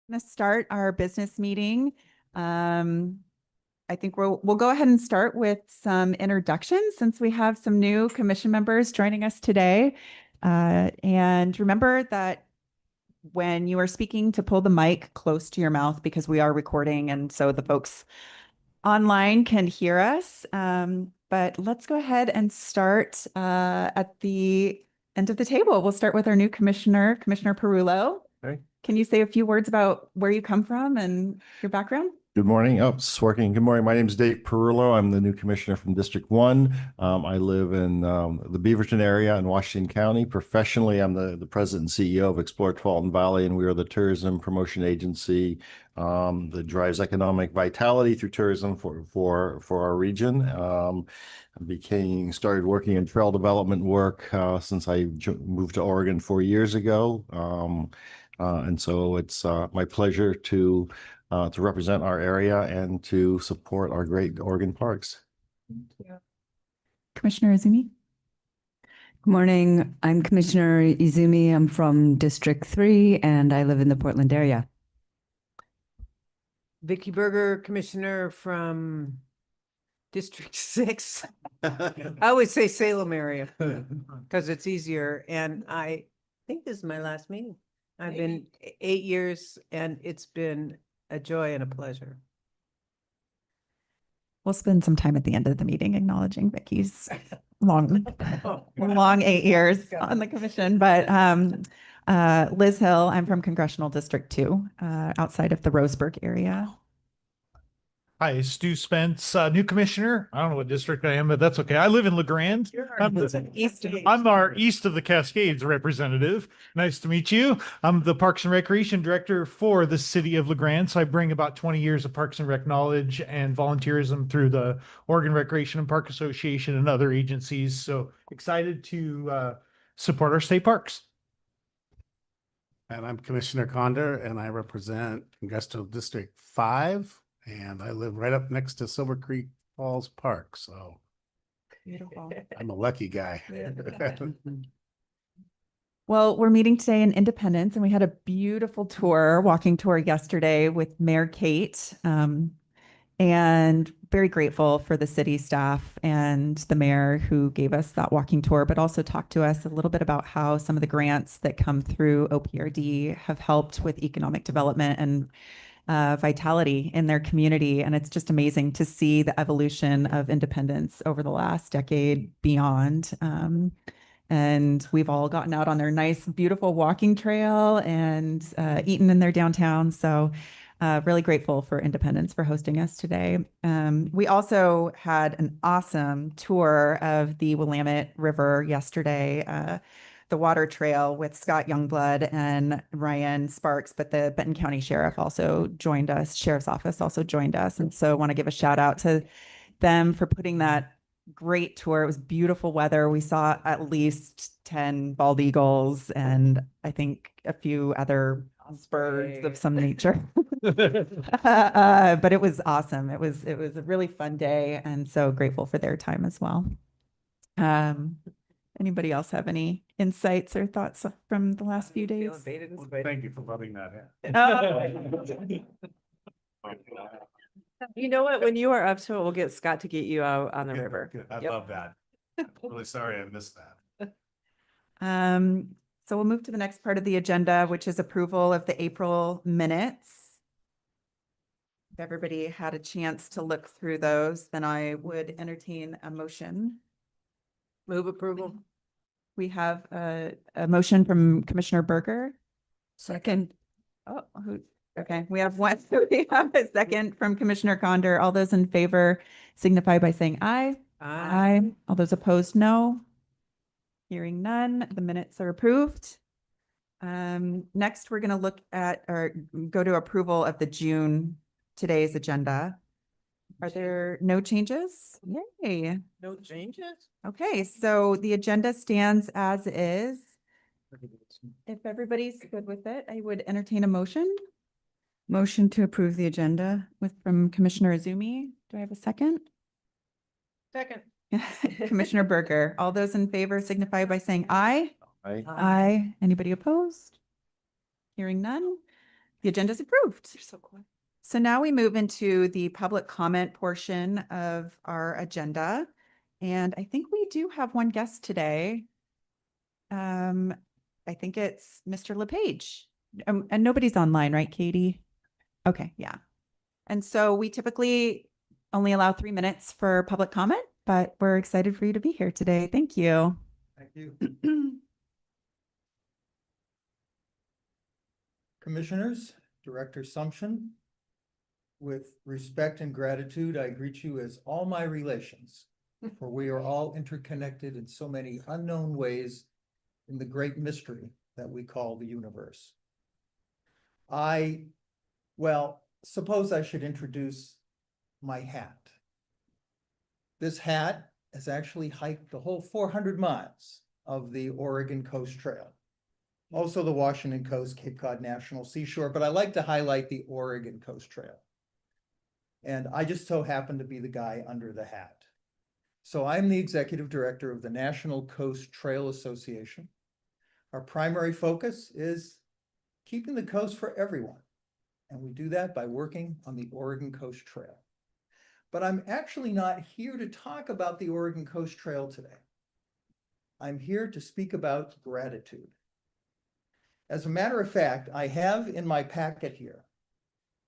Going to start our business meeting. I think we'll go ahead and start with some introductions since we have some new commission members joining us today. And remember that when you are speaking to pull the mic close to your mouth because we are recording and so the folks online can hear us. But let's go ahead and start at the end of the table. We'll start with our new commissioner, Commissioner Perullo. Okay. Can you say a few words about where you come from and your background? Good morning. Oh, it's working. Good morning. My name is Dave Perullo. I'm the new commissioner from District 1. I live in the Beaverton area in Washington County. Professionally, I'm the president and CEO of Explore Tualatin Valley, and we are the tourism promotion agency that drives economic vitality through tourism for our region. Started working in trail development work since I moved to Oregon 4 years ago. And so it's my pleasure to represent our area and to support our great Oregon parks. Thank you. Commissioner Izumi. Good morning. I'm Commissioner Izumi. I'm from District 3 and I live in the Portland area. Vicky Berger, Commissioner from District 6. I always say Salem area because it's easier. And I think this is my last meeting. I've been 8 years and it's been a joy and a pleasure. We'll spend some time at the end of the meeting acknowledging Vicky's long 8 years on the commission. But Liz Hill, I'm from Congressional District 2, outside of the Roseburg area. Hi, Stu Spence, new commissioner. I don't know what district I am, but that's okay. I live in LeGrand. I'm our east of the Cascades representative. Nice to meet you. I'm the Parks and Recreation Director for the city of LeGrand. So I bring about 20 years of Parks and Rec knowledge and volunteerism through the Oregon Recreation and Park Association and other agencies. So excited to support our state parks. And I'm Commissioner Condor, and I represent Congressional District 5, and I live right up next to Silver Creek Falls Park, so Beautiful. I'm a lucky guy. Well, we're meeting today in Independence, and we had a beautiful tour, walking tour yesterday with Mayor Kate, and very grateful for the city staff and the mayor who gave us that walking tour, but also talked to us a little bit about how some of the grants that come through OPRD have helped with economic development and vitality in their community. And it's just amazing to see the evolution of Independence over the last decade beyond. And we've all gotten out on their nice, beautiful walking trail and eaten in their downtown. So really grateful for Independence for hosting us today. We also had an awesome tour of the Willamette River yesterday, the water trail with Scott Youngblood and Ryan Sparks, but the Benton County Sheriff also joined us, Sheriff's Office also joined us. And so I want to give a shout out to them for putting that great tour. It was beautiful weather. We saw at least 10 bald eagles and I think a few other birds of some nature. But it was awesome. It was a really fun day and so grateful for their time as well. Anybody else have any insights or thoughts from the last few days? Thank you for rubbing that Oh. You know what? When you are up to it, we'll get Scott to get you out on the in. river. Good. I Yep. love that. I'm really sorry I missed that. So we'll move to the next part of the agenda, which is approval of the April minutes. If everybody had a chance to look through those, then I would entertain a motion. Move approval. We have a motion from Commissioner Berger. Second. Oh, okay. We have one. We have a second from Commissioner Condor. All those in favor signify by saying aye. Aye. All those opposed, no. Hearing none, the minutes are approved. Next, we're going to look at or go to approval of today's agenda. Are there no changes? Yay. No changes? Okay, so the agenda stands as is. If everybody's good with it, I would entertain a motion. Motion to approve the agenda from Commissioner Izumi. Do I have a second? Second. Commissioner Berger. All those in favor signify by saying aye. Aye. Aye. Anybody opposed? Hearing none. The agenda is approved. You're so cool. So now we move into the public comment portion of our agenda. And I think we do have one guest today. I think it's Mr. LePage. And nobody's online, right, Katie? Okay, yeah. And so we typically only allow 3 minutes for public comment, but we're excited for you to be here today. Thank you. Thank you. Commissioners, Director Sumption, with respect and gratitude, I greet you as all my relations, for we are all interconnected in so many unknown ways in the great mystery that we call the universe. Well, suppose I should introduce my hat. This hat has actually hiked the whole 400 miles of the Oregon Coast Trail. Also the Washington Coast, Cape Cod National Seashore, but I like to highlight the Oregon Coast Trail. And I just so happen to be the guy under the hat. So I'm the executive director of the National Coast Trail Association. Our primary focus is keeping the coast for everyone. And we do that by working on the Oregon Coast Trail. But I'm actually not here to talk about the Oregon Coast Trail today. I'm here to speak about gratitude. As a matter of fact, I have in my packet here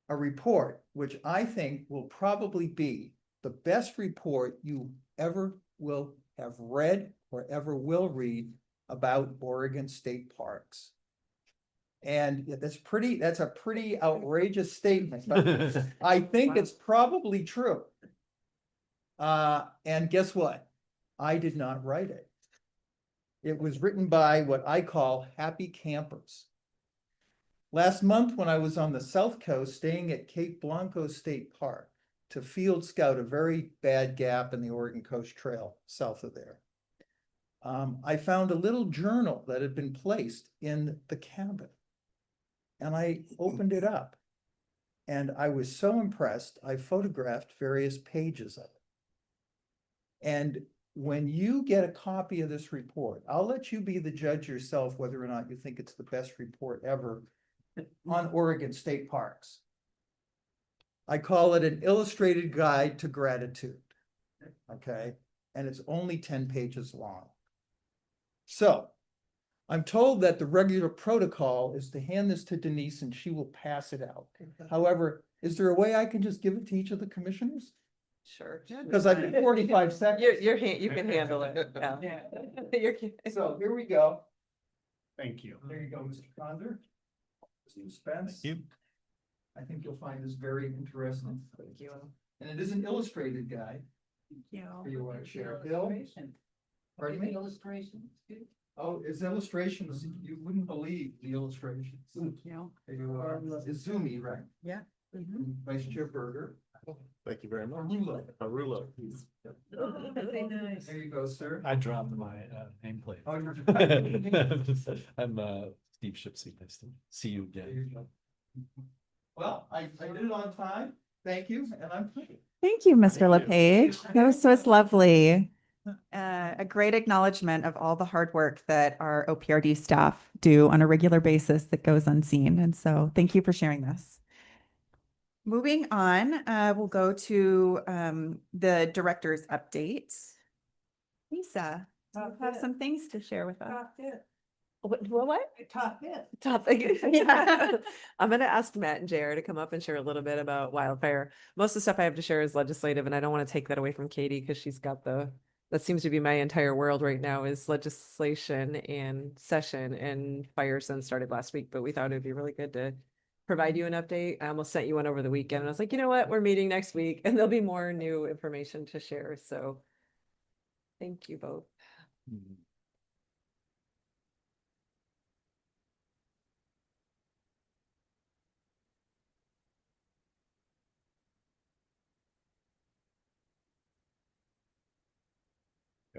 a report which I think will probably be the best report you ever will have read or ever will read about Oregon state parks. And that's a pretty outrageous statement, but I think it's probably true. And guess what? I did not write it. It was written by what I call happy campers. Last month, when I was on the South Coast, staying at Cape Blanco State Park to field scout a very bad gap in the Oregon Coast Trail south of there, I found a little journal that had been placed in the cabin. And I opened it up. And I was so impressed, I photographed various pages of it. And when you get a copy of this report, I'll let you be the judge yourself whether or not you think it's the best report ever on Oregon state parks. I call it an illustrated guide to gratitude. Okay, and it's only 10 pages long. So I'm told that the regular protocol is to hand this to Denise and she will pass it out. However, is there a way I can just give it to each of the commissioners? Sure. Because I've got 45 seconds. You can handle it. Yeah. So here we go. Thank you. There you go, Mr. Condor. Mr. Spence. I think you'll find this very interesting. Thank you. And it is an illustrated guide. For you want to share. Bill? Pardon me? Illustrations. Oh, it's illustrations. You wouldn't believe the illustrations. You are Izumi, right? Yeah. Vice Chair Berger. Thank you very much. Arullo. Arullo. There you go, sir. I dropped my nameplate. Oh, you're- I'm Steve Shipsey. Nice to see you There again. you go. Well, I did it on time. Thank you, and I'm free. Thank you, Mr. LePage. That was so lovely. A great acknowledgement of all the hard work that our OPRD staff do on a regular basis that goes unseen. And so thank you for sharing this. Moving on, we'll go to the director's update. Lisa, you have some things to share with us. What? Top it. Topic. Yeah. I'm gonna ask Matt and JR to come up and share a little bit about wildfire. Most of the stuff I have to share is legislative, and I don't want to take that away from Katie because she's got that seems to be my entire world right now is legislation and session, and fire sun started last week, but we thought it'd be really good to provide you an update. I almost sent you one over the weekend, and I was like, you know what, we're meeting next week and there'll be more new information to share. So thank you both.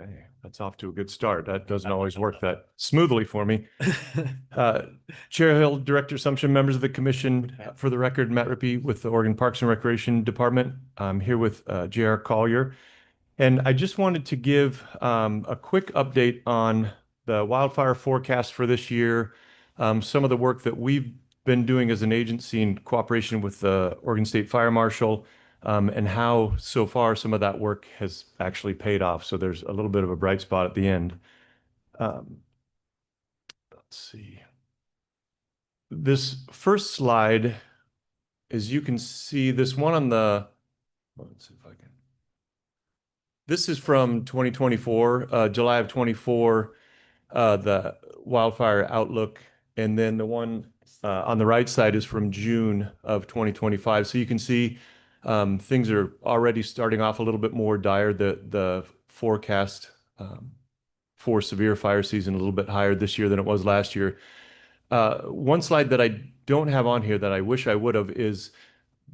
Okay, that's off to a good start. That doesn't always work that smoothly for me. Chair Hill, Director Sumption, members of the commission, for the record, Matt Rippey with the Oregon Parks and Recreation Department. I'm here with J.R. Collier. And I just wanted to give a quick update on the wildfire forecast for this year, some of the work that we've been doing as an agency in cooperation with the Oregon State Fire Marshal, and how so far some of that work has actually paid off. So there's a little bit of a bright spot at the end. Let's see. This first slide, as you can see, this one on the, let's see if I can. This is from 2024, July of 24, the wildfire outlook. And then the one on the right side is from June of 2025. So you can see things are already starting off a little bit more dire. The forecast for severe fire season a little bit higher this year than it was last year. One slide that I don't have on here that I wish I would have is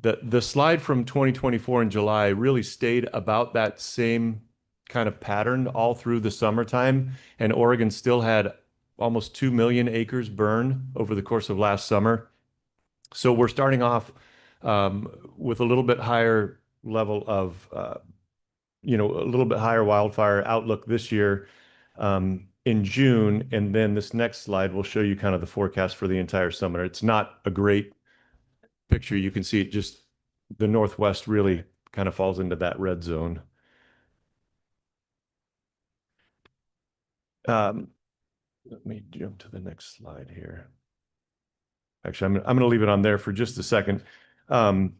the slide from 2024 in July really stayed about that same kind of pattern all through the summertime, and Oregon still had almost 2 million acres burn over the course of last summer. So we're starting off with a little bit higher level of, a little bit higher wildfire outlook this year in June. And then this next slide will show you kind of the forecast for the entire summer. It's not a great picture. You can see it just, the Northwest really kind of falls into that red zone. Let me jump to the next slide here. Actually, I'm going to leave it on there for just a second. One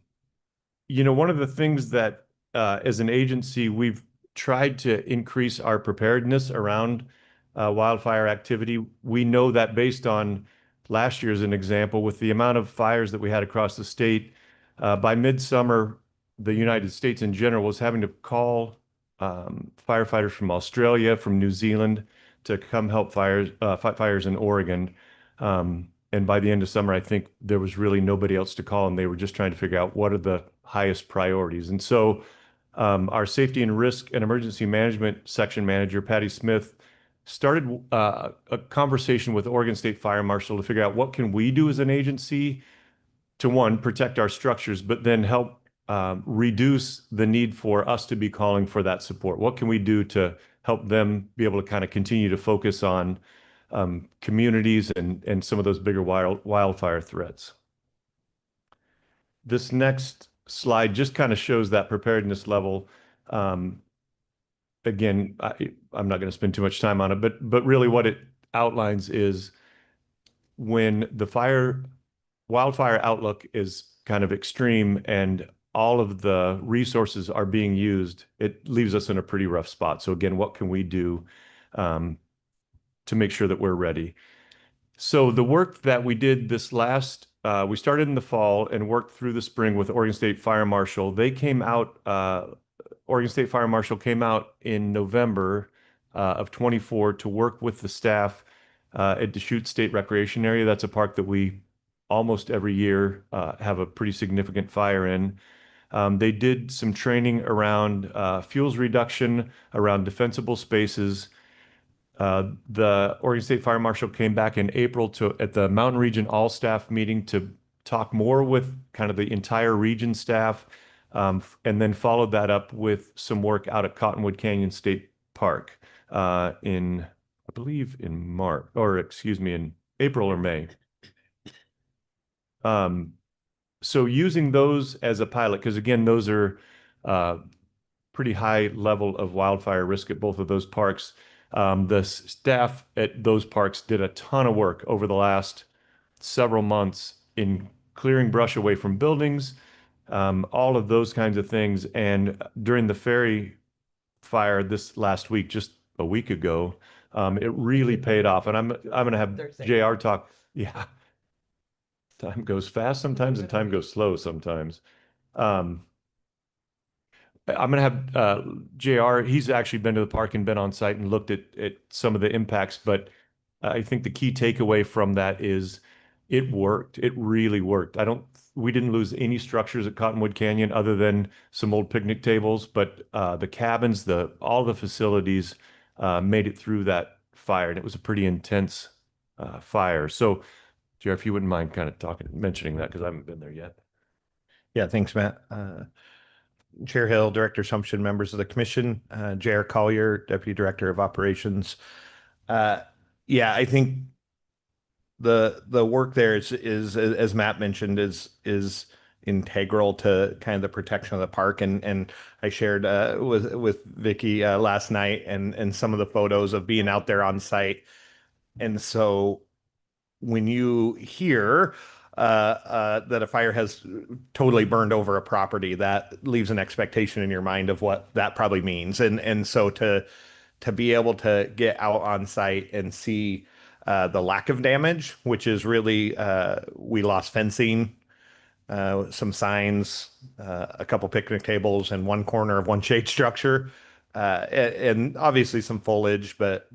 of the things that as an agency, we've tried to increase our preparedness around wildfire activity. We know that based on last year as an example, with the amount of fires that we had across the state, by midsummer, the United States in general was having to call firefighters from Australia, from New Zealand, to come help fight fires in Oregon. And by the end of summer, I think there was really nobody else to call, and they were just trying to figure out what are the highest priorities. And so our safety and risk and emergency management section manager, Patty Smith, started a conversation with Oregon State Fire Marshal to figure out what can we do as an agency to, one, protect our structures, but then help reduce the need for us to be calling for that support. What can we do to help them be able to kind of continue to focus on communities and some of those bigger wildfire threats? This next slide just kind of shows that preparedness level. Again, I'm not going to spend too much time on it, but really what it outlines is when the wildfire outlook is kind of extreme and all of the resources are being used, it leaves us in a pretty rough spot. So again, what can we do to make sure that we're ready? So the work that we did this last, we started in the fall and worked through the spring with Oregon State Fire Marshal. They came out, Oregon State Fire Marshal came out in November of 24 to work with the staff at Deschutes State Recreation Area. That's a park that we almost every year have a pretty significant fire in. They did some training around fuels reduction, around defensible spaces. The Oregon State Fire Marshal came back in April at the Mountain Region all-staff meeting to talk more with kind of the entire region staff, and then followed that up with some work out at Cottonwood Canyon State Park in, I believe, in April or May. So using those as a pilot, because again, those are pretty high level of wildfire risk at both of those parks. The staff at those parks did a ton of work over the last several months in clearing brush away from buildings, all of those kinds of things. And during the Ferry fire this last week, just a week ago, it really paid off. And I'm going to have JR talk. Yeah. Time goes fast sometimes and time goes slow sometimes. I'm going to have JR, he's actually been to the park and been on site and looked at some of the impacts, but I think the key takeaway from that is it worked. It really worked. We didn't lose any structures at Cottonwood Canyon other than some old picnic tables, but the cabins, all the facilities made it through that fire, and it was a pretty intense fire. So JR, if you wouldn't mind kind of mentioning that, because I haven't been there yet. Yeah, thanks, Matt. Chair Hill, Director Sumption, members of the commission, J.R. Collier, Deputy Director of Operations. Yeah, I think the work there is as Matt mentioned is integral to kind of the protection of the park, and I shared with Vicky last night and some of the photos of being out there on site. And so when you hear that a fire has totally burned over a property, that leaves an expectation in your mind of what that probably means. And so to be able to get out on site and see the lack of damage, which is really we lost fencing, some signs, a couple picnic tables, and one corner of one shade structure. And obviously some foliage, but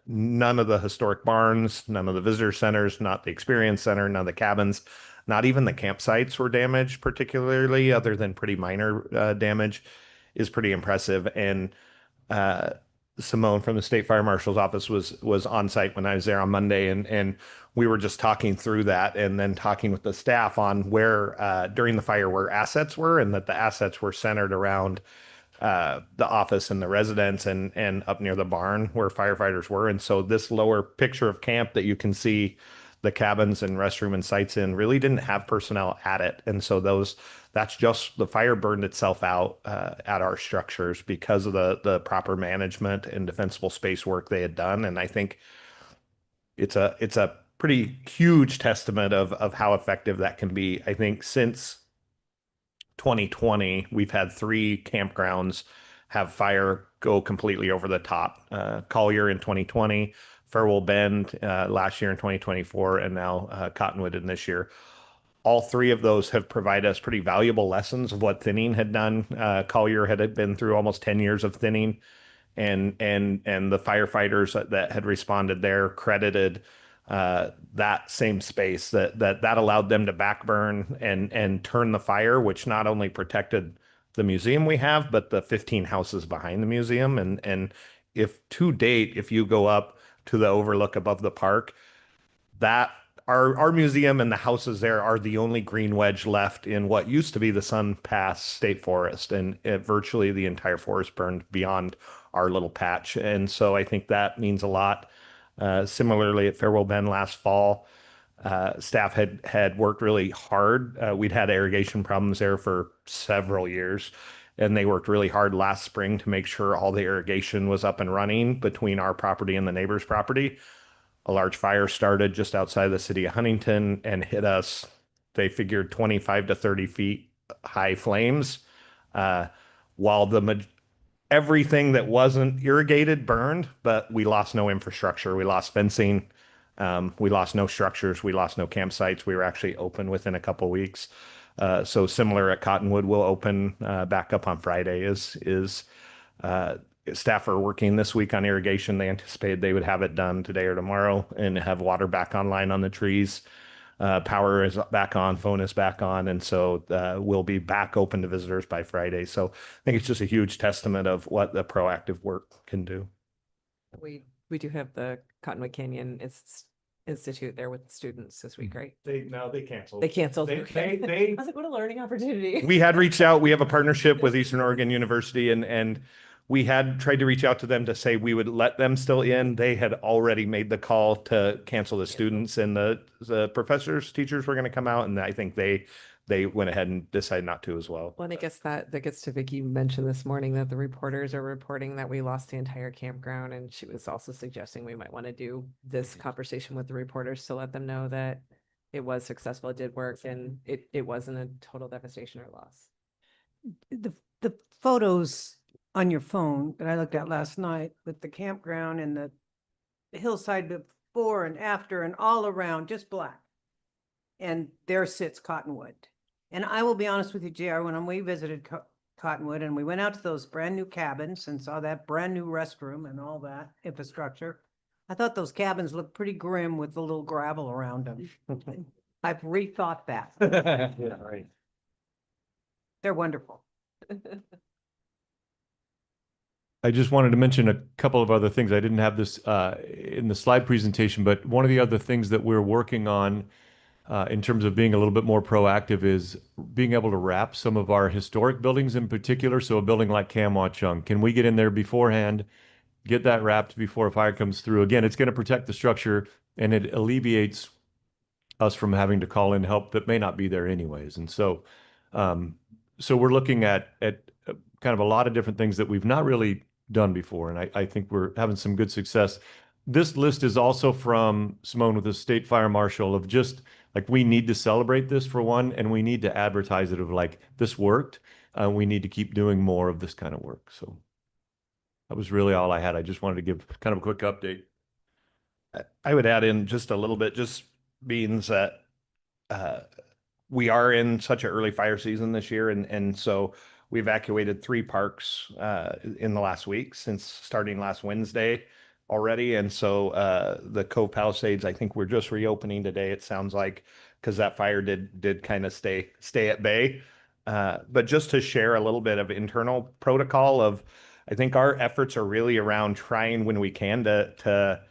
none of the historic barns, none of the visitor centers, not the experience center, none of the cabins, not even the campsites were damaged particularly, other than pretty minor damage, is pretty impressive. And Simone from the State Fire Marshal's office was on site when I was there on Monday, and we were just talking through that, and then talking with the staff on where during the fire where assets were, and that the assets were centered around the office and the residence and up near the barn where firefighters were. And so this lower picture of camp that you can see the cabins and restroom and sites in really didn't have personnel at it. And so that's just the fire burned itself out at our structures because of the proper management and defensible space work they had done. And I think it's a pretty huge testament of how effective that can be. I think since 2020, we've had 3 campgrounds have fire go completely over the top. Collier in 2020, Farewell Bend last year in 2024, and now Cottonwood in this year. All 3 of those have provided us pretty valuable lessons of what thinning had done. Collier had been through almost 10 years of thinning, and the firefighters that had responded there credited that same space that allowed them to backburn and turn the fire, which not only protected the museum we have, but the 15 houses behind the museum. And if to date, if you go up to the overlook above the park, that our museum and the houses there are the only green wedge left in what used to be the Sun Pass State Forest, and virtually the entire forest burned beyond our little patch. And so I think that means a lot. Similarly, at Farewell Bend last fall, staff had worked really hard. We'd had irrigation problems there for several years, and they worked really hard last spring to make sure all the irrigation was up and running between our property and the neighbor's property. A large fire started just outside the city of Huntington and hit us. They figured 25 to 30 feet high flames, while everything that wasn't irrigated burned, but we lost no infrastructure. We lost fencing. We lost no structures. We lost no campsites. We were actually open within a couple weeks. So similar at Cottonwood, we'll open back up on Friday. Staff are working this week on irrigation. They anticipated they would have it done today or tomorrow and have water back online on the trees. Power is back on, phone is back on, and so we'll be back open to visitors by Friday. So I think it's just a huge testament of what the proactive work can do. We do have the Cottonwood Canyon Institute there with the students this week, right? They canceled. They canceled. They- Okay. they- I was like, what a learning opportunity. We had reached out. We have a partnership with Eastern Oregon University, and we had tried to reach out to them to say we would let them still in. They had already made the call to cancel the students, and the professors, teachers were going to come out, and I think they went ahead and decided not to as well. Well, and I guess that gets to Vicky mentioned this morning that the reporters are reporting that we lost the entire campground, and she was also suggesting we might want to do this conversation with the reporters to let them know that it was successful, it did work, and it wasn't a total devastation or loss. The photos on your phone that I looked at last night with the campground and the hillside before and after and all around, just black. And there sits Cottonwood. And I will be honest with you, JR, when we visited Cottonwood and we went out to those brand new cabins and saw that brand new restroom and all that infrastructure, I thought those cabins looked pretty grim with the little gravel around them. I've rethought that. Yeah, right. They're wonderful. I just wanted to mention a couple of other things. I didn't have this in the slide presentation, but one of the other things that we're working on in terms of being a little bit more proactive is being able to wrap some of our historic buildings in particular. So a building like Kam Wah Chung, can we get in there beforehand, get that wrapped before a fire comes through? Again, it's going to protect the structure and it alleviates us from having to call in help that may not be there anyways. And so, so we're looking at kind of a lot of different things that we've not really done before. And I think we're having some good success. This list is also from Simone with the state fire marshal of just like, we need to celebrate this for one, and we need to advertise it of like, this worked. We need to keep doing more of this kind of work. So that was really all I had. I just wanted to give kind of a quick update. I would add in just a little bit, just means that we are in such an early fire season this year. And so we evacuated 3 parks in the last week since starting last Wednesday already. And so the Cove Palisades, I think we're just reopening today, it sounds like, because that fire did kind of stay at bay. But just to share a little bit of internal protocol of, I think our efforts are really around trying when we can to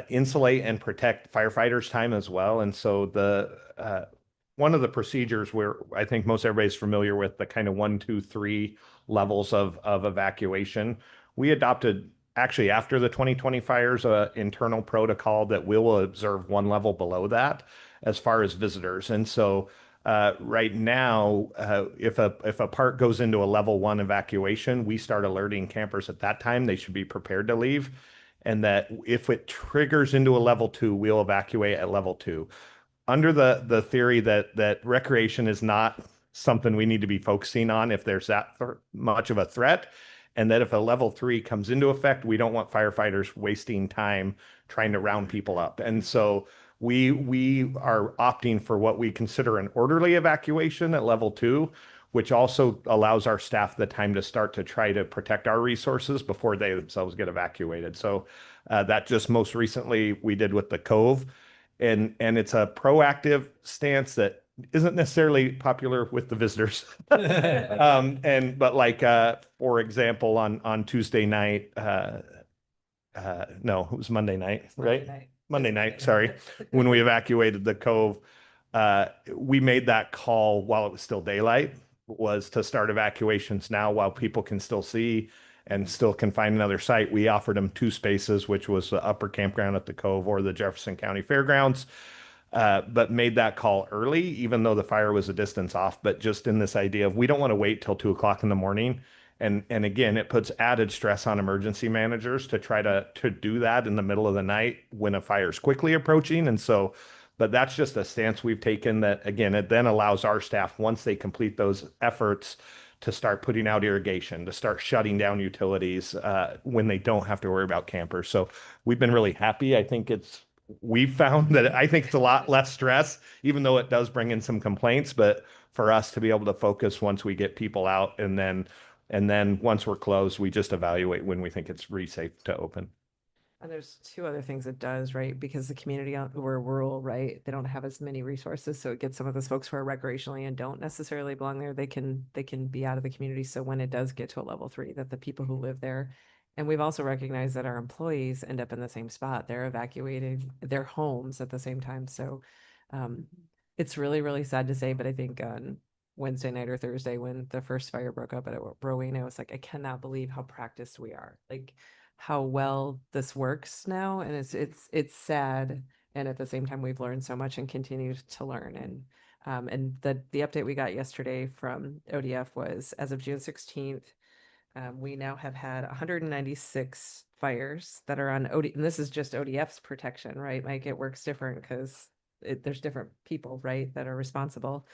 insulate and protect firefighters' time as well. And so the one of the procedures where I think most everybody's familiar with, the kind of 1, 2, 3 levels of evacuation, we adopted actually after the 2020 fires, internal protocol that we will observe 1 level below that as far as visitors. And so right now, if a park goes into a level 1 evacuation, we start alerting campers at that time they should be prepared to leave. And that if it triggers into a level 2, we'll evacuate at level 2. Under the theory that recreation is not something we need to be focusing on if there's that much of a threat, and that if a level 3 comes into effect, we don't want firefighters wasting time trying to round people up. And so we are opting for what we consider an orderly evacuation at level 2, which also allows our staff the time to start to try to protect our resources before they themselves get evacuated. So that just most recently we did with the Cove, and it's a proactive stance that isn't necessarily popular with the visitors. But like for example, on Tuesday night, no, it was Monday night, right? Monday night, sorry, when we evacuated the Cove, we made that call while it was still daylight, was to start evacuations now while people can still see and still can find another site. We offered them 2 spaces, which was the upper campground at the Cove or the Jefferson County Fairgrounds, but made that call early, even though the fire was a distance off. But just in this idea of, we don't want to wait till 2 o'clock in the morning. And again, it puts added stress on emergency managers to try to do that in the middle of the night when a fire is quickly approaching. And so, but that's just a stance we've taken, that again, it then allows our staff, once they complete those efforts, to start putting out irrigation, to start shutting down utilities when they don't have to worry about campers. So we've been really happy. I think we've found that I think it's a lot less stress, even though it does bring in some complaints, but for us to be able to focus once we get people out, and then once we're closed, we just evaluate when we think it's really safe to open. And there's 2 other things it does, right? Because the community, we're rural, right? They don't have as many resources. So it gets some of those folks who are recreationally and don't necessarily belong there. They can be out of the community. So when it does get to a level 3, that the people who live there, and we've also recognized that our employees end up in the same spot. They're evacuating their homes at the same time. So it's really, really sad to say, but I think on Wednesday night or Thursday, when the first fire broke up at Rowena, I was like, I cannot believe how practiced we are. Like, how well this works now. And it's sad. And at the same time, we've learned so much and continue to learn. And the update we got yesterday from ODF was, as of June 16th, we now have had 196 fires that are on ODF. And this is just ODF's protection, right? Mike, it works different because there's different people, right, that are responsible.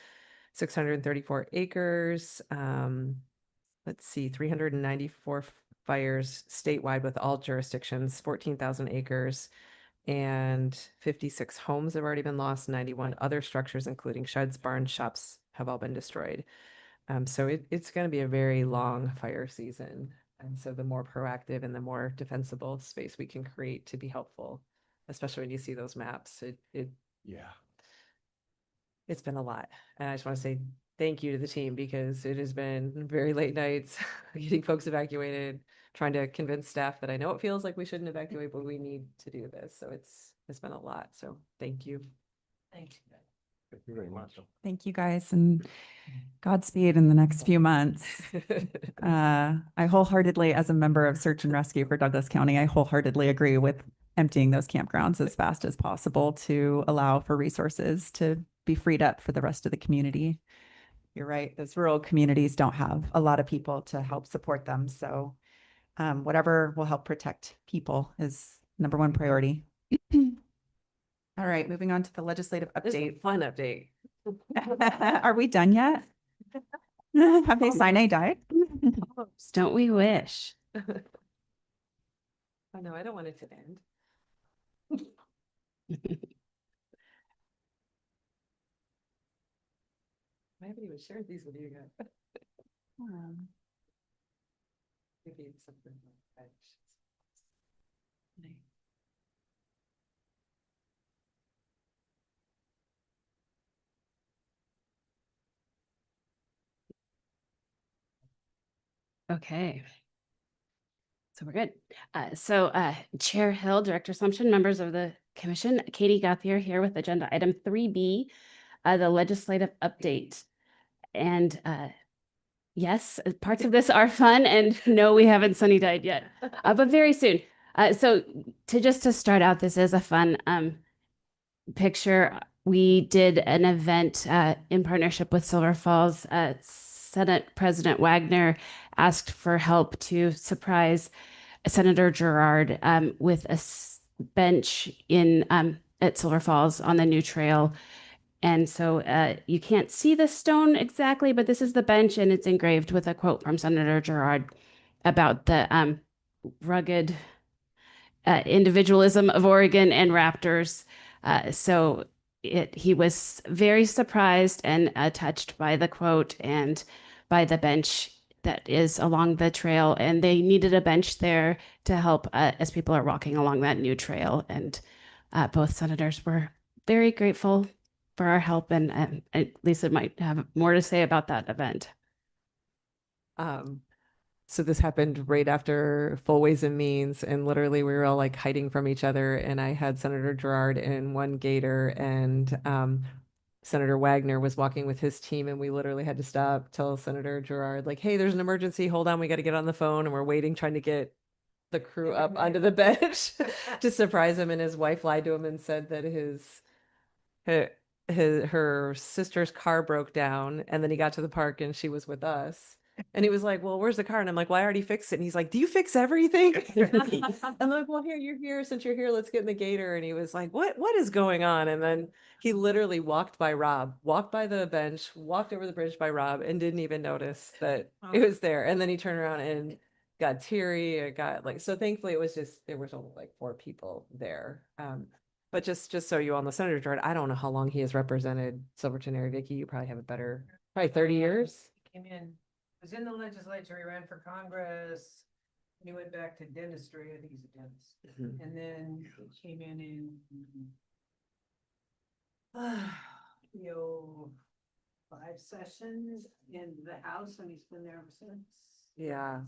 634 acres. Let's see, 394 fires statewide with all jurisdictions, 14,000 acres, and 56 homes have already been lost. 91 other structures, including sheds, barns, shops, have all been destroyed. So it's going to be a very long fire season. And so the more proactive and the more defensible space we can create to be helpful, especially when you see those maps, it's been a lot. And I just want to say thank you to the team, because it has been very late nights getting folks evacuated, trying to convince staff that I know it feels like we shouldn't evacuate, but we need to do this. So it's been a lot. So thank you. Thank you very much. Thank you, guys, and Godspeed in the next few months. I wholeheartedly, as a member of Search and Rescue for Douglas County, I wholeheartedly agree with emptying those campgrounds as fast as possible to allow for resources to be freed up for the rest of the community. You're right, those rural communities don't have a lot of people to help support them. So whatever will help protect people is number one priority. All right, moving on to the legislative This is a update. fun update. Are we done yet? Have they Sinai died? Don't we wish? I know, I don't want it to end. I haven't even shared these with you guys. Maybe it's something like that. Okay. So we're good. Chair Hill, Director Assumption, members of the commission, Katie Gauthier here with agenda item 3B, the legislative update. And yes, parts of this are fun, and no, we haven't sunny died yet, but very soon. So to start out, this is a fun picture. We did an event in partnership with Silver Falls. Senate President Wagner asked for help to surprise Senator Gerard with a bench in at Silver Falls on the new trail. And so you can't see the stone exactly, but this is the bench, and it's engraved with a quote from Senator Gerard about the rugged individualism of Oregon and raptors. He was very surprised and touched by the quote and by the bench that is along the trail. And they needed a bench there to help as people are walking along that new trail. And both senators were very grateful for our help. And Lisa might have more to say about that event. So this happened right after Full Ways and Means, and literally we were all like hiding from each other. And I had Senator Gerard in one gator, and Senator Wagner was walking with his team, and we literally had to stop, tell Senator Gerard, like, hey, there's an emergency. Hold on, we got to get on the phone. And we're waiting, trying to get the crew up onto the bench to surprise him. And his wife lied to him and said that her sister's car broke down, and then he got to the park and she was with us. And he was like, well, where's the car? And I'm like, well, I already fixed it. And he's like, do you fix everything? I'm like, well, here, you're here. Since you're here, let's get in the gator. And he was like, what is going on? And then he literally walked by Rob, walked by the bench, walked over the bridge by Rob, and didn't even notice that it was there. And then he turned around and got teary. It got like, so thankfully it was just, there was only like 4 people there. But just so you all know, Senator Jordan, I don't know how long he has represented Silverton area. Vicky, you probably have a better, probably 30 years. He came in, was in the legislature, he ran for Congress, and he went back to dentistry. I think he's a dentist. And then he came in 5 sessions in the House, and he's been there ever since. Yeah.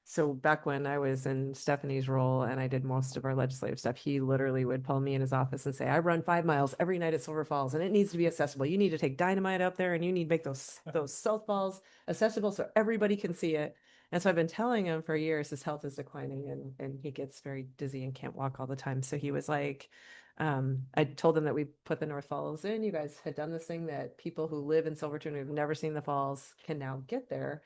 So back when I was in Stephanie's role and I did most of our legislative stuff, he literally would pull me in his office and say, I run 5 miles every night at Silver Falls, and it needs to be accessible. You need to take dynamite up there, and you need to make those South Falls accessible so everybody can see it. And so I've been telling him for years his health is declining, and he gets very dizzy and can't walk all the time. So he was like, I told him that we put the North Falls in. You guys had done this thing that people who live in Silverton who've never seen the falls can now get there.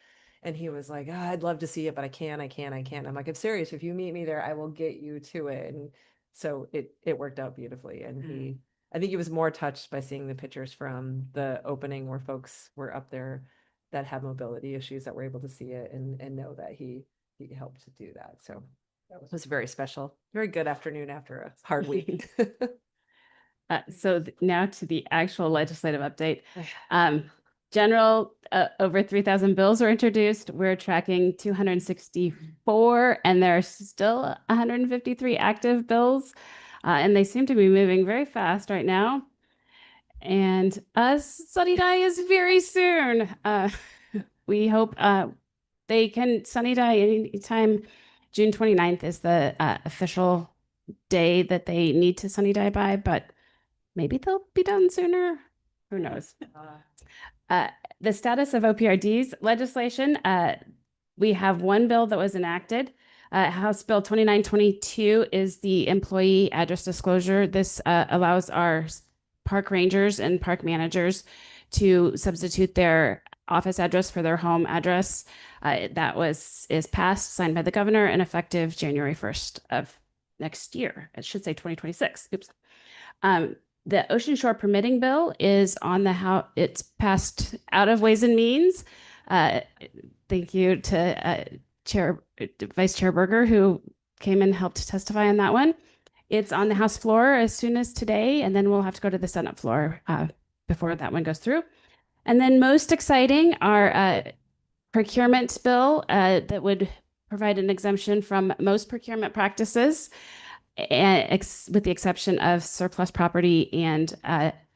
And he was like, I'd love to see it, but I can't. I'm like, I'm serious. If you meet me there, I will get you to it. And so it worked out beautifully. And I think he was more touched by seeing the pictures from the opening where folks were up there that have mobility issues that were able to see it and know that he helped to do that. So that was very special. Very good afternoon after a hard week. Now to the actual legislative update. General, over 3,000 bills were introduced. We're tracking 264, and there are still 153 active bills, and they seem to be moving very fast right now. And Sunny Die is very soon. We hope they can Sunny Die anytime. June 29th is the official day that they need to Sunny Die by, but maybe they'll be done sooner. Who knows? The status of OPRD's legislation, we have one bill that was enacted. House Bill 2922 is the employee address disclosure. This allows our park rangers and park managers to substitute their office address for their home address. Is passed, signed by the governor, and effective January 1st of next year. It should say 2026. Oops. The Ocean Shore Permitting Bill is on the House. It's passed out of Ways and Means. Thank you to Vice Chair Berger, who came and helped testify on that one. It's on the House floor as soon as today, and then we'll have to go to the Senate floor before that one goes through. And then most exciting, our procurement bill that would provide an exemption from most procurement practices, with the exception of surplus property and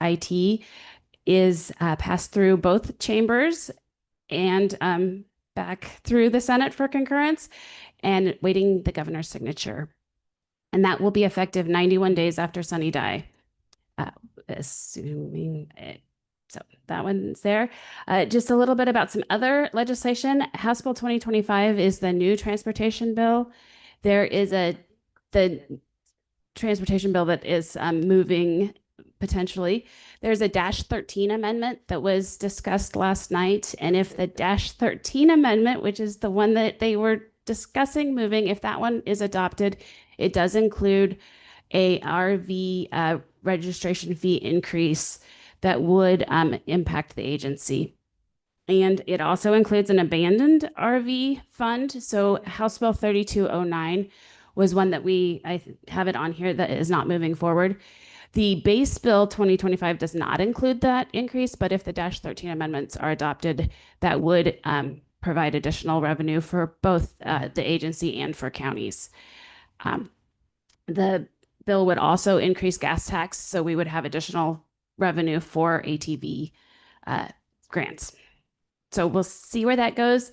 IT, is passed through both chambers and back through the Senate for concurrence and waiting the governor's signature. And that will be effective 91 days after Sunny Die, assuming so that one's there. Just a little bit about some other legislation. House Bill 2025 is the new transportation bill. There is the transportation bill that is moving potentially. There's a -13 amendment that was discussed last night. And if the -13 amendment, which is the one that they were discussing moving, if that one is adopted, it does include a RV registration fee increase that would impact the agency. And it also includes an abandoned RV fund. So House Bill 3209 was one that I have it on here that is not moving forward. The base bill 2025 does not include that increase, but if the -13 amendments are adopted, that would provide additional revenue for both the agency and for counties. The bill would also increase gas tax, so we would have additional revenue for ATV grants. So we'll see where that goes.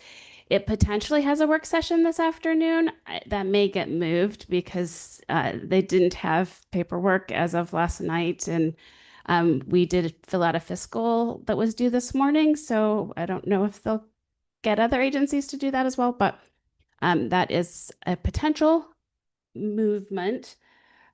It potentially has a work session this afternoon. That may get moved because they didn't have paperwork as of last night. And we did fill out a fiscal that was due this morning. So I don't know if they'll get other agencies to do that as well. But that is a potential movement.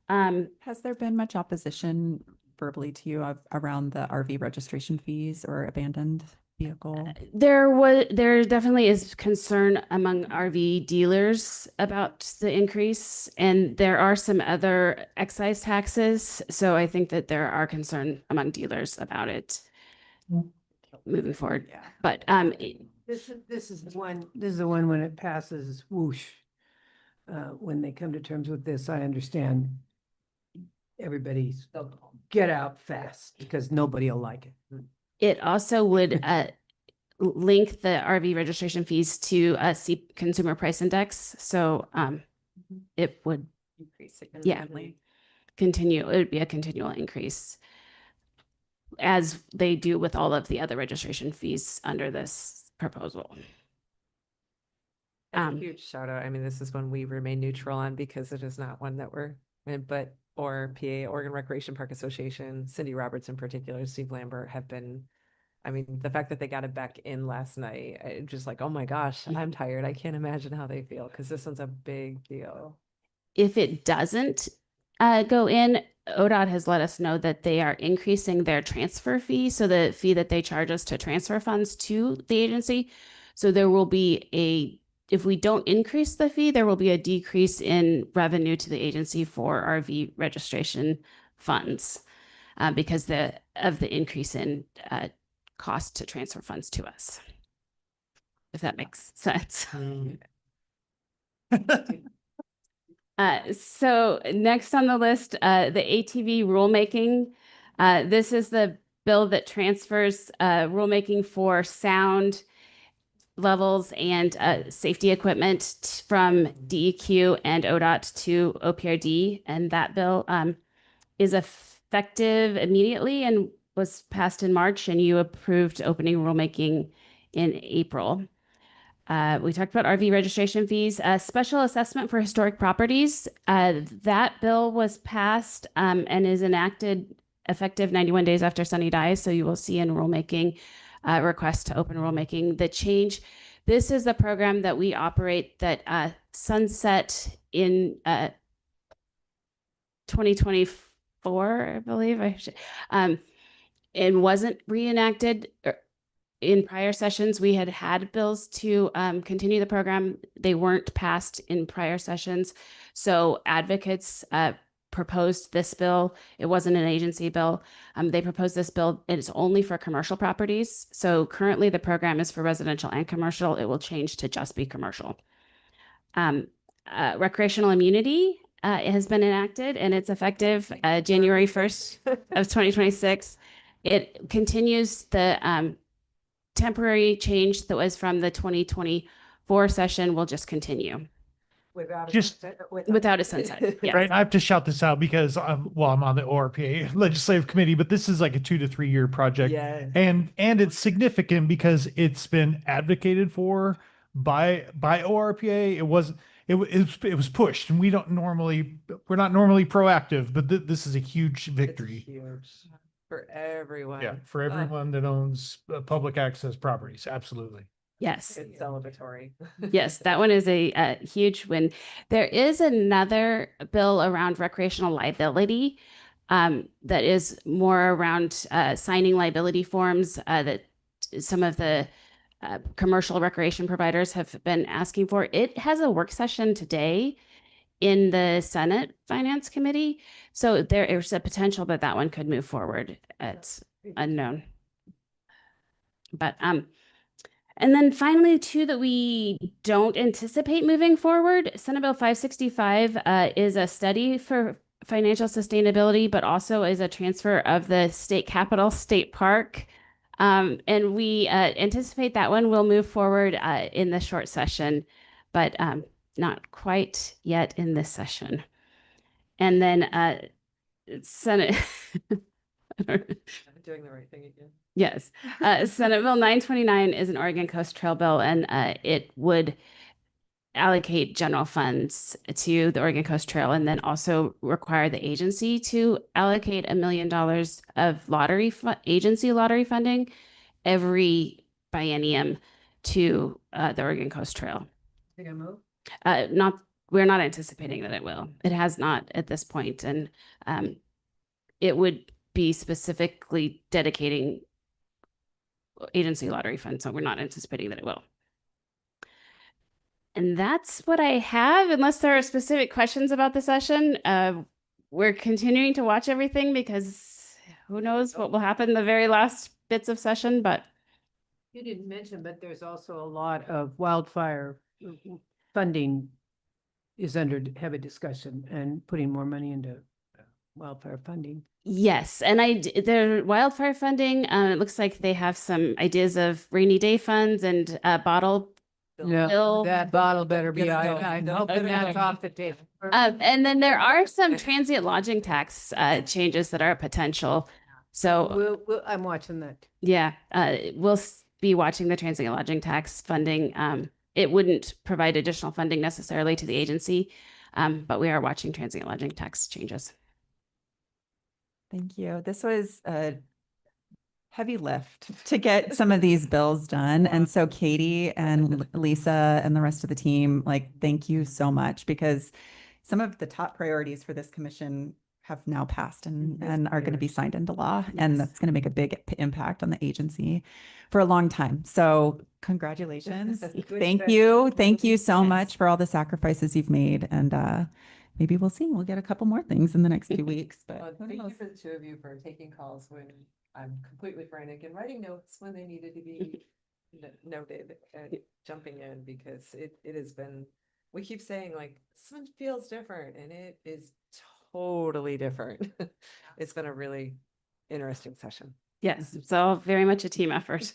Has there been much opposition verbally to you around the RV registration fees or abandoned vehicle? There definitely is concern among RV dealers about the increase, and there are some other excise taxes. So I think that there are concern among dealers about it moving forward. Yeah. But This is the one when it passes, whoosh. When they come to terms with this, I understand everybody's get out fast because nobody will like it. it also would link the RV registration fees to consumer price index. So it would Increase significantly. continue. It would be a continual increase, as they do with all of the other registration fees under this proposal. And a huge shout out. I mean, this is one we remain neutral on because it is not one that we're in, but PA, Oregon Recreation Park Association, Cindy Roberts in particular, Steve Lambert have been, I mean, the fact that they got it back in last night, I just like, oh my gosh, I'm tired. I can't imagine how they feel because this one's a big deal. If it doesn't go in, ODOT has let us know that they are increasing their transfer fee. So the fee that they charge us to transfer funds to the agency. So there will be if we don't increase the fee, there will be a decrease in revenue to the agency for RV registration funds because of the increase in cost to transfer funds to us. If that makes sense. So next on the list, the ATV rulemaking. This is the bill that transfers rulemaking for sound levels and safety equipment from DEQ and ODOT to OPRD. And that bill is effective immediately and was passed in March, and you approved opening rulemaking in April. We talked about RV registration fees, special assessment for historic properties. That bill was passed and is enacted effective 91 days after Sunny dies. So you will see in rulemaking request to open rulemaking the change. This is the program that we operate that sunset in 2024, I believe. And wasn't reenacted in prior sessions. We had bills to continue the program. They weren't passed in prior sessions. So advocates proposed this bill. It wasn't an agency bill. They proposed this bill. It's only for commercial properties. So currently the program is for residential and commercial. It will change to just be commercial. Recreational immunity it has been enacted and it's effective January 1st of 2026. It continues the temporary change that was from the 2024 session will just continue Without Just- without a sunset. Yeah. Right. I have to shout this out because I'm on the ORPA legislative committee, but this is like a 2 to 3 year project. Yeah. And it's significant because it's been advocated for by ORPA. It was pushed, and we're not normally proactive, but this is a huge victory. Huge for everyone. Yeah, for everyone that owns public access properties. Absolutely. Yes. It's celebratory. Yes, that one is a huge win. There is another bill around recreational liability that is more around signing liability forms that some of the commercial recreation providers have been asking for. It has a work session today in the Senate Finance Committee. So there is a potential that that one could move forward. It's unknown. But and then finally, two that we don't anticipate moving forward. Senate Bill 565 is a study for financial sustainability, but also is a transfer of the state capital state park. And we anticipate that one will move forward in the short session, but not quite yet in this session. And then Senate. I'm doing the right thing again. Yes. Senate Bill 929 is an Oregon Coast Trail bill, and it would allocate general funds to the Oregon Coast Trail and then also require the agency to allocate $1 million of agency lottery funding every biennium to the Oregon Coast Trail. Think I move? We're not anticipating that it will. It has not at this point, and it would be specifically dedicating agency lottery funds, so we're not anticipating that it will. And that's what I have, unless there are specific questions about the session. We're continuing to watch everything because who knows what will happen in the very last bits of session, but You didn't mention, but there's also a lot of wildfire funding is under heavy discussion and putting more money into wildfire funding. yes. And their wildfire funding, it looks like they have some ideas of rainy day funds and bottle bill. That bottle better be, I'm hoping that's off the table. And then there are some transient lodging tax changes that are potential. So I'm watching that. yeah, we'll be watching the transient lodging tax funding. It wouldn't provide additional funding necessarily to the agency, but we are watching transient lodging tax changes. Thank you. This was a heavy lift to get some of these bills done. And so Katie and Lisa and the rest of the team, thank you so much, because some of the top priorities for this commission have now passed and are going to be signed into law. And that's going to make a big impact on the agency for a long time. So congratulations. Thank you. Thank you so much for all the sacrifices you've made. And maybe we'll see. We'll get a couple more things in the next 2 weeks. But who Thank you knows? for the two of you for taking calls when I'm completely frantic and writing notes when they needed to be noted and jumping in, because it has been, we keep saying someone feels different, and it is totally different. It's been a really interesting session. Yes, it's all very much a team effort.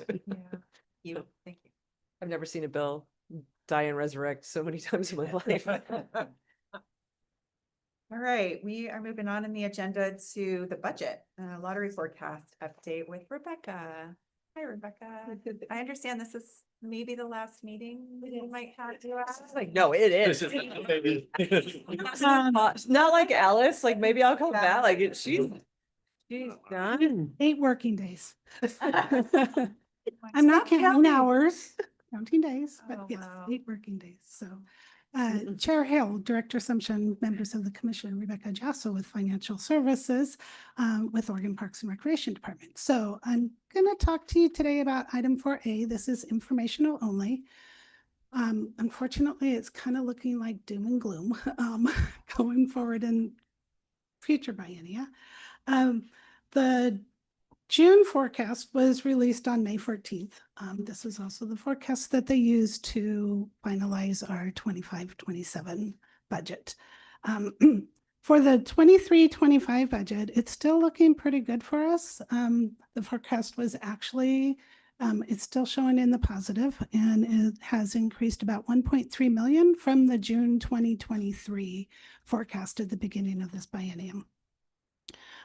Yeah. Thank you. I've never seen a bill die and resurrect so many times in my life. All right, we are moving on in the agenda to the budget, lottery forecast update with Rebecca. Hi, Rebecca. I understand this is maybe the last meeting we might have to ask. No, it is. Not like Alice, maybe I'll come back, she's done. 8 working days. I'm not counting hours, counting days, but Oh, yes, wow. 8 working days. So Chair Hill, Director Assumption, members of the commission, Rebecca Jasso with Financial Services with Oregon Parks and Recreation Department. So I'm going to talk to you today about item 4A. This is informational only. Unfortunately, it's kind of looking like doom and gloom going forward in future biennia. The June forecast was released on May 14th. This is also the forecast that they used to finalize our 25-27 budget. For the 23-25 budget, it's still looking pretty good for us. The forecast was actually, it's still showing in the positive, and it has increased about 1.3 million from the June 2023 forecast at the beginning of this biennium.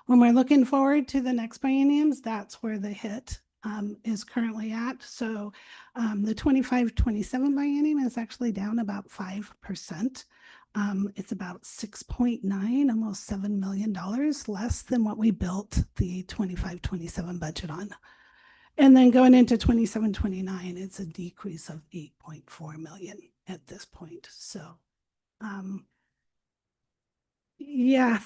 When we're looking forward to the next bienniums, that's where the hit is currently at. So the 25-27 biennium is actually down about 5%. It's about 6.9, almost $7 million less than what we built the 25-27 budget on. And then going into 27-29, it's a decrease of 8.4 million at this point. So yeah,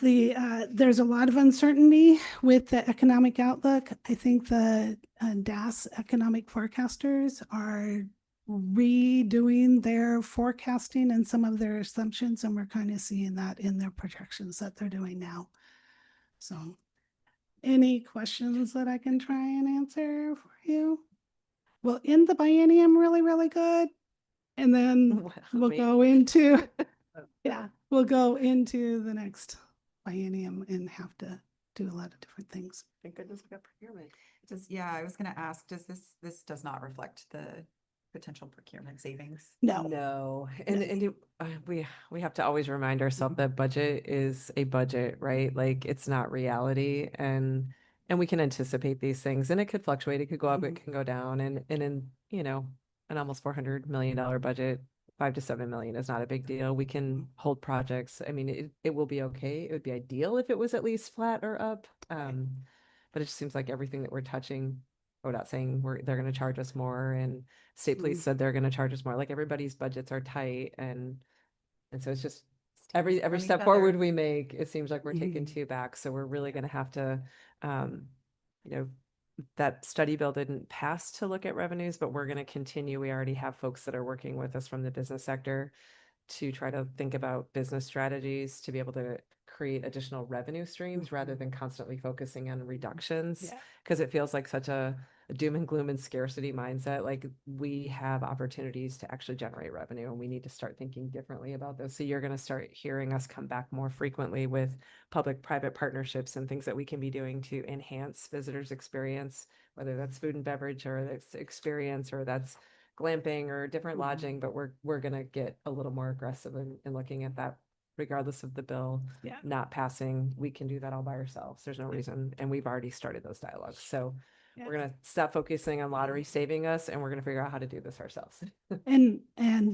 there's a lot of uncertainty with the economic outlook. I think the DAS economic forecasters are redoing their forecasting and some of their assumptions, and we're kind of seeing that in their projections that they're doing now. So any questions that I can try and answer for you? We'll end the biennium really, really good. And then we'll go into, yeah, we'll go into the next biennium and have to do a lot of different things. Thank goodness we got procurement. Yeah, I was going to ask, this does not reflect the potential procurement savings? No. No, and we have to always remind ourselves that budget is a budget, right? Like it's not reality, and we can anticipate these things, and it could fluctuate, it could go up, it can go down, and in an almost $400 million budget, 5 to 7 million is not a big deal. We can hold projects. I mean, it will be okay. It would be ideal if it was at least flat or up, but it just seems like everything that we're touching. ODOT saying they're going to charge us more, and state police said they're going to charge us more. Like everybody's budgets are tight, and so it's just every step forward we make, it seems like we're taking two back. So we're really going to have to, that study bill didn't pass to look at revenues, but we're going to continue. We already have folks that are working with us from the business sector to try to think about business strategies to be able to create additional revenue streams rather than constantly focusing on reductions, because it feels like such a doom and gloom and scarcity mindset. Like we have opportunities to actually generate revenue, and we need to start thinking differently about those. So you're going to start hearing us come back more frequently with public-private partnerships and things that we can be doing to enhance visitors' experience, whether that's food and beverage or that's experience or that's glamping or different lodging, but we're going to get a little more aggressive in looking at that. Regardless of the bill not passing, we can do that all by ourselves. There's no reason, and we've already started those dialogues. So we're going to stop focusing on lottery saving us, and we're going to figure out how to do this ourselves. And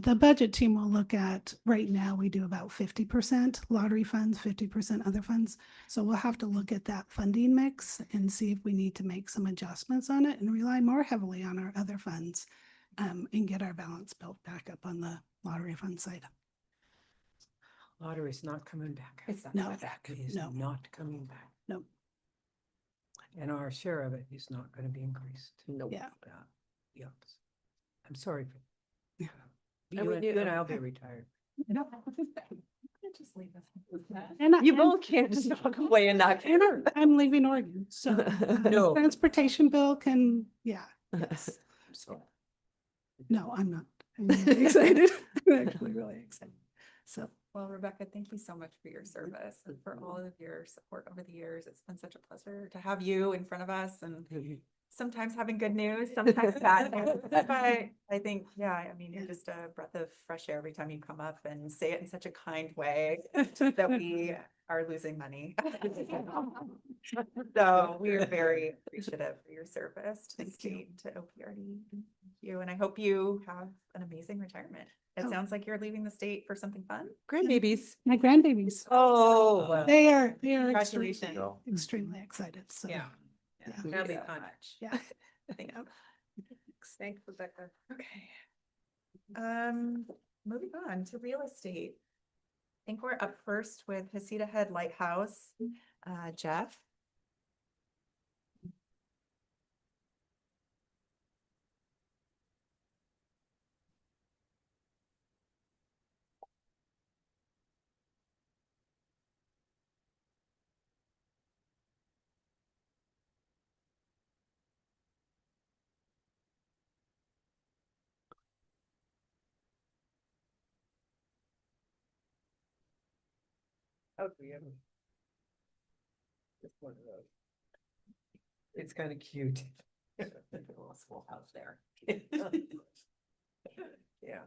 the budget team will look at, right now we do about 50% lottery funds, 50% other funds. So we'll have to look at that funding mix and see if we need to make some adjustments on it and rely more heavily on our other funds and get our balance built back up on the lottery fund side. Lottery's not coming back. It's not No, It is no. not coming back. No. And our share of it is not going to be increased. Nope. Yeah. Yep. I'm sorry. Yeah. You we and knew- I'll be retired. Just leave us. And You both can't just walk away and not care. I'm leaving Oregon, so No. transportation bill can, yes. So No, I'm not. I'm really excited. I'm actually really excited. So. Well, Rebecca, thank you so much for your service and for all of your support over the years. It's been such a pleasure to have you in front of us, and sometimes having good news, sometimes bad news. But I think, I mean, you're just a breath of fresh air every time you come up and say it in such a kind way that we are losing money. So we are very appreciative for your service to the state, to OPRD. Thank you. And I hope you have an amazing retirement. It sounds like you're leaving the state for something fun. Grandbabies. My grandbabies. Oh, They are Congratulations. extremely excited. So that'll be fun. yeah. Thank you. thanks, Rebecca. Okay. moving on to real estate. I think we're up first with Hasita Head Lighthouse. Jeff. Oh, we have just one of those. It's kind of cute. School house there. Yeah.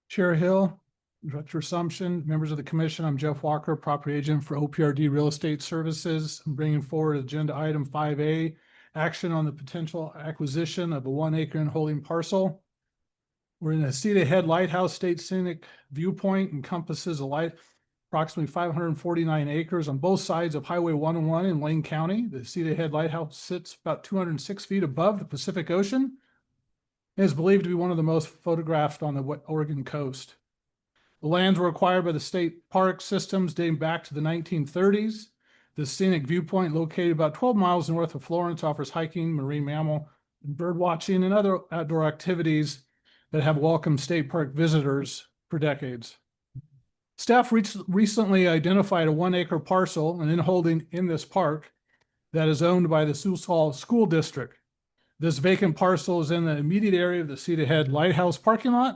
Chair Hill, Director Assumption, members of the commission, I'm Jeff Walker, property agent for OPRD Real Estate Services. I'm bringing forward agenda item 5A, action on the potential acquisition of a 1 acre and holding parcel. We're in a Hasita Head Lighthouse State Scenic Viewpoint, encompasses approximately 549 acres on both sides of Highway 101 in Lane County. The Hasita Head Lighthouse sits about 206 feet above the Pacific Ocean. It is believed to be one of the most photographed on the Oregon coast. The lands were acquired by the state park systems dating back to the 1930s. The scenic viewpoint, located about 12 miles north of Florence, offers hiking, marine mammal, and bird watching, and other outdoor activities that have welcomed state park visitors for decades. Staff recently identified a 1 acre parcel and in holding in this park that is owned by the Sioux Falls School District. This vacant parcel is in the immediate area of the Hasita Head Lighthouse parking lot.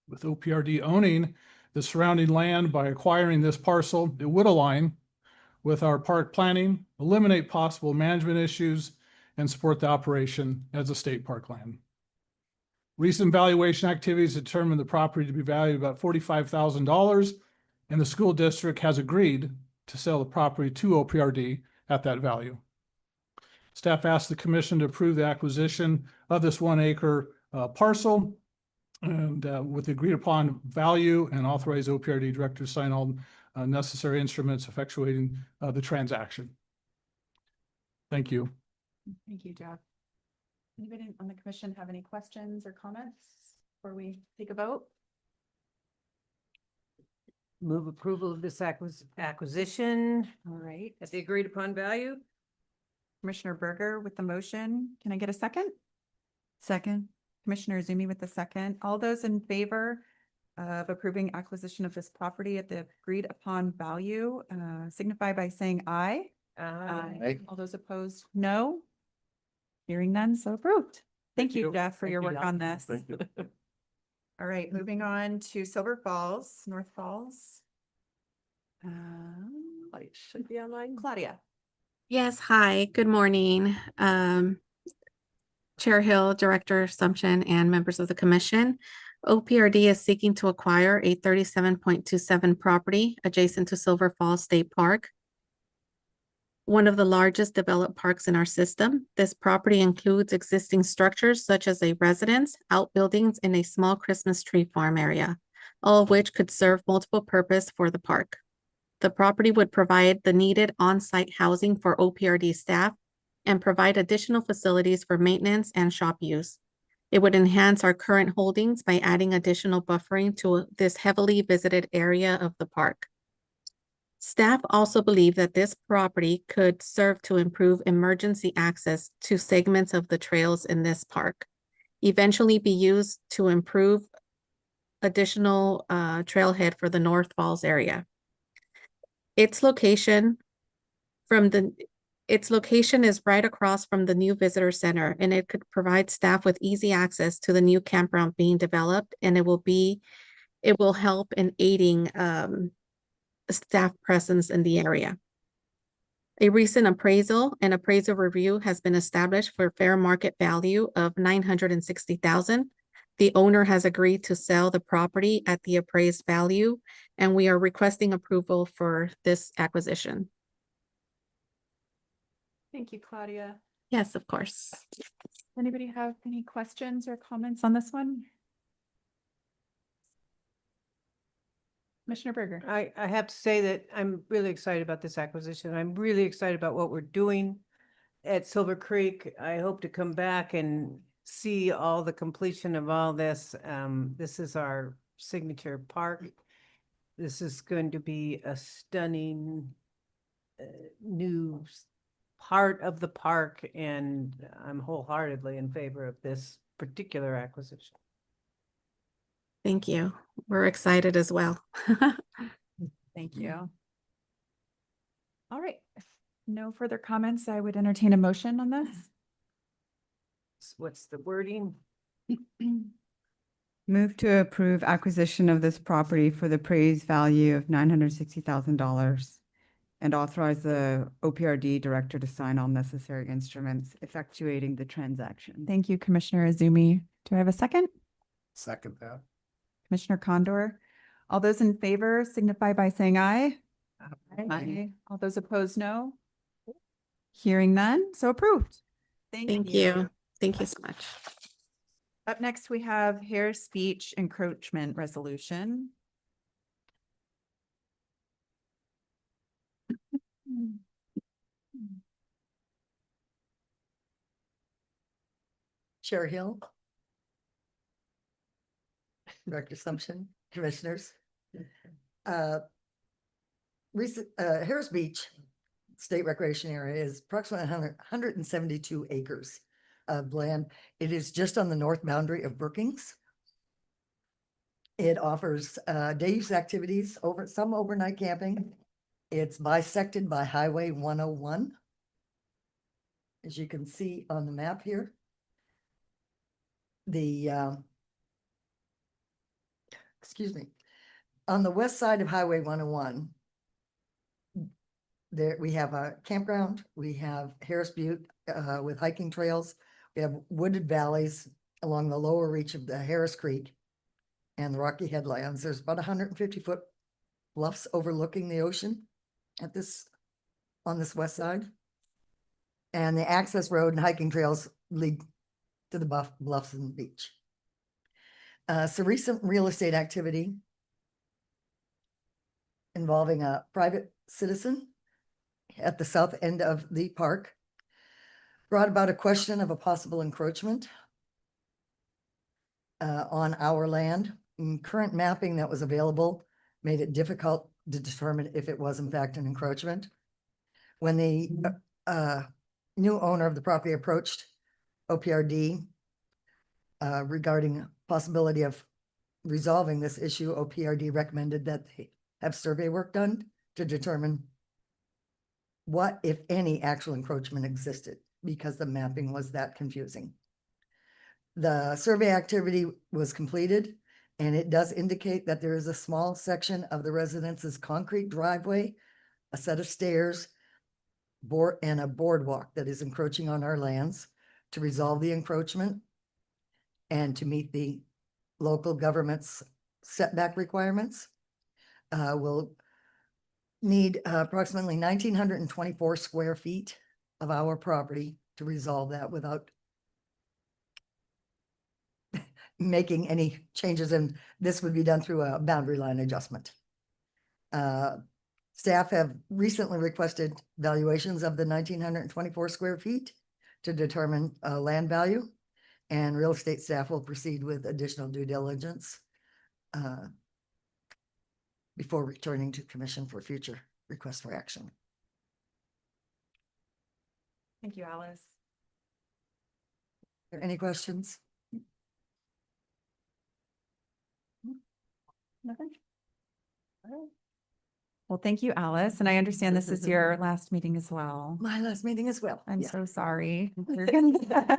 With OPRD owning the surrounding land, by acquiring this parcel, it would align with our park planning, eliminate possible management issues, and support the operation as a state park land. Recent valuation activities determined the property to be valued about $45,000, and the school district has agreed to sell the property to OPRD at that value. Staff asked the commission to approve the acquisition of this 1 acre parcel and with the agreed upon value, and authorize OPRD director to sign all necessary instruments effectuating the transaction. Thank you. Thank you, Jeff. Anybody on the commission have any questions or comments before we take a vote? Move approval of this acquisition All right. at the agreed upon value. Commissioner Berger with the motion. Can I get a second? Second. Commissioner Izumi with the second. All those in favor of approving acquisition of this property at the agreed upon value, signify by saying aye. Aye. All those opposed, no. Hearing none, so approved. Thank you, you. Jeff, for Thank your you, work Jeff. on this. Thank you. All right, moving on to Silver Falls, North Falls. Light should be online. Claudia. Yes, hi, good morning. Chair Hill, Director Assumption, and members of the commission. OPRD is seeking to acquire a 37.27 property adjacent to Silver Falls State Park, one of the largest developed parks in our system. This property includes existing structures such as a residence, outbuildings, and a small Christmas tree farm area, all of which could serve multiple purpose for the park. The property would provide the needed on-site housing for OPRD staff and provide additional facilities for maintenance and shop use. It would enhance our current holdings by adding additional buffering to this heavily visited area of the park. Staff also believe that this property could serve to improve emergency access to segments of the trails in this park, eventually be used to improve additional trailhead for the North Falls area. Its location is right across from the new visitor center, and it could provide staff with easy access to the new campground being developed, and it will help in aiding staff presence in the area. A recent appraisal and appraisal review has been established for fair market value of $960,000. The owner has agreed to sell the property at the appraised value, and we are requesting approval for this acquisition. Thank you, Claudia. Yes, of course. Anybody have any questions or comments on this one? Commissioner Berger. I have to say that I'm really excited about this acquisition. I'm really excited about what we're doing at Silver Creek. I hope to come back and see all the completion of all this. This is our signature park. This is going to be a stunning new part of the park, and I'm wholeheartedly in favor of this particular acquisition. Thank you. We're excited as well. Thank you. All right. If no further comments, I would entertain a motion on this. What's the wording? Move to approve acquisition of this property for the appraised value of $960,000 and authorize the OPRD director to sign all necessary instruments effectuating the transaction. Thank you, Commissioner Izumi. Do I have a second? Second that. Commissioner Condor. All those in favor signify by saying aye. Aye. All those opposed, no. Hearing none, so approved. Thank you. Thank you so much. Up next, we have Harris Beach encroachment resolution. Chair Hill. Director Sumption, Commissioners. Harris Beach State Recreation Area is approximately 172 acres of land. It is just on the north boundary of Brookings. It offers day use activities, some overnight camping. It's bisected by Highway 101. As you can see on the map here. Excuse me, on the west side of Highway 101, there we have a campground, we have Harris Butte with hiking trails, we have wooded valleys along the lower reach of the Harris Creek and the Rocky Headlands. There's about 150-foot bluffs overlooking the ocean on this west side. And the access road and hiking trails lead to the bluffs and the beach. So recent real estate activity involving a private citizen at the south end of the park brought about a question of a possible encroachment on our land. And current mapping that was available made it difficult to determine if it was in fact an encroachment. When the new owner of the property approached OPRD regarding possibility of resolving this issue, OPRD recommended that they have survey work done to determine what, if any, actual encroachment existed, because the mapping was that confusing. The survey activity was completed, and it does indicate that there is a small section of the residence's concrete driveway, a set of stairs, and a boardwalk that is encroaching on our lands. To resolve the encroachment and to meet the local government's setback requirements, we'll need approximately 1,924 square feet of our property to resolve that without making any changes, and this would be done through a boundary line adjustment. Staff have recently requested valuations of the 1,924 square feet to determine land value, and real estate staff will proceed with additional due diligence before returning to commission for future requests for action. Thank you, Alice. Are there any questions? Nothing? All right. Well, thank you, Alice. And I understand this is your last meeting as well. My last meeting as well. I'm Yeah. so sorry.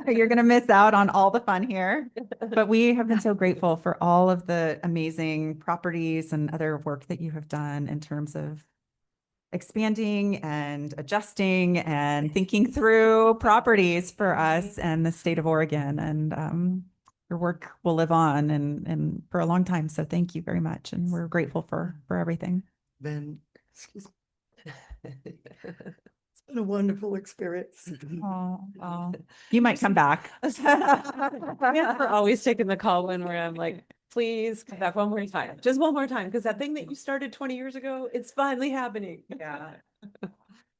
You're gonna miss out on all the fun here. But we have been so grateful for all of the amazing properties and other work that you have done in terms of expanding and adjusting and thinking through properties for us and the state of Oregon. And your work will live on and for a long time. So thank you very much. And we're grateful for everything. Excuse me. It's been a wonderful experience. Oh, you might come back. We're always taking the call when I'm like, please come back one more time, just one more time, because that thing that you started 20 years ago, it's finally happening. Yeah.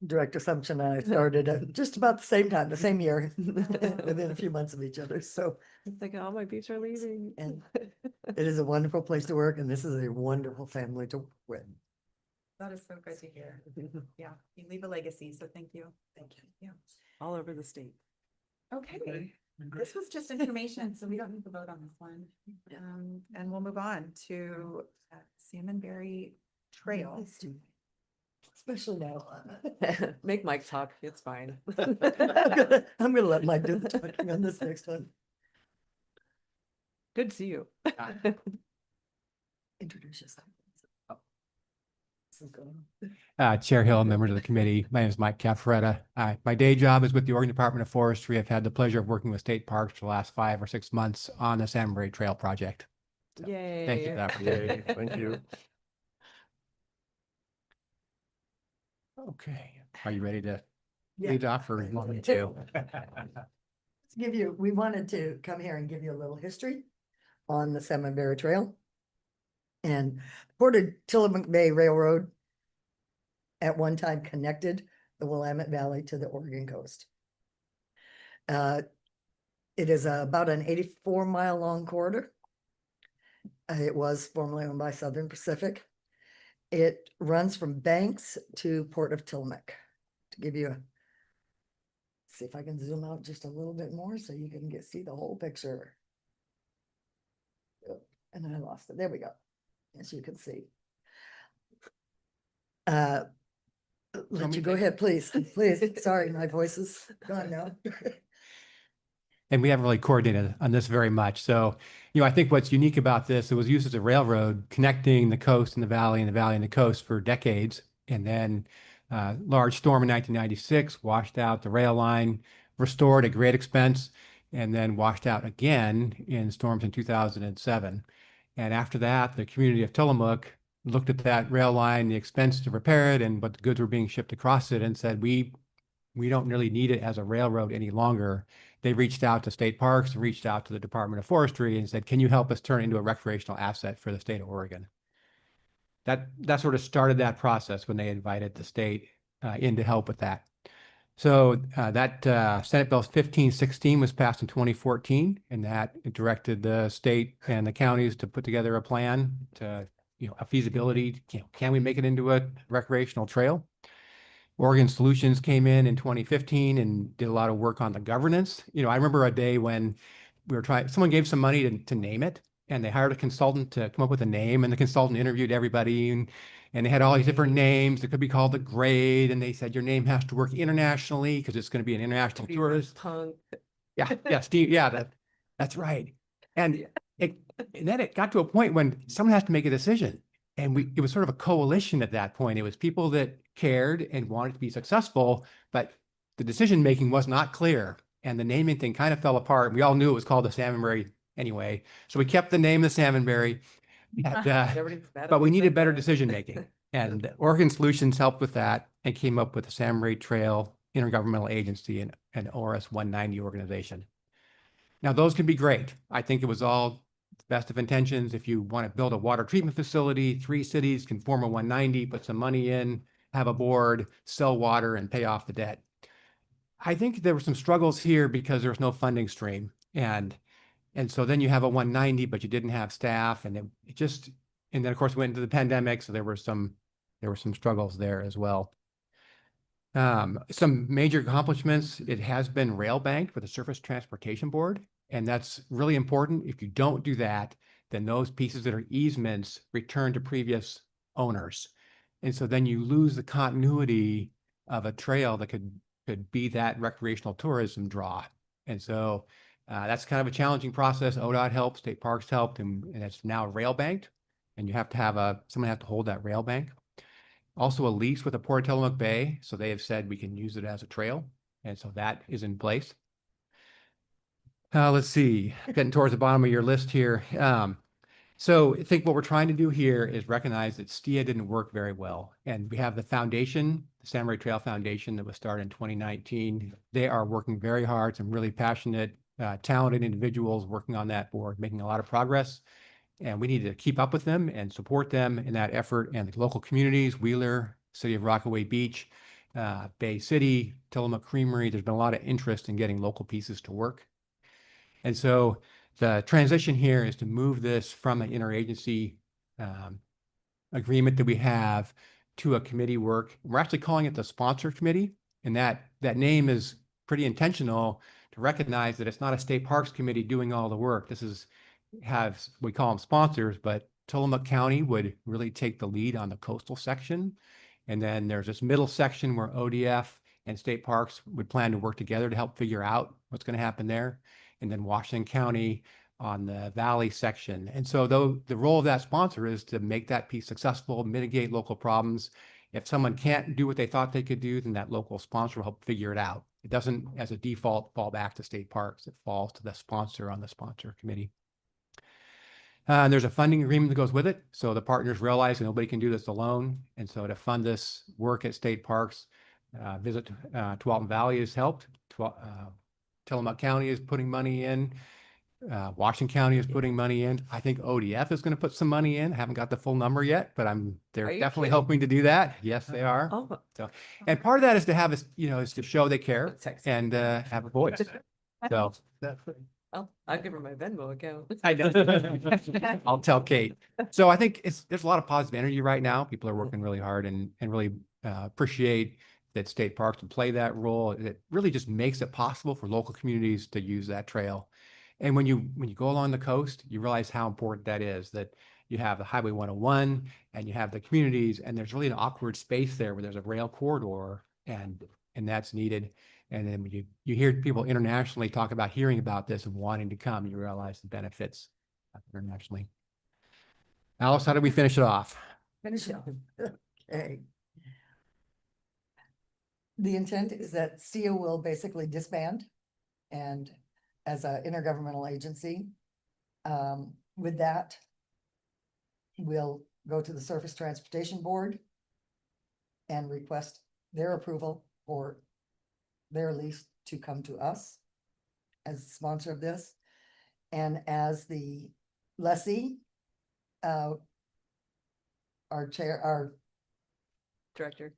Director Sumption and I started at just about the same time, the same year, within a few months of each other. So, It's like, oh, my beats are leaving. and it is a wonderful place to work, and this is a wonderful family to work with. That is so good to hear. Yeah, you leave a legacy, so thank you. Thank you. Yeah. All over the state. Okay, this was just information, so we don't need to vote on this one. And we'll move on to Salmonberry Trail. Especially now. Make Mike talk, it's fine. I'm gonna let Mike do the talking on this next one. Good to see you. Introduce yourself. Chair Hill, members of the committee. My name is Mike Cafferetta. My day job is with the Oregon Department of Forestry. I've had the pleasure of working with state parks for the last 5 or 6 months on the Salmonberry Trail project. So, Yay. Thank you for that opportunity. Yay, thank you. Okay, are you ready to Yeah. lead off or you want me to? We wanted to come here and give you a little history on the Salmonberry Trail. And Port of Tillamook Bay Railroad at one time connected the Willamette Valley to the Oregon coast. It is about an 84-mile long corridor. It was formerly owned by Southern Pacific. It runs from Banks to Port of Tillamook. To give you see if I can zoom out just a little bit more so you can see the whole picture. Yep, and then I lost it. There we go. As you can see. Let you go ahead, please. Please. Sorry, my voice is gone now. And we haven't really coordinated on this very much. So, I think what's unique about this, it was used as a railroad connecting the coast and the valley and the valley and the coast for decades. And then large storm in 1996 washed out the rail line, restored at great expense, and then washed out again in storms in 2007. And after that, the community of Tillamook looked at that rail line, the expense to repair it, and what the goods were being shipped across it, and said, we don't really need it as a railroad any longer. They reached out to state parks, reached out to the Department of Forestry and said, can you help us turn it into a recreational asset for the state of Oregon? That sort of started that process when they invited the state in to help with that. So that Senate Bill 1516 was passed in 2014, and that directed the state and the counties to put together a plan to, a feasibility. Can we make it into a recreational trail? Oregon Solutions came in 2015 and did a lot of work on the governance. I remember a day when we were someone gave some money to name it, and they hired a consultant to come up with a name, and the consultant interviewed everybody, and they had all these different names. It could be called the Grade, and they said your name has to work internationally because it's going to be an international tourist. Yeah, Steve. Yeah, that's right. And then it got to a point when someone has to make a decision, and it was sort of a coalition at that point. It was people that cared and wanted to be successful, but the decision making was not clear, and the naming thing kind of fell apart. We all knew it was called the Salmonberry anyway, so we kept the name the Salmonberry. But we needed better decision making, and Oregon Solutions helped with that and came up with the Salmonberry Trail Intergovernmental Agency and ORS 190 organization. Now those can be great. I think it was all best of intentions. If you want to build a water treatment facility, 3 cities can form a 190, put some money in, have a board, sell water, and pay off the debt. I think there were some struggles here because there was no funding stream, and so then you have a 190, but you didn't have staff, and and then of course we went into the pandemic, so there were some struggles there as well. Some major accomplishments: it has been rail banked with the Surface Transportation Board, and that's really important. If you don't do that, then those pieces that are easements return to previous owners, and so then you lose the continuity of a trail that could be that recreational tourism draw, and so. That's kind of a challenging process. ODOT helped, state parks helped, and it's now rail banked, and you have to have someone have to hold that rail bank. Also a lease with the Port of Tillamook Bay, so they have said we can use it as a trail, and so that is in place. Let's see, getting towards the bottom of your list here. So I think what we're trying to do here is recognize that STIA didn't work very well, and we have the foundation, the Salmonberry Trail Foundation, that was started in 2019. They are working very hard, some really passionate, talented individuals working on that board, making a lot of progress. And we need to keep up with them and support them in that effort. And the local communities, Wheeler, City of Rockaway Beach, Bay City, Tillamook Creamery, there's been a lot of interest in getting local pieces to work. And so the transition here is to move this from an interagency agreement that we have to a committee work. We're actually calling it the sponsor committee. And that name is pretty intentional to recognize that it's not a state parks committee doing all the work. We call them sponsors, but Tillamook County would really take the lead on the coastal section. And then there's this middle section where ODF and state parks would plan to work together to help figure out what's going to happen there. And then Washington County on the valley section. And so though the role of that sponsor is to make that piece successful, mitigate local problems. If someone can't do what they thought they could do, then that local sponsor will help figure it out. It doesn't, as a default, fall back to state parks. It falls to the sponsor on the sponsor committee. There's a funding agreement that goes with it. So the partners realize that nobody can do this alone. And so to fund this work at state parks, Visit Tualatin Valley has helped. Tillamook County is putting money in. Washington County is putting money in. I think ODF is going to put some money in. I haven't got the full number yet, but they're definitely helping to do that. Yes, they are. Oh. So, and part of that is to have is to show they care and have a voice. So I'll give her my Venmo account. I know. I'll tell Kate. So I think there's a lot of positive energy right now. People are working really hard and really appreciate that state parks can play that role. It really just makes it possible for local communities to use that trail. And when you go along the coast, you realize how important that is, that you have the Highway 101 and you have the communities, and there's really an awkward space there where there's a rail corridor and that's needed. And then when you hear people internationally talk about hearing about this and wanting to come, you realize the benefits internationally. Alice, how did we finish it off? Finish it. Okay. The intent is that STIA will basically disband and as an intergovernmental agency. With that, we'll go to the Surface Transportation Board and request their approval for their lease to come to us as the sponsor of this. And as the lessee, our Director.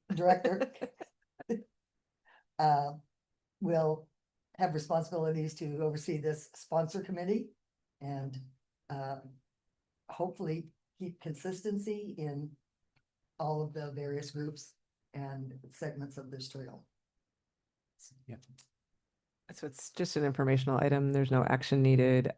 Will have responsibilities to oversee this sponsor committee and hopefully keep consistency in all of the various groups and segments of this trail. Yeah. So it's just an informational item. There's no action needed.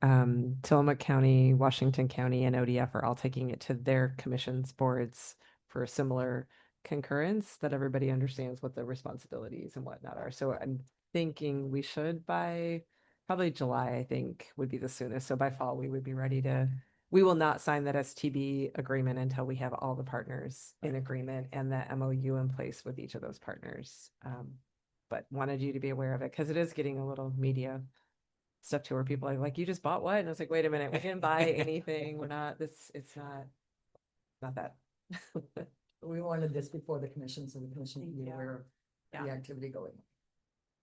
Tillamook County, Washington County, and ODF are all taking it to their commissions boards for a similar concurrence that everybody understands what the responsibilities and whatnot are. So I'm thinking we should by probably July, I think would be the soonest. So by fall, we would be ready we will not sign that STB agreement until we have all the partners in agreement and the MOU in place with each of those partners. But wanted you to be aware of it because it is getting a little media stuff to where people are like, you just bought what? And I was like, wait a minute, we didn't buy anything. We're not, it's not that. We wanted this before the commission, so the commission can be aware of the activity going.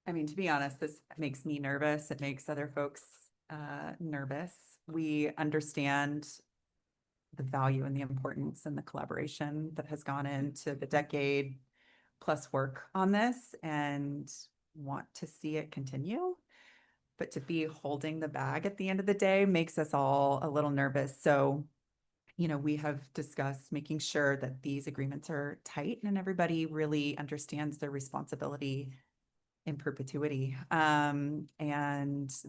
I mean, to be honest, this makes me nervous. It makes other folks nervous. We understand the value and the importance and the collaboration that has gone into the decade plus work on this and want to see it continue. But to be holding the bag at the end of the day makes us all a little nervous. So, we have discussed making sure that these agreements are tight and everybody really understands their responsibility in perpetuity. And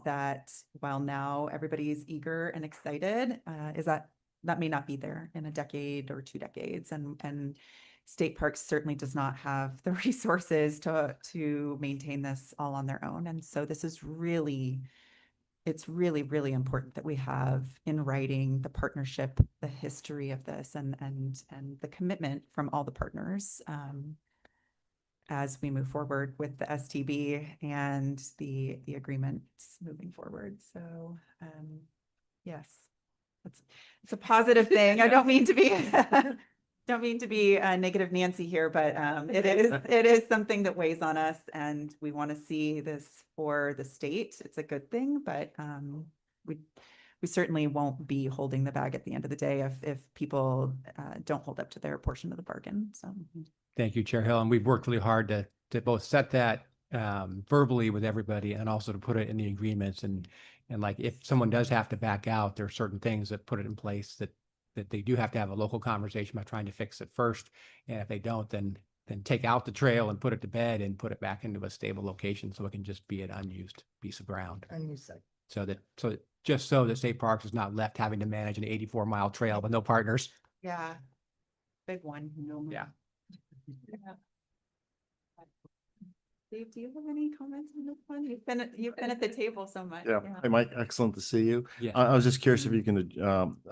that while now everybody's eager and excited, is that may not be there in a decade or 2 decades. And state parks certainly does not have the resources to maintain this all on their own. And so this is it's really, really important that we have in writing the partnership, the history of this and the commitment from all the partners as we move forward with the STB and the agreements moving forward. So yes, it's a positive thing. I don't mean to be negative Nancy here, but it is something that weighs on us, and we want to see this for the state. It's a good thing, but we certainly won't be holding the bag at the end of the day if people don't hold up to their portion of the bargain. So Thank you, Chair Hill. And we've worked really hard to both set that verbally with everybody and also to put it in the agreements. And like, if someone does have to back out, there are certain things that put it in place that they do have to have a local conversation about trying to fix it first. And if they don't, then take out the trail and put it to bed and put it back into a stable location so it can just be an unused piece of ground. Unused site. So that State Parks is not left having to manage an 84-mile trail with no partners. yeah, big one. Yeah. Dave, do you have any comments on this one? You've been at the table so much. Yeah. Hey, Mike, excellent to see you. Yeah. I was just curious if you can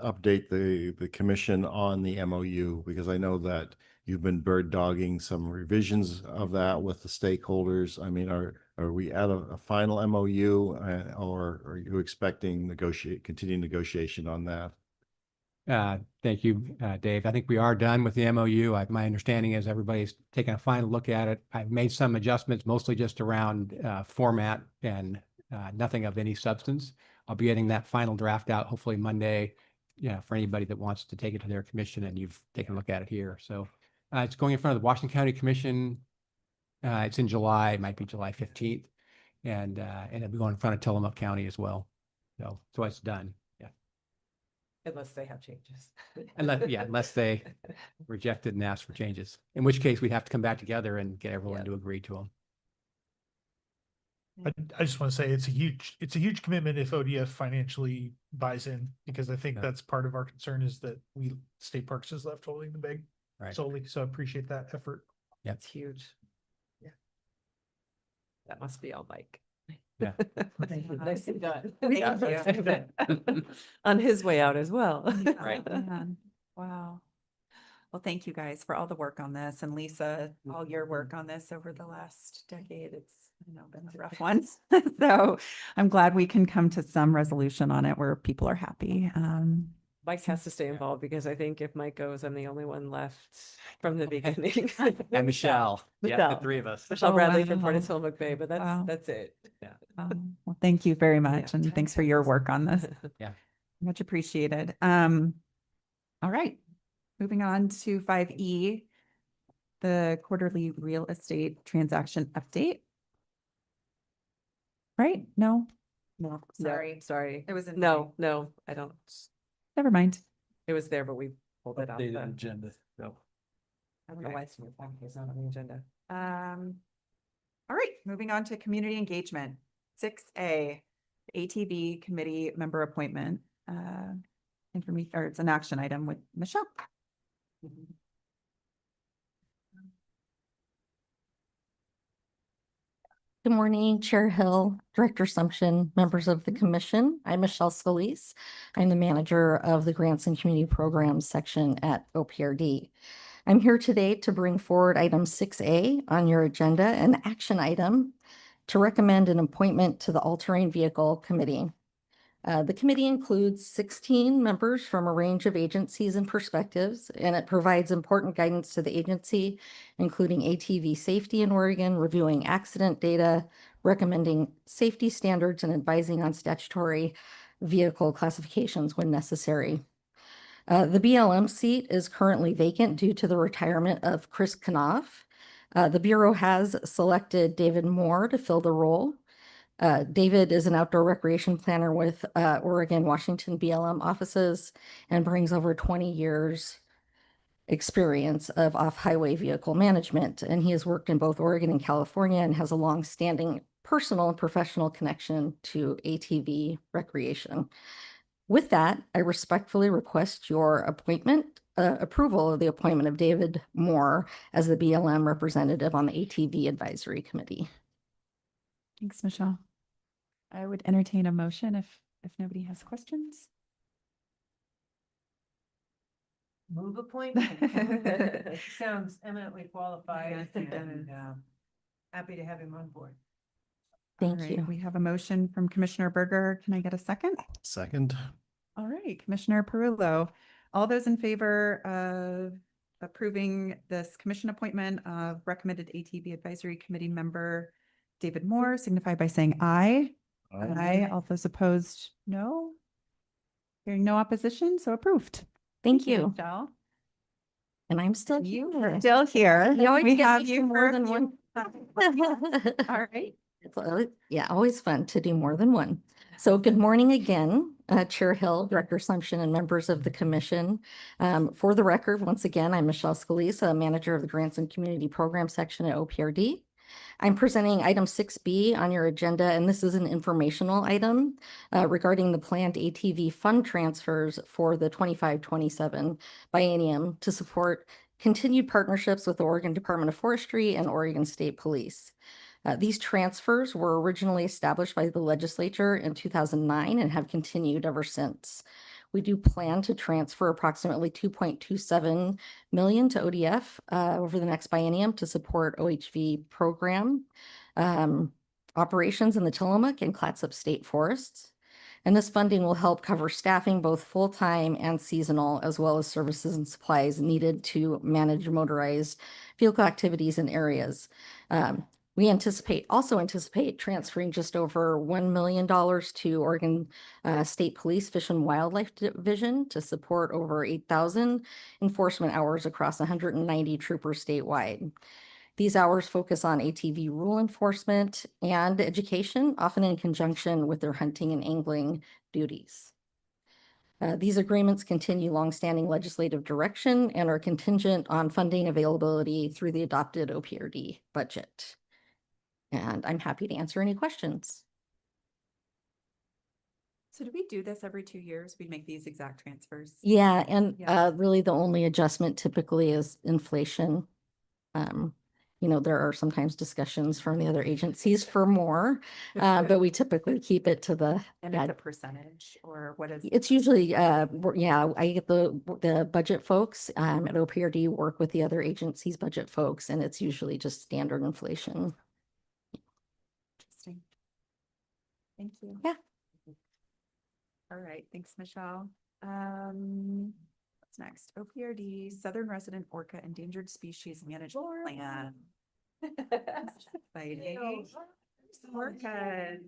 update the commission on the MOU, because I know that you've been bird dogging some revisions of that with the stakeholders. I mean, are we at a final MOU or are you expecting continued negotiation on that? Thank you, Dave. I think we are done with the MOU. My understanding is everybody's taken a final look at it. I've made some adjustments, mostly just around format and nothing of any substance. I'll be getting that final draft out hopefully Monday, for anybody that wants to take it to their commission, and you've taken a look at it here. So it's going in front of the Washington County Commission. It's in July, it might be July 15th. And it'll be going in front of Tillamook County as well. So it's done. Yeah. Unless they have changes. Unless they reject it and ask for changes, in which case we'd have to come back together and get everyone to agree to them. I just want to say it's a huge commitment if ODF financially buys in, because I think that's part of our concern is that State Parks is left holding the bag solely. So I appreciate that effort. Yeah, it's huge. Yeah. That must be all Mike. Yeah. Nicely done. Thank Yeah. you. On his way out as well. Right. Wow. Well, thank you guys for all the work on this, and Lisa, all your work on this over the last decade. It's been a rough one. So I'm glad we can come to some resolution on it where people are happy. Mike has to stay involved because I think if Mike goes, I'm the only one left from the beginning. And Michelle. Yeah, the Michelle. three of us. Michelle Oh, Bradley from wow. Port of Tillamook Bay, but that's it. Yeah. Well, thank you very much. And thanks for your work on this. Yeah. Much appreciated. All right. Moving on to 5E, the quarterly real estate transaction update. Right? No, No, Sorry. sorry. it was in. No, I don't. Never mind. It was there, but we pulled it out. Updated agenda. No. I don't know why it's not on the agenda. All right, moving on to community engagement. 6A, ATV committee member appointment. Information, or it's an action item with Michelle. Good morning, Chair Hill, Director Sumption, members of the commission. I'm Michelle Scalise. I'm the manager of the Grants and Community Programs section at OPRD. I'm here today to bring forward item 6A on your agenda, an action item to recommend an appointment to the All-Terrain Vehicle Committee. The committee includes 16 members from a range of agencies and perspectives, and it provides important guidance to the agency, including ATV safety in Oregon, reviewing accident data, recommending safety standards, and advising on statutory vehicle classifications when necessary. The BLM seat is currently vacant due to the retirement of Chris Knopf. The Bureau has selected David Moore to fill the role. David is an outdoor recreation planner with Oregon, Washington BLM offices and brings over 20 years experience of off-highway vehicle management. And he has worked in both Oregon and California and has a long-standing personal and professional connection to ATV recreation. With that, I respectfully request your approval of the appointment of David Moore as the BLM representative on the ATV Advisory Committee. Thanks, Michelle. I would entertain a motion if nobody has questions. Move appointment. Sounds eminently qualified. Yes, it and, happy to have him on board. Thank All right, you. we have a motion from Commissioner Berger. Can I get a second? Second. All right, Commissioner Perullo. All those in favor of approving this commission appointment of recommended ATV Advisory Committee member David Moore signify by saying aye. Aye. All those opposed, no. Hearing no opposition, so approved. Thank you. Michelle. And I'm still here. Still here. You always We get have me you for more for than one. All right. Yeah, always fun to do more than one. So good morning again, Chair Hill, Director Assumption, and members of the commission. For the record, once again, I'm Michelle Scalise, manager of the Grants and Community Program section at OPRD. I'm presenting item 6B on your agenda, and this is an informational item regarding the planned ATV fund transfers for the 25-27 biennium to support continued partnerships with the Oregon Department of Forestry and Oregon State Police. These transfers were originally established by the legislature in 2009 and have continued ever since. We do plan to transfer approximately 2.27 million to ODF over the next biennium to support OHV program operations in the Tillamook and Clatsop State Forests. And this funding will help cover staffing, both full-time and seasonal, as well as services and supplies needed to manage motorized vehicle activities in areas. We also anticipate transferring just over $1 million to Oregon State Police Fish and Wildlife Division to support over 8,000 enforcement hours across 190 troopers statewide. These hours focus on ATV rule enforcement and education, often in conjunction with their hunting and angling duties. These agreements continue longstanding legislative direction and are contingent on funding availability through the adopted OPRD budget. And I'm happy to answer any questions. So do we do this every 2 years? We make these exact transfers? Yeah, and Yeah. really the only adjustment typically is inflation. You know, there are sometimes discussions from the other agencies for more, but we typically keep it to the. And at a percentage or what is? It's usually, I get the budget folks at OPRD work with the other agencies' budget folks, and it's usually just standard inflation. Interesting. Thank you. Yeah. All right, thanks, Michelle. What's next? OPRD Southern Resident Orca Endangered Species Management Plan. That's exciting. Orcas.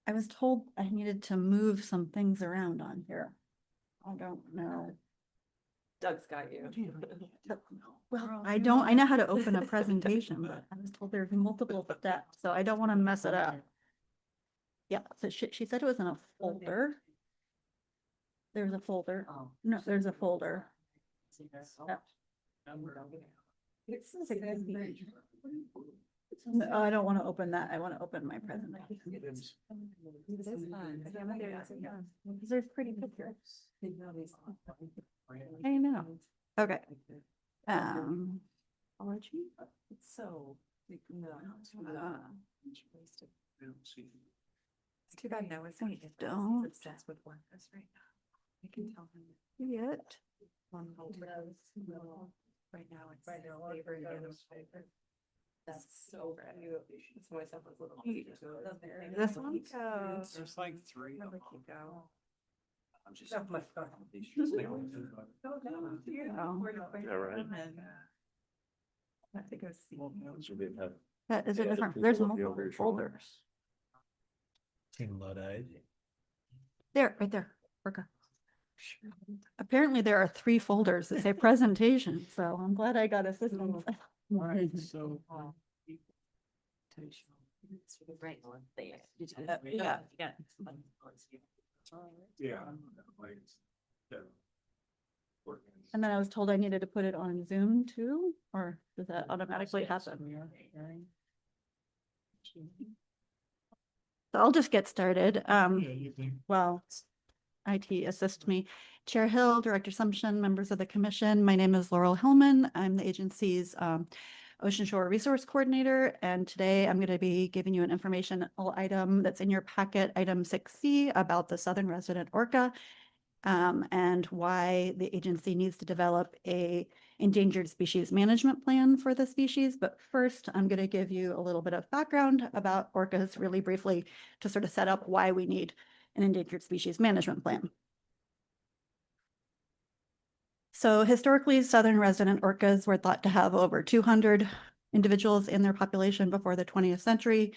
I was told I needed to move some things around on here. I don't know. Doug's got you. Well, I know how to open a presentation, but I was told there's multiple steps, so I don't want to mess it up. Yeah, so she said it was in a folder. There's a folder. No, there's a folder. Yeah. No, I don't want to open that. I want to open my presentation. There's pretty pictures. I know. Okay. Apology. It's so. It's too bad Noah's don't. obsessed with workers right now. I can tell him. Yet. Right now, it's his favorite animal. That's so rad. It's always up with little. This one? There's like 3. Really cute go. I'm just. Oh. Yeah, right. I have to go see. That is a different, there's multiple folders. Team Luddite. There, right there. Orca. Apparently there are 3 folders that say presentation, so I'm glad I got assistance. Right, so. Right one there. Yeah. Yeah. And then I was told I needed to put it on Zoom too, or does that automatically happen? So I'll just get started. Well, IT assist me. Chair Hill, Director Sumption, members of the commission. My name is Laurel Hillman. I'm the agency's Ocean Shore Resource Coordinator. And today I'm going to be giving you an informational item that's in your packet, item 6C, about the Southern Resident Orca and why the agency needs to develop a endangered species management plan for the species. But first, I'm going to give you a little bit of background about orcas really briefly to sort of set up why we need an endangered species management plan. So historically, Southern resident orcas were thought to have over 200 individuals in their population before the 20th century.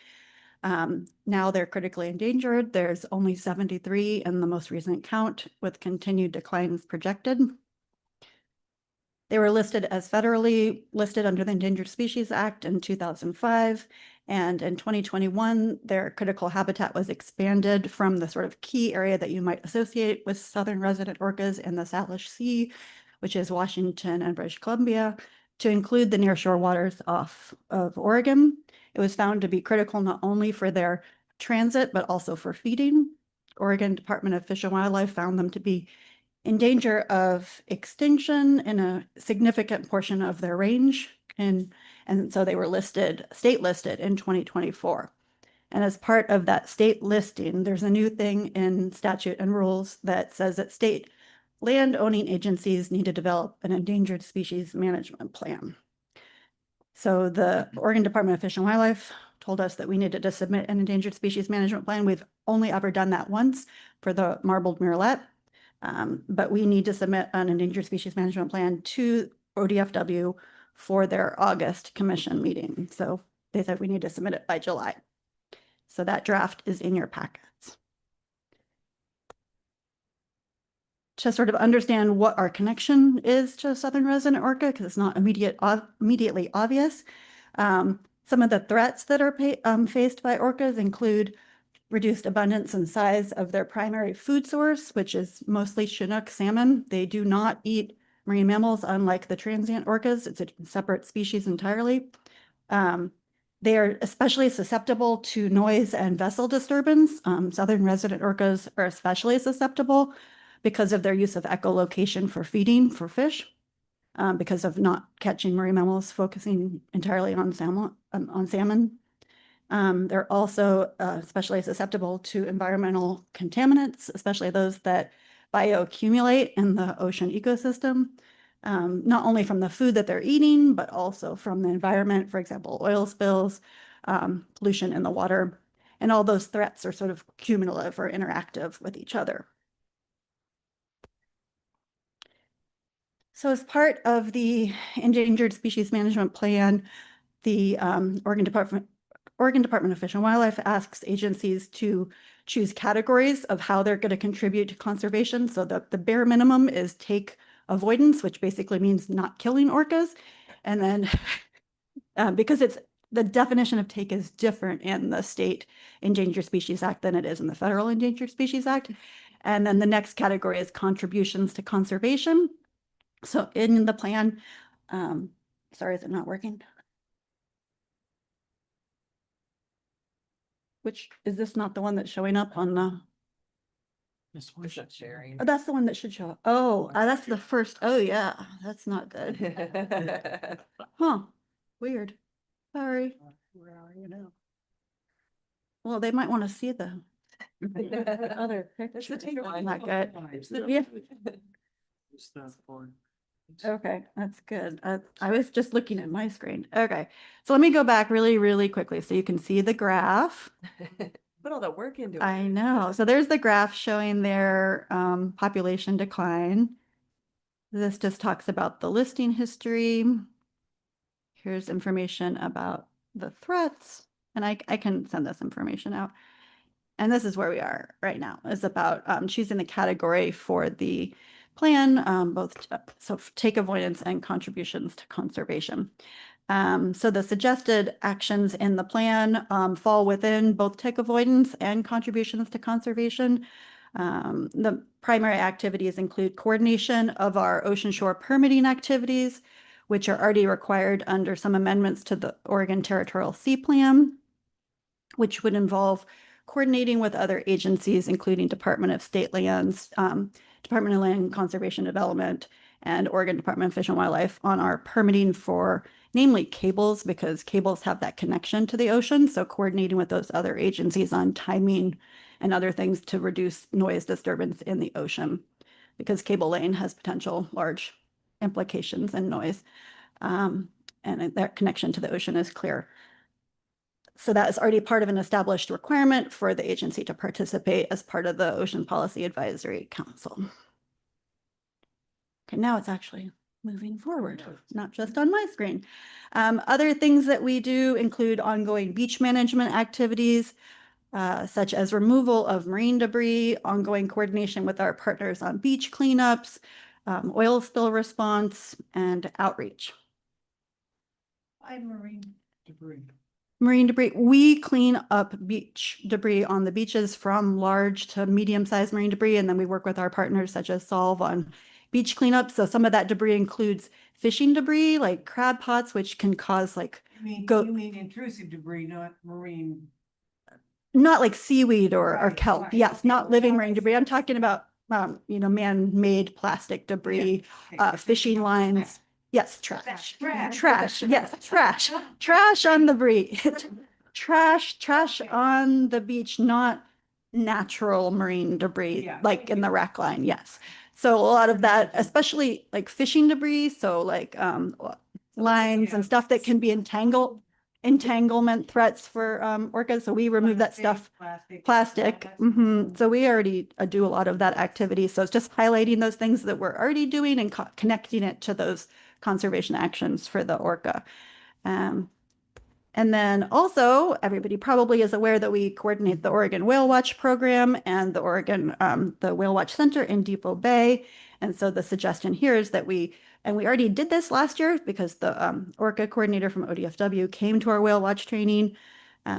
Now they're critically endangered. There's only 73 in the most recent count, with continued declines projected. They were listed as federally listed under the Endangered Species Act in 2005. And in 2021, their critical habitat was expanded from the sort of key area that you might associate with southern resident orcas in the Salish Sea, which is Washington and British Columbia, to include the nearshore waters off of Oregon. It was found to be critical not only for their transit, but also for feeding. Oregon Department of Fish and Wildlife found them to be in danger of extinction in a significant portion of their range. And so they were listed, state listed in 2024. And as part of that state listing, there's a new thing in statute and rules that says that state land owning agencies need to develop an endangered species management plan. So the Oregon Department of Fish and Wildlife told us that we needed to submit an endangered species management plan. We've only ever done that once for the marbled murrelet. But we need to submit an endangered species management plan to ODFW for their August commission meeting. So they said we need to submit it by July. So that draft is in your packets. To sort of understand what our connection is to southern resident orca, because it's not immediately obvious. Some of the threats that are faced by orcas include reduced abundance and size of their primary food source, which is mostly Chinook salmon. They do not eat marine mammals, unlike the transient orcas. It's a separate species entirely. They are especially susceptible to noise and vessel disturbance. Southern resident orcas are especially susceptible because of their use of echolocation for feeding for fish, because of not catching marine mammals, focusing entirely on salmon. They're also especially susceptible to environmental contaminants, especially those that bioaccumulate in the ocean ecosystem, not only from the food that they're eating, but also from the environment, for example, oil spills, pollution in the water, and all those threats are sort of cumulative or interactive with each other. So as part of the Endangered Species Management Plan, the Oregon Department of Fish and Wildlife asks agencies to choose categories of how they're going to contribute to conservation. So the bare minimum is take avoidance, which basically means not killing orcas. And then because the definition of take is different in the state Endangered Species Act than it is in the federal Endangered Species Act. And then the next category is contributions to conservation. So in the plan, sorry, is it not working? Which, is this not the one that's showing up on the? This one's not sharing. Oh, that's the one that should show up. Oh, that's the first. Oh, yeah, that's not good. Huh, weird. Sorry. Where are you now? Well, they might want to see the other That's the picture. take one. Not good. Yeah. It's the board. Okay, that's good. I was just looking at my screen. Okay, so let me go back really, really quickly so you can see the graph. Put all that work into it. I know. So there's the graph showing their population decline. This just talks about the listing history. Here's information about the threats, and I can send this information out. And this is where we are right now. It's about choosing the category for the plan, both so take avoidance and contributions to conservation. So the suggested actions in the plan fall within both take avoidance and contributions to conservation. The primary activities include coordination of our ocean shore permitting activities, which are already required under some amendments to the Oregon Territorial Sea Plan, which would involve coordinating with other agencies, including Department of State Lands, Department of Land Conservation Development, and Oregon Department of Fish and Wildlife on our permitting for namely cables, because cables have that connection to the ocean. So coordinating with those other agencies on timing and other things to reduce noise disturbance in the ocean, because cable laying has potential large implications and noise. And that connection to the ocean is clear. So that is already part of an established requirement for the agency to participate as part of the Ocean Policy Advisory Council. Okay, now it's actually moving forward, not just on my screen. Other things that we do include ongoing beach management activities, such as removal of marine debris, ongoing coordination with our partners on beach cleanups, oil spill response, and outreach. Marine debris. Marine debris, we clean up beach debris on the beaches from large to medium-sized marine debris, and then we work with our partners such as Solve on beach cleanup. So some of that debris includes fishing debris like crab pots, which can cause like You mean intrusive debris, not marine. not like seaweed or Right, kelp. right, Yes, okay, not well, living that marine makes debris. I'm talking about man-made plastic debris, fishing lines. Yes, trash. Trash. Yes, trash. Trash on the beach. Trash on the beach, not natural marine debris, Yeah. like in the rack line. Yes. So a lot of that, especially like fishing debris, so like lines and stuff that can be entanglement threats for orcas. So we remove that stuff. Plastic. So we already do a lot of that activity. So it's just highlighting those things that we're already doing and connecting it to those conservation actions for the orca. And then also, everybody probably is aware that we coordinate the Oregon Whale Watch program and the the Whale Watch Center in Depot Bay. And so the suggestion here is that we already did this last year because the orca coordinator from ODFW came to our whale watch training.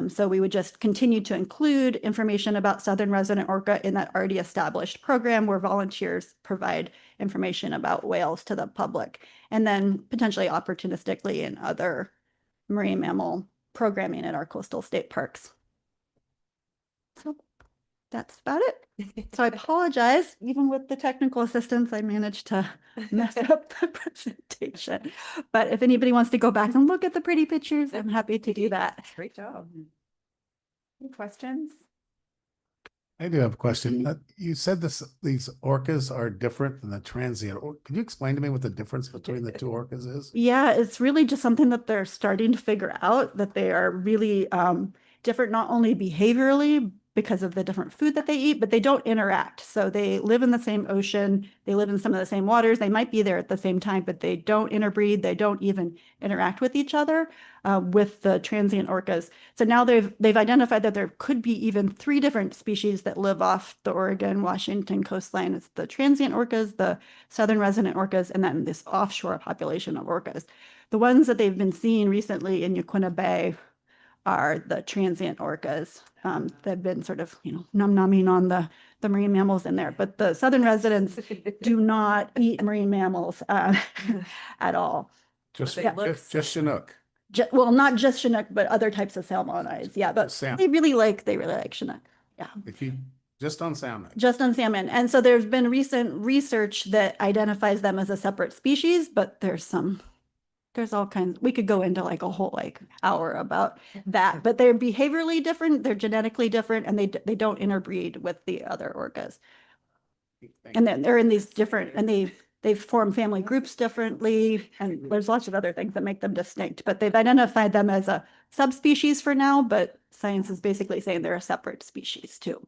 So we would just continue to include information about southern resident orca in that already established program where volunteers provide information about whales to the public, and then potentially opportunistically in other marine mammal programming at our coastal state parks. So that's about it. So I apologize, even with the technical assistance, I managed to mess up the presentation. But if anybody wants to go back and look at the pretty pictures, I'm happy to do that. Great job. Any questions? I do have a question. You said these orcas are different than the transient. Could you explain to me what the difference between the two orcas is? Yeah, it's really just something that they're starting to figure out, that they are really different, not only behaviorally because of the different food that they eat, but they don't interact. So they live in the same ocean, they live in some of the same waters, they might be there at the same time, but they don't interbreed, they don't even interact with each other with the transient orcas. So now they've identified that there could be even 3 different species that live off the Oregon, Washington coastline. It's the transient orcas, the southern resident orcas, and then this offshore population of orcas. The ones that they've been seeing recently in Yaquina Bay are the transient orcas. They've been sort of, num-numbing on the marine mammals in there, but the southern residents do not eat marine mammals at all. Just Chinook. Well, not just Chinook, but other types of salmonids. Yeah, but they really like Chinook. Yeah. If you just on salmon. Just on salmon. And so there's been recent research that identifies them as a separate species, but there's all kinds, we could go into like a whole hour about that, but they're behaviorally different, they're genetically different, and they don't interbreed with the other orcas. And then they're in these different, and they form family groups differently, and there's lots of other things that make them distinct, but they've identified them as a subspecies for now, but science is basically saying they're a separate species too.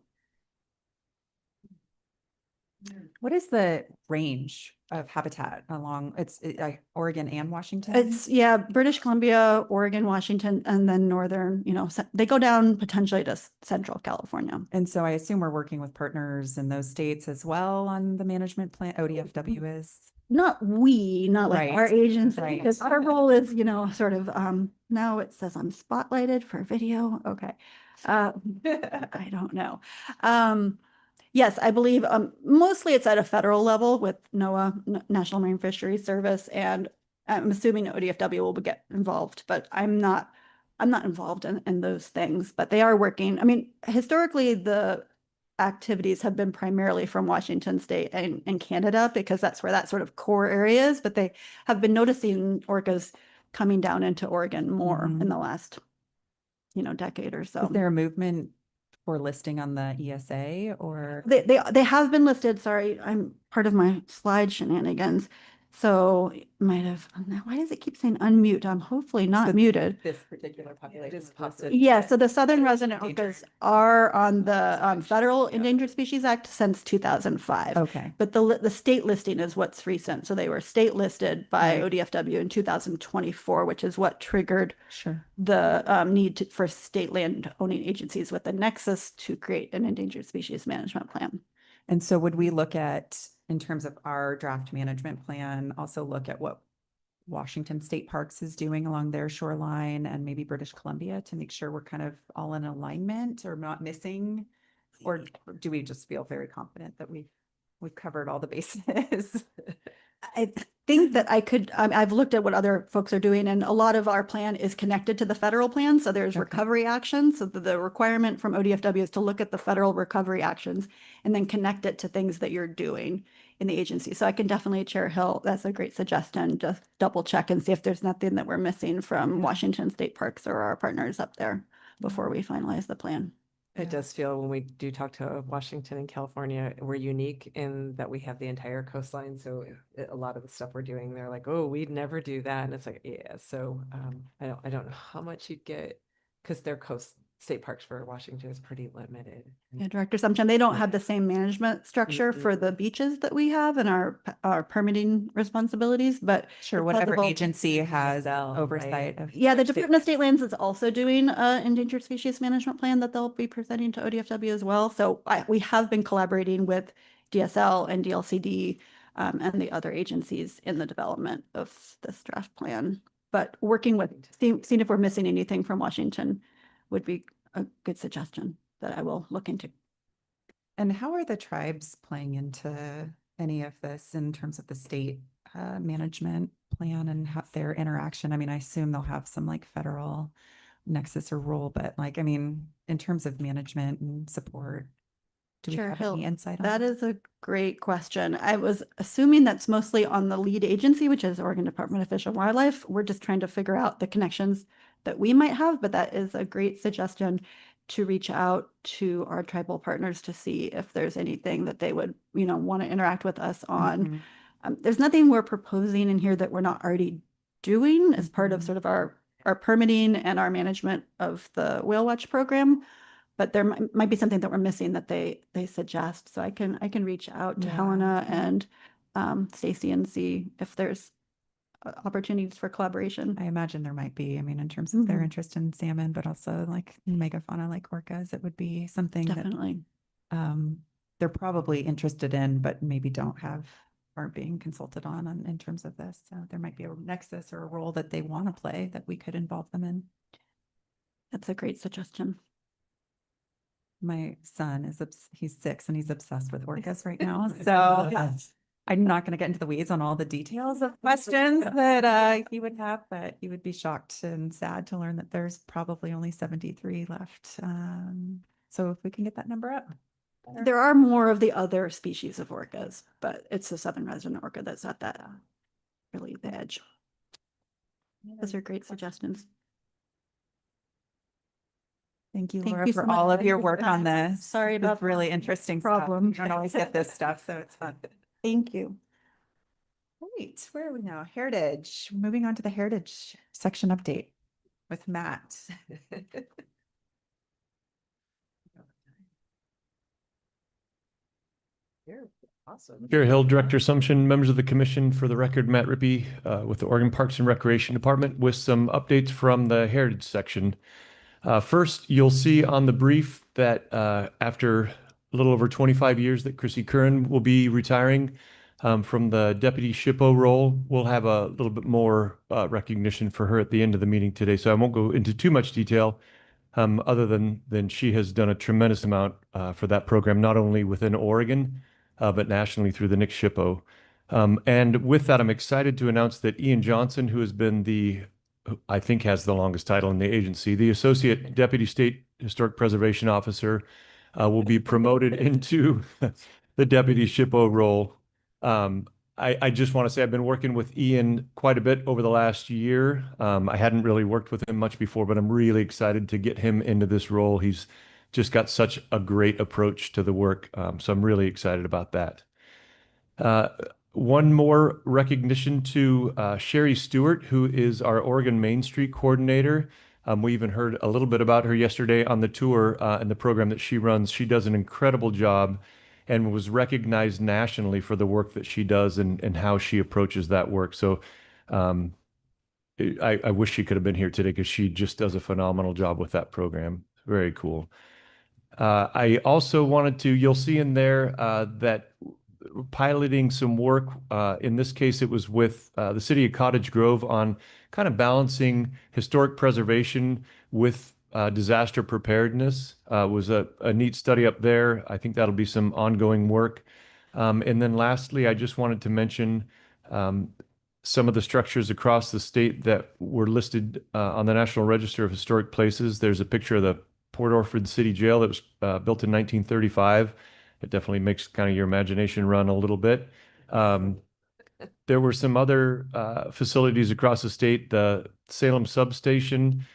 What is the range of habitat along Oregon and Washington? It's British Columbia, Oregon, Washington, and then northern, they go down potentially to central California. And so I assume we're working with partners in those states as well on the management plan. ODFW is. Not like our agency, because our role is, sort of, now it says I'm spotlighted for video. Okay. I don't know. Yes, I believe mostly it's at a federal level with NOAA, National Marine Fisheries Service, and I'm assuming ODFW will get involved, but I'm not involved in those things, but they are working. I mean, historically, the activities have been primarily from Washington State and Canada, because that's where that sort of core area is, but they have been noticing orcas coming down into Oregon more in the last, decade or so. Is there a movement for listing on the ESA, or they have been listed? Sorry, I'm part of my slide shenanigans. So might have, now why does it keep saying unmute? I'm hopefully not muted. This particular population is posted. Yeah, so the southern resident orcas are on the Federal Endangered Species Act since 2005. Okay. But the state listing is what's recent. So they were state listed by Right. ODFW in 2024, which is what triggered Sure. the for state land owning agencies with a nexus to create an endangered species management plan. And so would we look at, in terms of our draft management plan, also look at what Washington State Parks is doing along their shoreline and maybe British Columbia to make sure we're kind of all in alignment or not missing? Or do we just feel very confident that we've covered all the bases? I think that I've looked at what other folks are doing, and a lot of our plan is connected to the federal plan. So there's recovery actions. So the requirement from ODFW is to look at the federal recovery actions and then connect it to things that you're doing in the agency. So I can definitely, Chair Hill, that's a great suggestion. Just double check and see if there's nothing that we're missing from Washington State Parks or our partners up there before we finalize the plan. It does feel when we do talk to Washington and California, we're unique in that we have the entire coastline. So a lot of the stuff we're doing, they're like, oh, we'd never do that. And it's like, yeah. So I don't know how much you'd get because their state parks for Washington is pretty limited. Yeah, Director Sumption, they don't have the same management structure for the beaches that we have and our permitting responsibilities, but Sure, because whatever of all- agency has oversight of. Yeah, the Department of State Lands is also doing an endangered species management plan that they'll be presenting to ODFW as well. So we have been collaborating with DSL and DLCD and the other agencies in the development of this draft plan. But working with, seeing if we're missing anything from Washington would be a good suggestion that I will look into. And how are the tribes playing into any of this in terms of the state management plan and how their interaction? I mean, I assume they'll have some like federal nexus or role, but like, I mean, in terms of management and support, do we Chair have Hill, any insight on that is a great question. I was assuming that's mostly on the lead agency, which is Oregon Department of Fish and Wildlife. We're just trying to figure out the connections that we might have, but that is a great suggestion to reach out to our tribal partners to see if there's anything that they would, want to interact with us on. There's nothing we're proposing in here that we're not already doing as part of sort of our permitting and our management of the Whale Watch program. But there might be something that we're missing that they suggest. So I can reach out to Yeah. Helena and Stacy and see if there's opportunities for collaboration. I imagine there might be, I mean, in terms of their Mhm. interest in salmon, but also like megafauna like orcas, it would be something Definitely. that they're probably interested in, but maybe aren't being consulted on in terms of this. So there might be a nexus or a role that they want to play that we could involve them in. That's a great suggestion. My son he's 6 and he's obsessed with orcas right now. So I'm not going to get into the weeds on all the details of questions that he would have, but he would be shocked and sad to learn that there's probably only 73 left. So if we can get that number up. There are more of the other species of orcas, but it's the southern resident orca that's at that really the edge. Those are great suggestions. Thank you, Thank Laura, you for so much all of for your your work on time. this. Sorry It's about really that interesting problem. stuff. You don't always get this stuff, so it's fun. Thank you. Great. Where are we now? Heritage. Moving on to the heritage section update with Matt. Awesome. Chair Hill, Director Assumption, members of the commission, for the record, Matt Rippey with the Oregon Parks and Recreation Department with some updates from the Heritage section. First, you'll see on the brief that after a little over 25 years that Chrissy Curran will be retiring from the Deputy SHPO role. We'll have a little bit more recognition for her at the end of the meeting today, so I won't go into too much detail other than she has done a tremendous amount for that program, not only within Oregon, but nationally through the Nick SHPO. And with that, I'm excited to announce that Ian Johnson, who has been I think has the longest title in the agency, the Associate Deputy State Historic Preservation Officer, will be promoted into the Deputy SHPO role. I just want to say I've been working with Ian quite a bit over the last year. I hadn't really worked with him much before, but I'm really excited to get him into this role. He's just got such a great approach to the work. So I'm really excited about that. One more recognition to Sherry Stewart, who is our Oregon Main Street coordinator. We even heard a little bit about her yesterday on the tour and the program that she runs. She does an incredible job and was recognized nationally for the work that she does and how she approaches that work. So I wish she could have been here today because she just does a phenomenal job with that program. Very cool. I also wanted to, you'll see in there that piloting some work. In this case, it was with the city of Cottage Grove on kind of balancing historic preservation with disaster preparedness. Was a neat study up there. I think that'll be some ongoing work. And then lastly, I just wanted to mention some of the structures across the state that were listed on the National Register of Historic Places. There's a picture of the Port Orford City Jail that was built in 1935. It definitely makes kind of your imagination run a little bit. There were some other facilities across the state, the Salem Substation.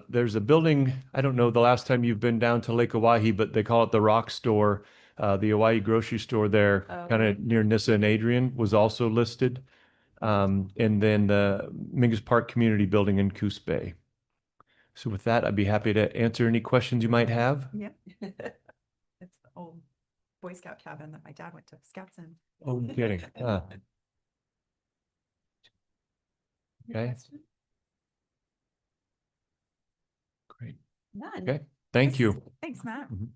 There's a building, I don't know the last time you've been down to Lake Oahe, but they call it the Rock Store. The Oahe grocery store there, kind of near Nissa and Adrian, was also listed. And then the Mingus Park Community Building in Coos Bay. So with that, I'd be happy to answer any questions you might have. Yep. It's the old Boy Scout cabin that my dad went to Scouts in. Oh, no kidding. Okay. Great. None. Okay. Thank you. Thanks, Matt. Mhm.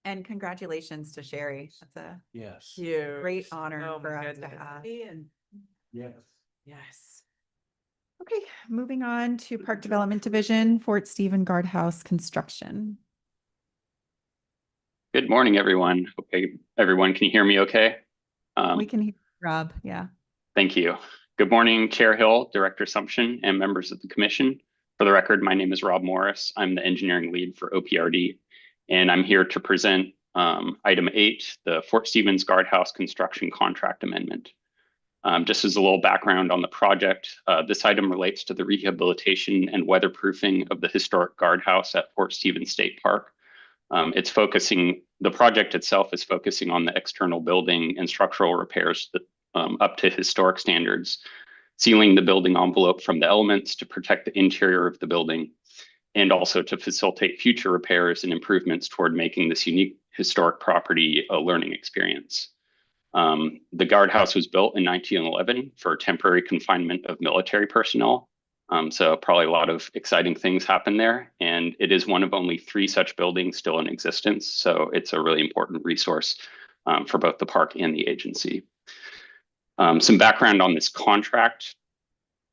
And congratulations to Sherry. That's a Yes. Huge. great honor Oh, for my us to goodness. have. Yes. Yes. Okay, moving on to Park Development Division, Fort Stephen Guardhouse construction. Good morning, everyone. Okay, everyone, can you hear me okay? We can hear Rob, yeah. Thank you. Good morning, Chair Hill, Director Sumption, and members of the commission. For the record, my name is Rob Morris. I'm the engineering lead for OPRD, and I'm here to present item 8, the Fort Stevens Guardhouse construction contract amendment. Just as a little background on the project, this item relates to the rehabilitation and weatherproofing of the historic guardhouse at Fort Stevens State Park. The project itself is focusing on the external building and structural repairs that up to historic standards, sealing the building envelope from the elements to protect the interior of the building, and also to facilitate future repairs and improvements toward making this unique historic property a learning experience. The guardhouse was built in 1911 for temporary confinement of military personnel. So probably a lot of exciting things happen there. And it is one of only 3 such buildings still in existence. So it's a really important resource for both the park and the agency. Some background on this contract.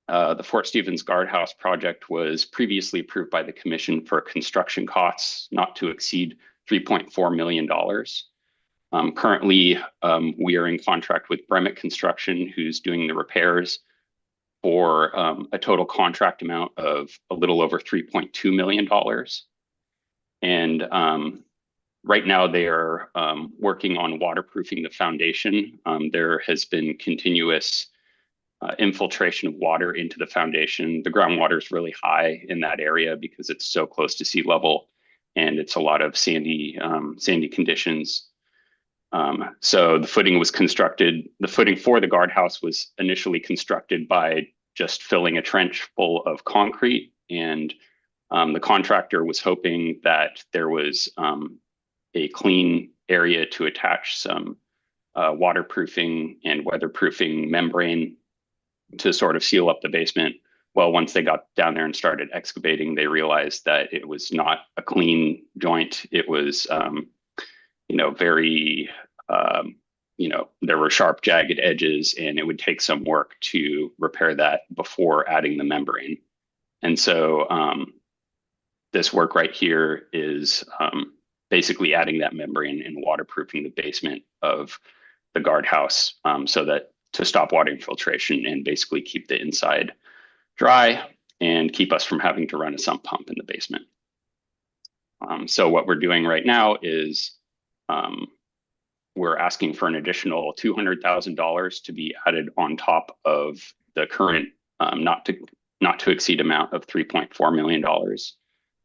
The Fort Stevens Guardhouse project was previously approved by the commission for construction costs not to exceed $3.4 million. Currently, we are in contract with Bremick Construction, who's doing the repairs for a total contract amount of a little over $3.2 million. And right now they are working on waterproofing the foundation. There has been continuous infiltration of water into the foundation. The groundwater is really high in that area because it's so close to sea level, and it's a lot of sandy conditions. So the footing for the guardhouse was initially constructed by just filling a trench full of concrete, and the contractor was hoping that there was a clean area to attach some waterproofing and weatherproofing membrane to sort of seal up the basement. Well, once they got down there and started excavating, they realized that it was not a clean joint. It was, very, there were sharp, jagged edges, and it would take some work to repair that before adding the membrane. And so this work right here is basically adding that membrane and waterproofing the basement of the guardhouse so that to stop water infiltration and basically keep the inside dry and keep us from having to run a sump pump in the basement. So what we're doing right now is we're asking for an additional $200,000 to be added on top of the current not to exceed amount of $3.4 million.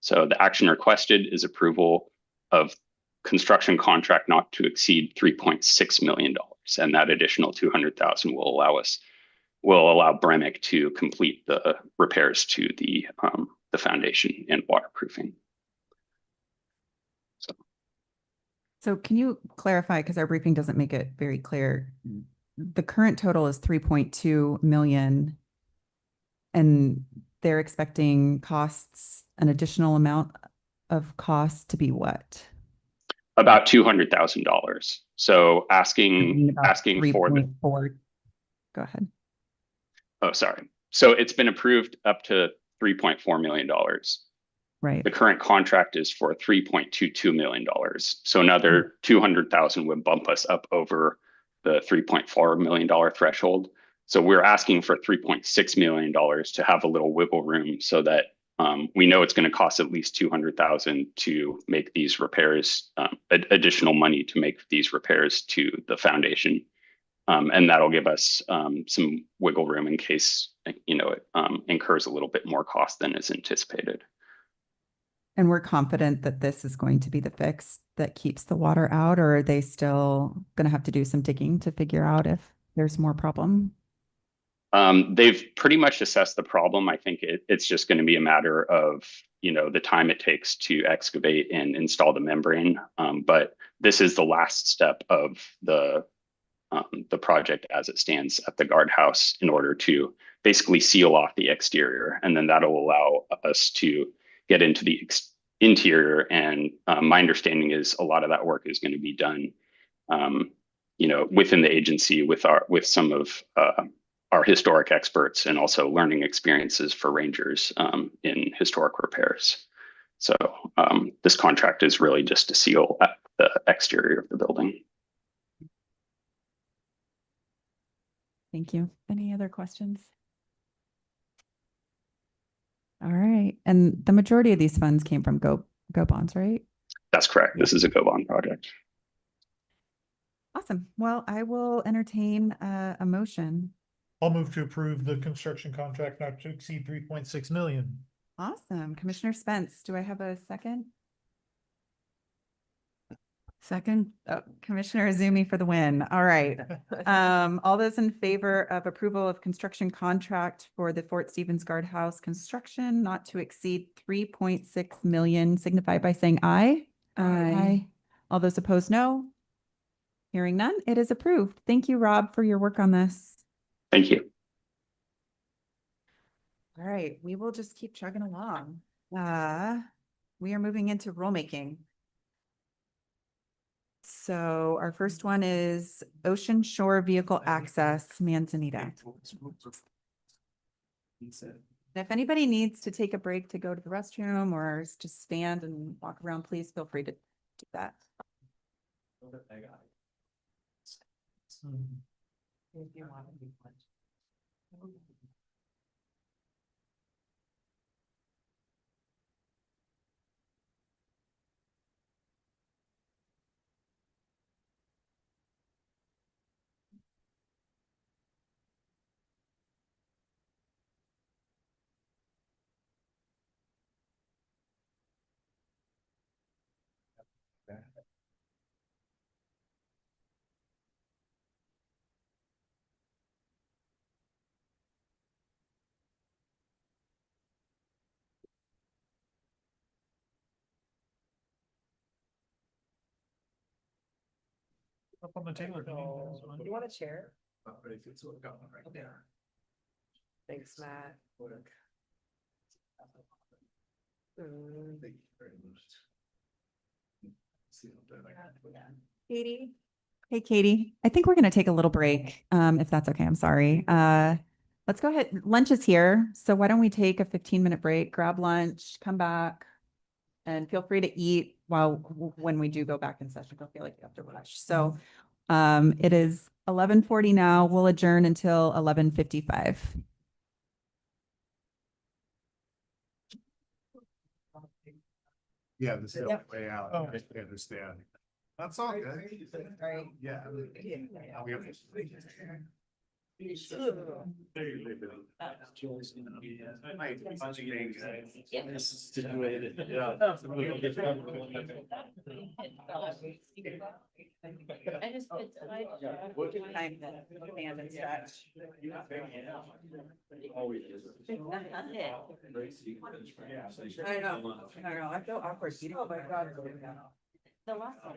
So the action requested is approval of construction contract not to exceed $3.6 million. And that additional 200,000 will allow Bremic to complete the repairs to the foundation and waterproofing. So can you clarify, because our briefing doesn't make it very clear, the current total is 3.2 million and they're expecting costs, an additional amount of costs to be what? About $200,000. So asking for the, 3.4. Go ahead. oh, sorry. So it's been approved up to $3.4 million. Right. The current contract is for $3.22 million. So another 200,000 would bump us up over the $3.4 million threshold. So we're asking for $3.6 million to have a little wiggle room so that we know it's going to cost at least 200,000 to make these repairs, additional money to make these repairs to the foundation. And that'll give us some wiggle room in case, it incurs a little bit more cost than is anticipated. And we're confident that this is going to be the fix that keeps the water out, or are they still going to have to do some digging to figure out if there's more problem? They've pretty much assessed the problem. I think it's just going to be a matter of, the time it takes to excavate and install the membrane. But this is the last step of the project as it stands at the guardhouse in order to basically seal off the exterior. And then that'll allow us to get into the interior. And my understanding is a lot of that work is going to be done, within the agency with some of our historic experts and also learning experiences for rangers in historic repairs. So this contract is really just to seal the exterior of the building. Thank you. Any other questions? All right. And the majority of these funds came from Go Bonds, right? That's correct. This is a Go Bond project. Awesome. Well, I will entertain a motion. I'll move to approve the construction contract not to exceed 3.6 million. Awesome. Commissioner Spence, do I have a second? Second. Oh, Commissioner Azumi for the win. All right. All those in favor of approval of construction contract for the Fort Stevens Guardhouse construction not to exceed 3.6 million signify by saying aye. Aye. All those opposed, no. Hearing none, it is approved. Thank you, Rob, for your work on this. Thank you. All right, we will just keep chugging along. We are moving into rulemaking. So our first one is Ocean Shore Vehicle Access, Manzanita. If anybody needs to take a break to go to the restroom or just stand and walk around, please feel free to do that. Up on the table. You want a chair? Thanks, Matt. Katie? Hey, Katie, I think we're going to take a little break, if that's okay. I'm sorry. Let's go ahead. Lunch is here. So why don't we take a 15-minute break, grab lunch, come back, and feel free to eat when we do go back in session. Don't feel like you have to rush. So it is 11:40 now. We'll adjourn until 11:55. Yeah, this is the way out. I understand. That's all good. Yeah. We have- I just did time that abandoned stretch. I know, I feel awkward. Oh my God. The last one.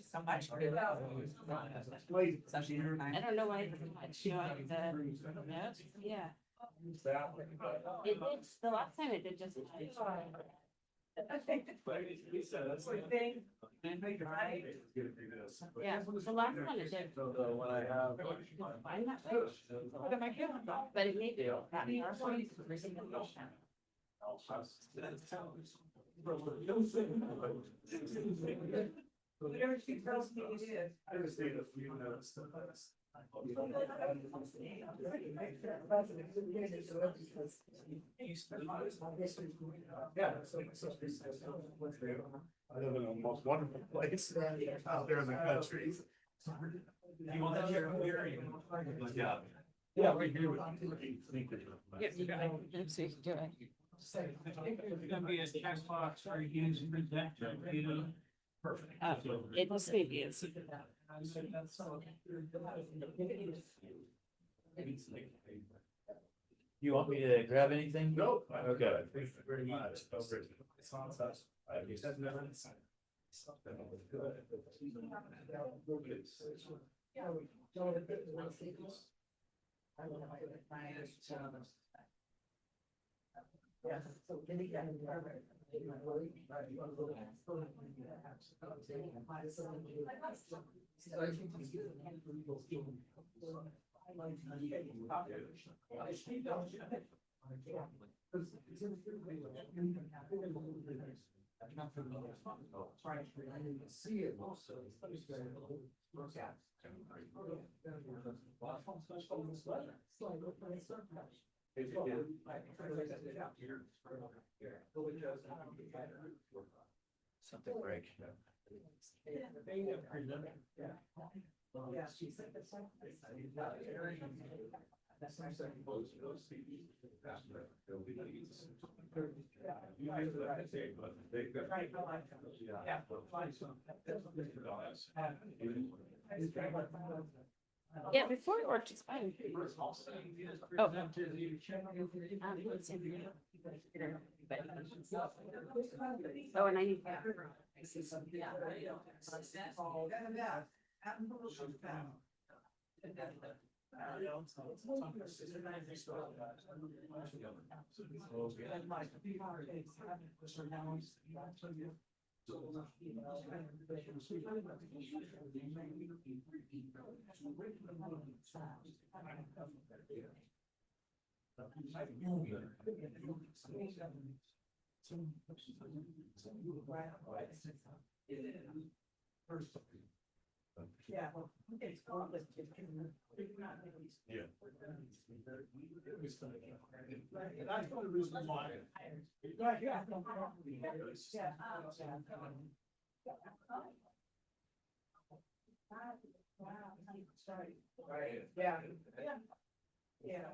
So much. I don't know why it's so much, you know, like the notes, yeah. It did, the last time it did just. Yeah, the last one it did. Find that way. But it may be. Whatever she tells me it is. I just need a few notes. Yeah. I live in the most wonderful place out there in the country. You want that here? Yeah. Yeah, right here. Yep, you got it. So you can do it. It's gonna be a checkbox for use and reject. Perfect. It must be is. You want me to grab anything? No. Okay. Thank you very much. It's on us. Something break. Yeah, before it worked, it's fine. Oh. Oh, and I need. Yeah. That's one of the reasons why. Right, yeah. Yeah.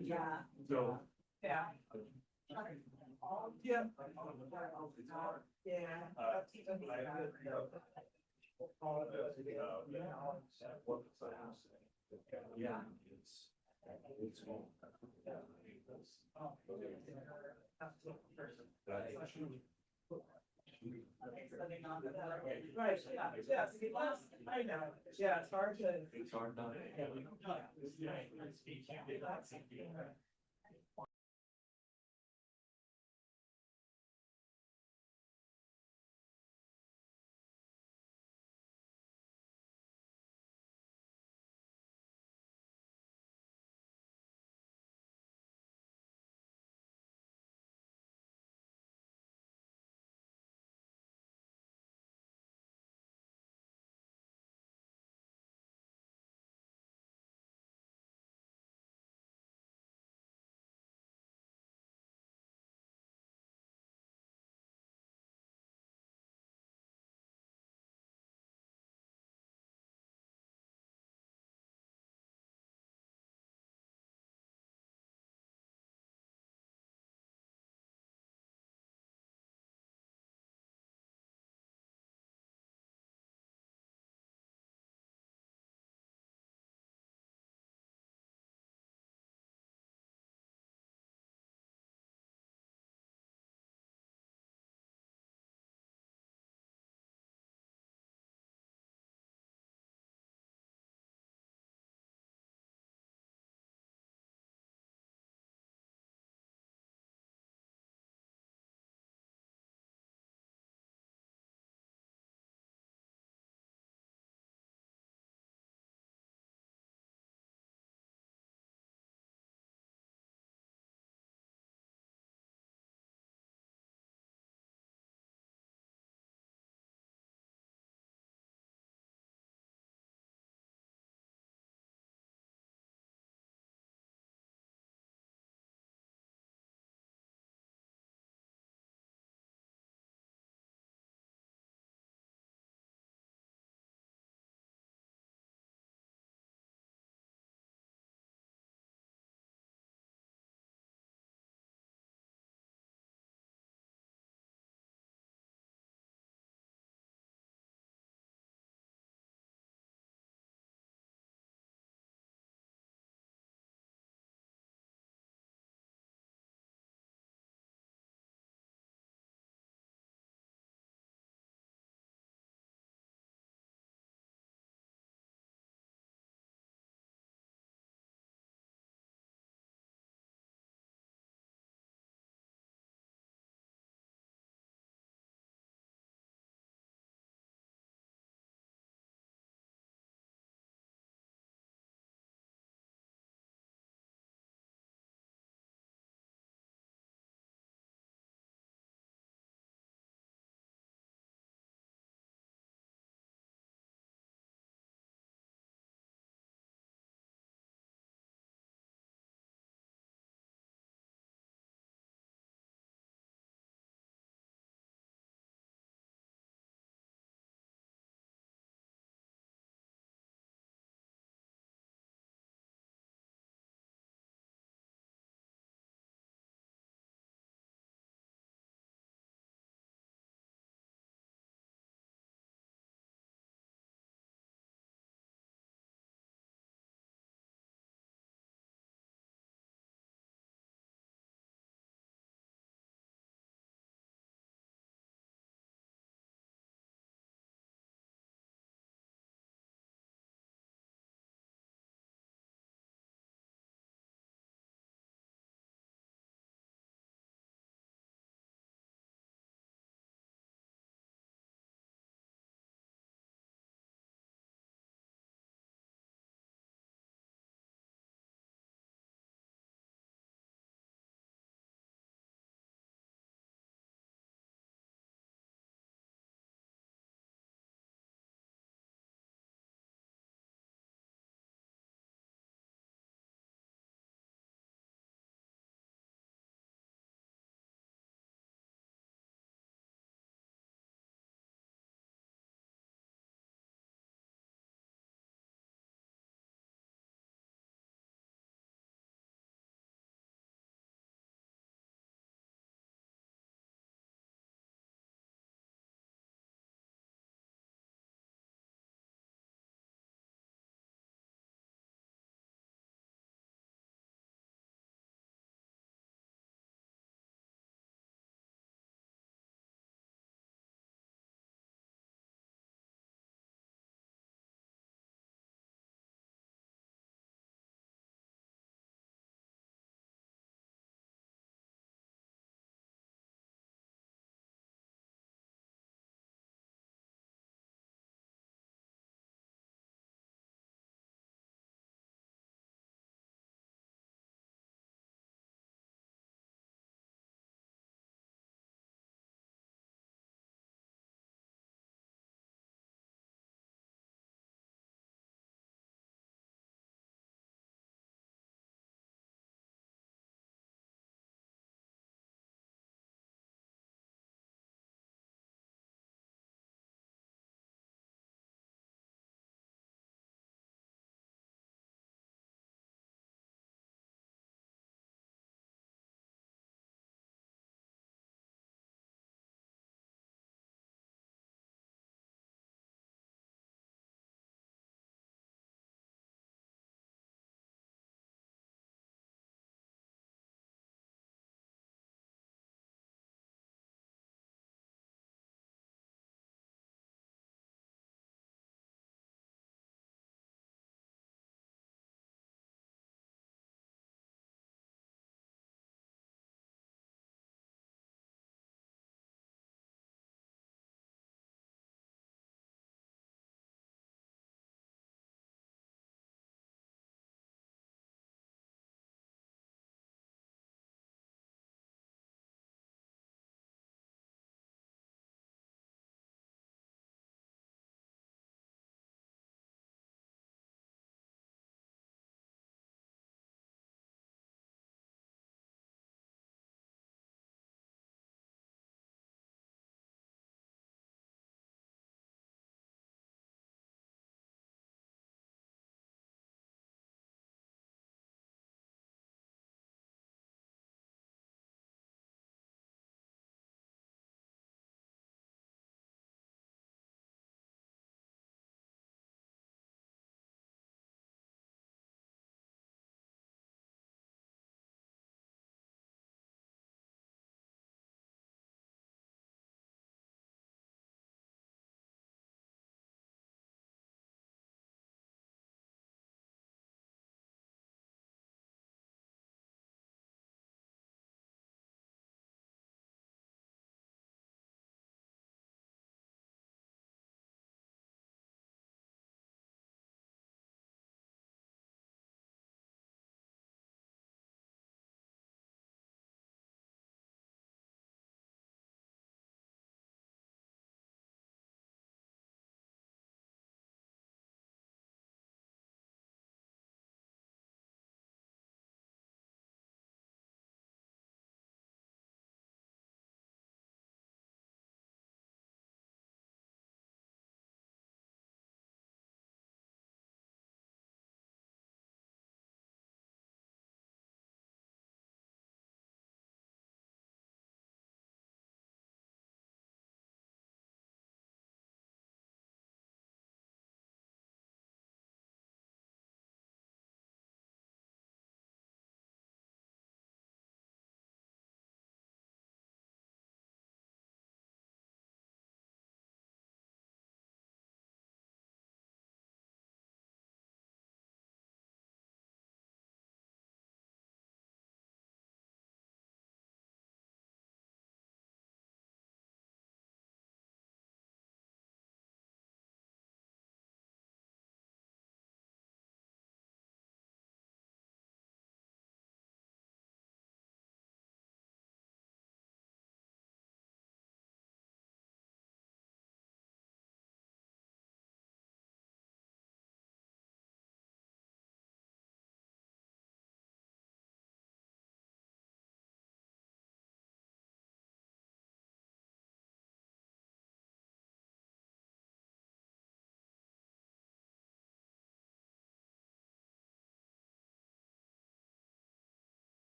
Yeah. So. Yeah. Yeah. Yeah. Right, yeah, I know, yeah, it's hard to. It's hard not.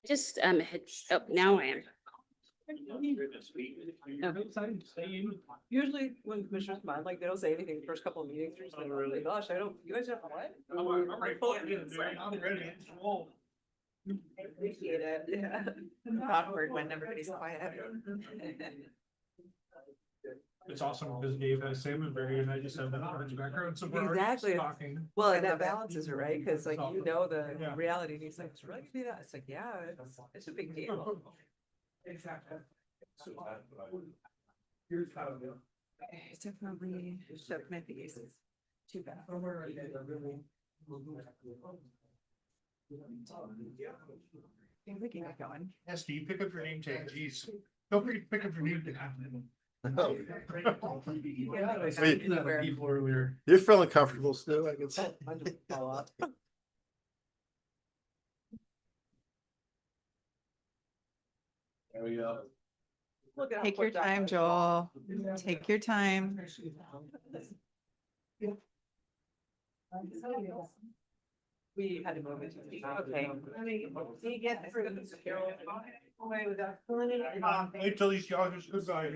just oh, now I am. Usually when commissioners come on, like, they don't say anything the first couple of meetings, they're just like, oh my gosh, I don't, you guys have what? Appreciate it, yeah. Awkward when everybody's quiet. It's awesome because Dave has Salmonberry and I just have that orange background, so we're already Exactly. talking. Well, and that balances it, right? Cause like, you know, the Yeah. reality, and he's like, it's really gonna be that, it's like, yeah, it's a big deal. Exactly. It's definitely shook my face. Too bad. I'm thinking of going. Yeah, Steve, pick up your name tag, geez. Don't forget to pick up your name tag. You're feeling comfortable still, I can say. There we go. Take your time, Joel. Take your time. We had to move it. Okay. Do you get through this away without pulling it? Wait till these joggers goodbye.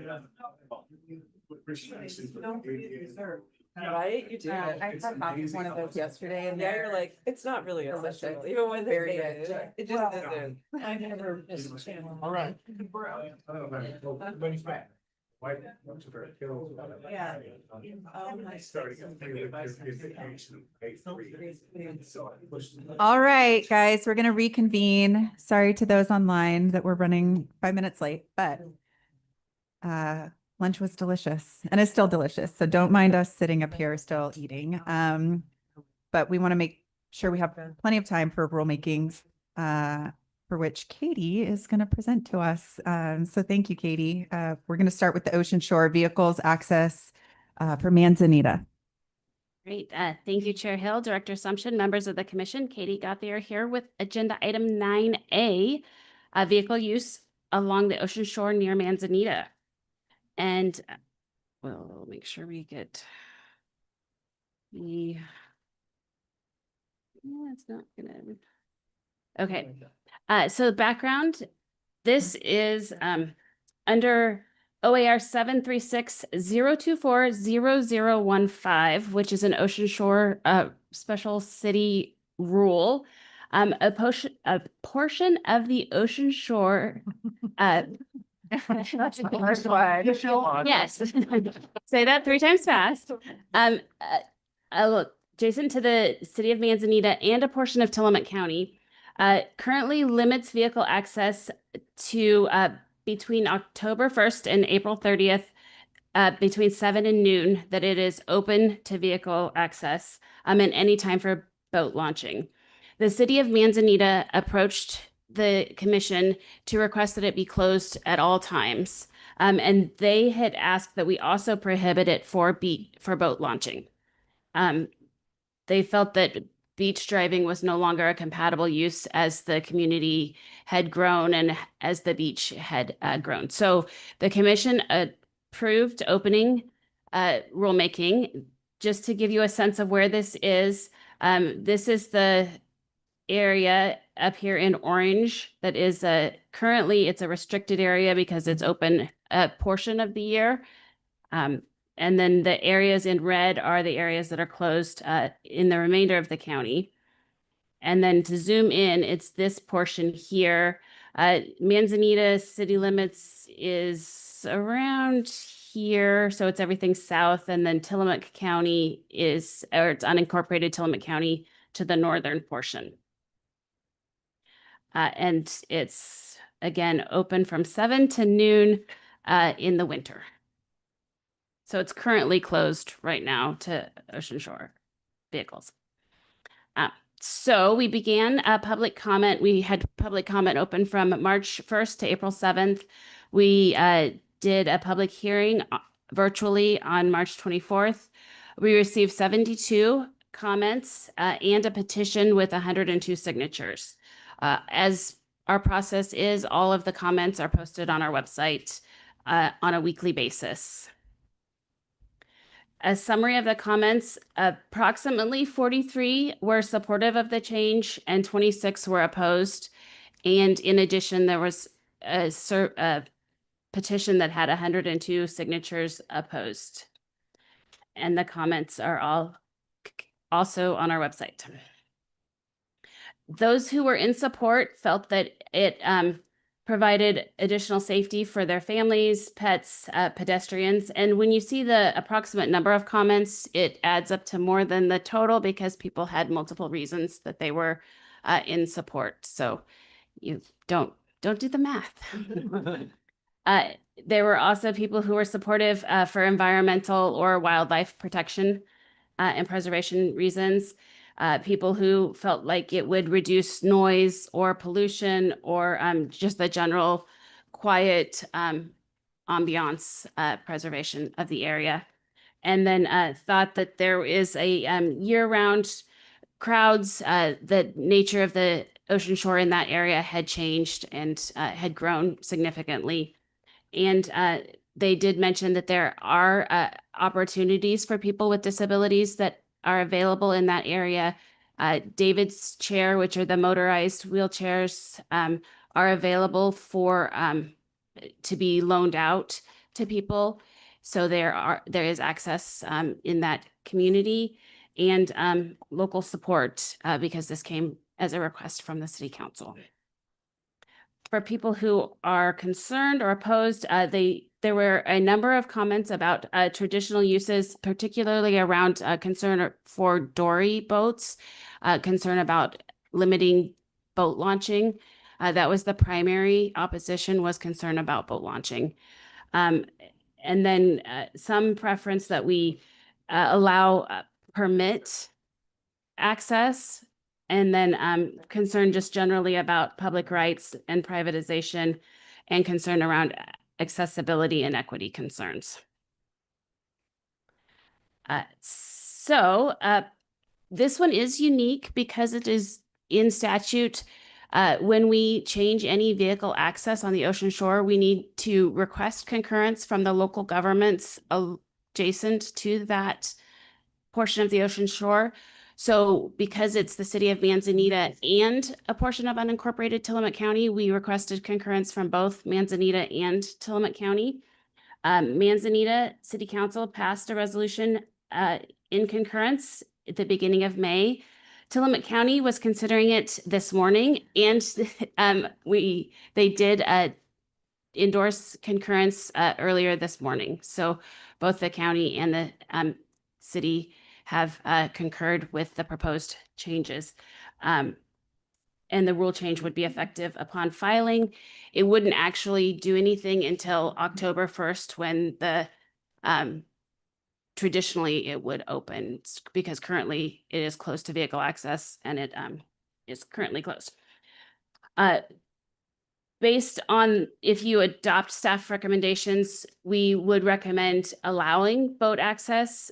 Right, you do. I had one of those yesterday and Yeah, you're like, it's not really essential, even when they're Very very good. it just isn't. I never missed a channel. All right. Everybody's back. Yeah. All right, guys, we're going to reconvene. Sorry to those online that we're running 5 minutes late, but lunch was delicious and is still delicious. So don't mind us sitting up here still eating. But we want to make sure we have plenty of time for rulemaking, for which Katie is going to present to us. So thank you, Katie. We're going to start with the Ocean Shore Vehicles Access for Manzanita. Great. Thank you, Chair Hill, Director Assumption, members of the commission. Katie Gauthier here with agenda item 9A, vehicle use along the ocean shore near Manzanita. And we'll make sure we get the, it's not gonna. Okay. So the background, this is under OAR 736-024-0015, which is an ocean shore special city rule. A portion of the ocean shore that's the first one. Yes. Say that 3 times fast. Look, adjacent to the city of Manzanita and a portion of Tillamook County, currently limits vehicle access to between October 1st and April 30th, between 7 and noon, that it is open to vehicle access and any time for boat launching. The city of Manzanita approached the commission to request that it be closed at all times. And they had asked that we also prohibit it for boat launching. They felt that beach driving was no longer a compatible use as the community had grown and as the beach had grown. So the commission approved opening rulemaking. Just to give you a sense of where this is the area up here in orange that is currently it's a restricted area because it's open a portion of the year. And then the areas in red are the areas that are closed in the remainder of the county. And then to zoom in, it's this portion here. Manzanita city limits is around here. So it's everything south. And then Tillamook County it's unincorporated Tillamook County to the northern portion. And it's, again, open from 7 to noon in the winter. So it's currently closed right now to ocean shore vehicles. So we began public comment. We had public comment open from March 1st to April 7th. We did a public hearing virtually on March 24th. We received 72 comments and a petition with 102 signatures. As our process is, all of the comments are posted on our website on a weekly basis. A summary of the comments, approximately 43 were supportive of the change and 26 were opposed. And in addition, there was a petition that had 102 signatures opposed. And the comments are all also on our website. Those who were in support felt that it provided additional safety for their families, pets, pedestrians. And when you see the approximate number of comments, it adds up to more than the total because people had multiple reasons that they were in support. So you don't do the math. There were also people who were supportive for environmental or wildlife protection and preservation reasons. People who felt like it would reduce noise or pollution or just the general quiet ambiance preservation of the area. And then thought that there is a year-round crowds, the nature of the ocean shore in that area had changed and had grown significantly. And they did mention that there are opportunities for people with disabilities that are available in that area. David's chair, which are the motorized wheelchairs, are available for to be loaned out to people. So there is access in that community and local support because this came as a request from the city council. For people who are concerned or opposed, there were a number of comments about traditional uses, particularly around concern for dory boats, concern about limiting boat launching. That was the primary opposition, was concern about boat launching. And then some preference that we allow permit access, and then concern just generally about public rights and privatization, and concern around accessibility and equity concerns. This one is unique because it is in statute. When we change any vehicle access on the ocean shore, we need to request concurrence from the local governments adjacent to that portion of the ocean shore. So because it's the city of Manzanita and a portion of unincorporated Tillamook County, we requested concurrence from both Manzanita and Tillamook County. Manzanita City Council passed a resolution in concurrence at the beginning of May. Tillamook County was considering it this morning, and they did endorse concurrence earlier this morning. So both the county and the city have concurred with the proposed changes. And the rule change would be effective upon filing. It wouldn't actually do anything until October 1st when the traditionally it would open, because currently it is closed to vehicle access and it is currently closed. Based on, if you adopt staff recommendations, we would recommend allowing boat access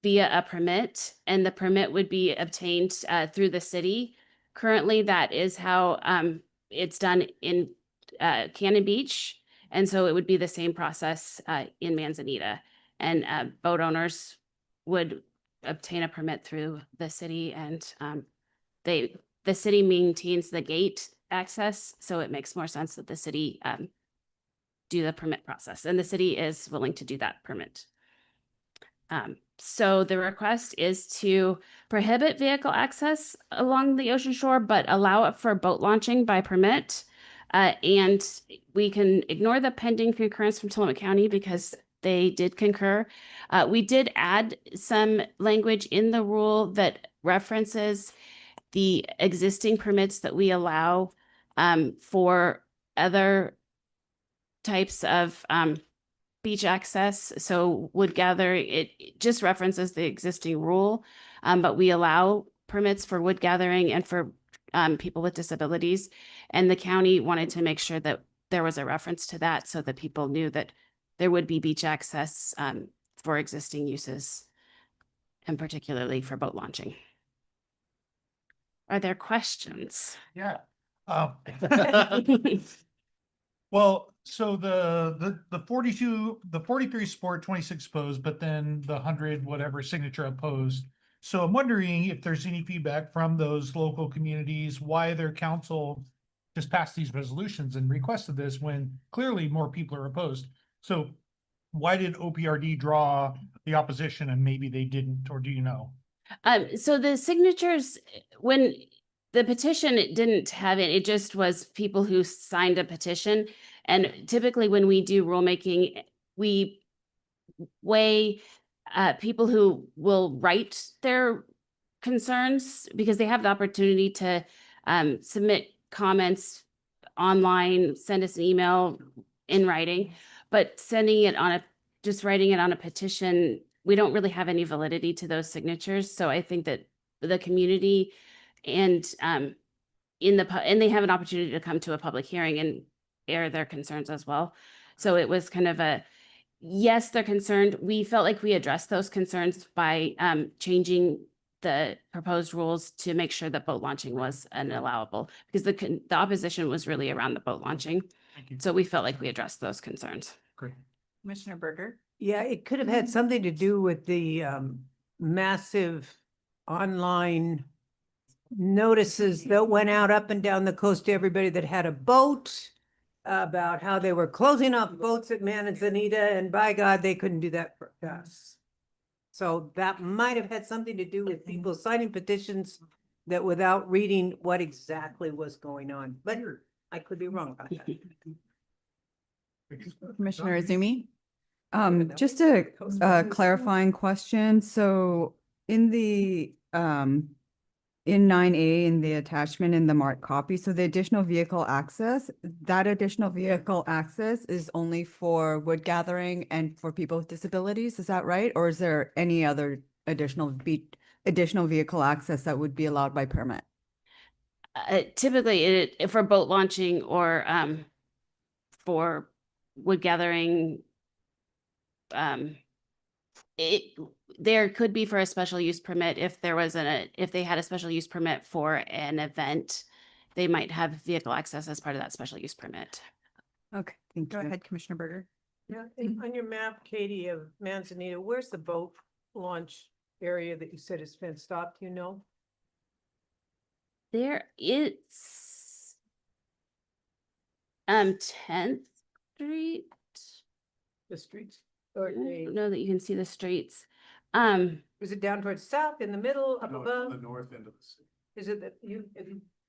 via a permit, and the permit would be obtained through the city. Currently, that is how it's done in Cannon Beach, and so it would be the same process in Manzanita. And boat owners would obtain a permit through the city, and the city maintains the gate access, so it makes more sense that the city do the permit process, and the city is willing to do that permit. So the request is to prohibit vehicle access along the ocean shore, but allow it for boat launching by permit. And we can ignore the pending concurrence from Tillamook County because they did concur. We did add some language in the rule that references the existing permits that we allow for other types of beach access. So wood gather, it just references the existing rule, but we allow permits for wood gathering and for people with disabilities. And the county wanted to make sure that there was a reference to that so that people knew that there would be beach access for existing uses, and particularly for boat launching. Are there questions? Yeah. Well, so the 43 support, 26 opposed, but then the 100 whatever signature opposed. So I'm wondering if there's any feedback from those local communities, why their council just passed these resolutions and requested this when clearly more people are opposed. So why did OPRD draw the opposition and maybe they didn't, or do you know? So the signatures, when the petition, it didn't have it, it just was people who signed a petition. And typically when we do rulemaking, we weigh people who will write their concerns because they have the opportunity to submit comments online, send us an email in writing, but sending it on just writing it on a petition, we don't really have any validity to those signatures. So I think that the community and and they have an opportunity to come to a public hearing and air their concerns as well. So it was kind of yes, they're concerned. We felt like we addressed those concerns by changing the proposed rules to make sure that boat launching was allowable, because the opposition was really around the boat launching. So we felt like we addressed those concerns. Great. Commissioner Berger? Yeah, it could have had something to do with the massive online notices that went out up and down the coast to everybody that had a boat about how they were closing off boats at Manzanita, and by God, they couldn't do that for us. So that might have had something to do with people signing petitions that without reading what exactly was going on, but I could be wrong about that. Commissioner Izumi? Just a clarifying question. So in the, in 9A in the attachment in the marked copy, so the additional vehicle access, that additional vehicle access is only for wood gathering and for people with disabilities, is that right? Or is there any other additional vehicle access that would be allowed by permit? Typically for boat launching or for wood gathering, there could be for a special use permit if there was if they had a special use permit for an event, they might have vehicle access as part of that special use permit. Okay, Go ahead, Commissioner Berger. Yeah, on your map, Katie, of Manzanita, where's the boat launch area that you said is fenced off, do you know? There it's 10th Street. The streets? Or I don't know that you can see the streets. is it down towards south, in the middle, up The above? north end of the city. Is it that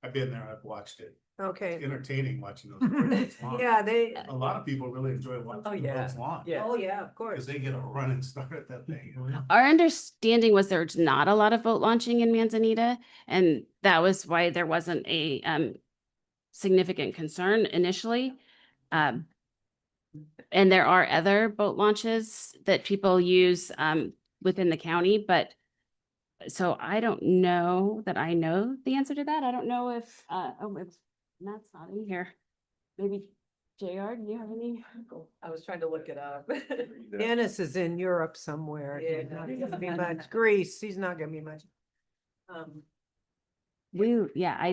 I've been there, I've watched it. okay. It's entertaining watching those boats launch. Yeah, they, A lot of people really enjoy watching the boats launch. oh, yeah, of Because course. they get a running start at that thing. Our understanding was there's not a lot of boat launching in Manzanita, and that was why there wasn't a significant concern initially. And there are other boat launches that people use within the county, but so I don't know that I know the answer to that. I don't know if Matt's not in here. Maybe JR, do you have any? I was trying to look it up. Dennis is in Europe somewhere. He's not gonna be much. Greece, he's not gonna be much. I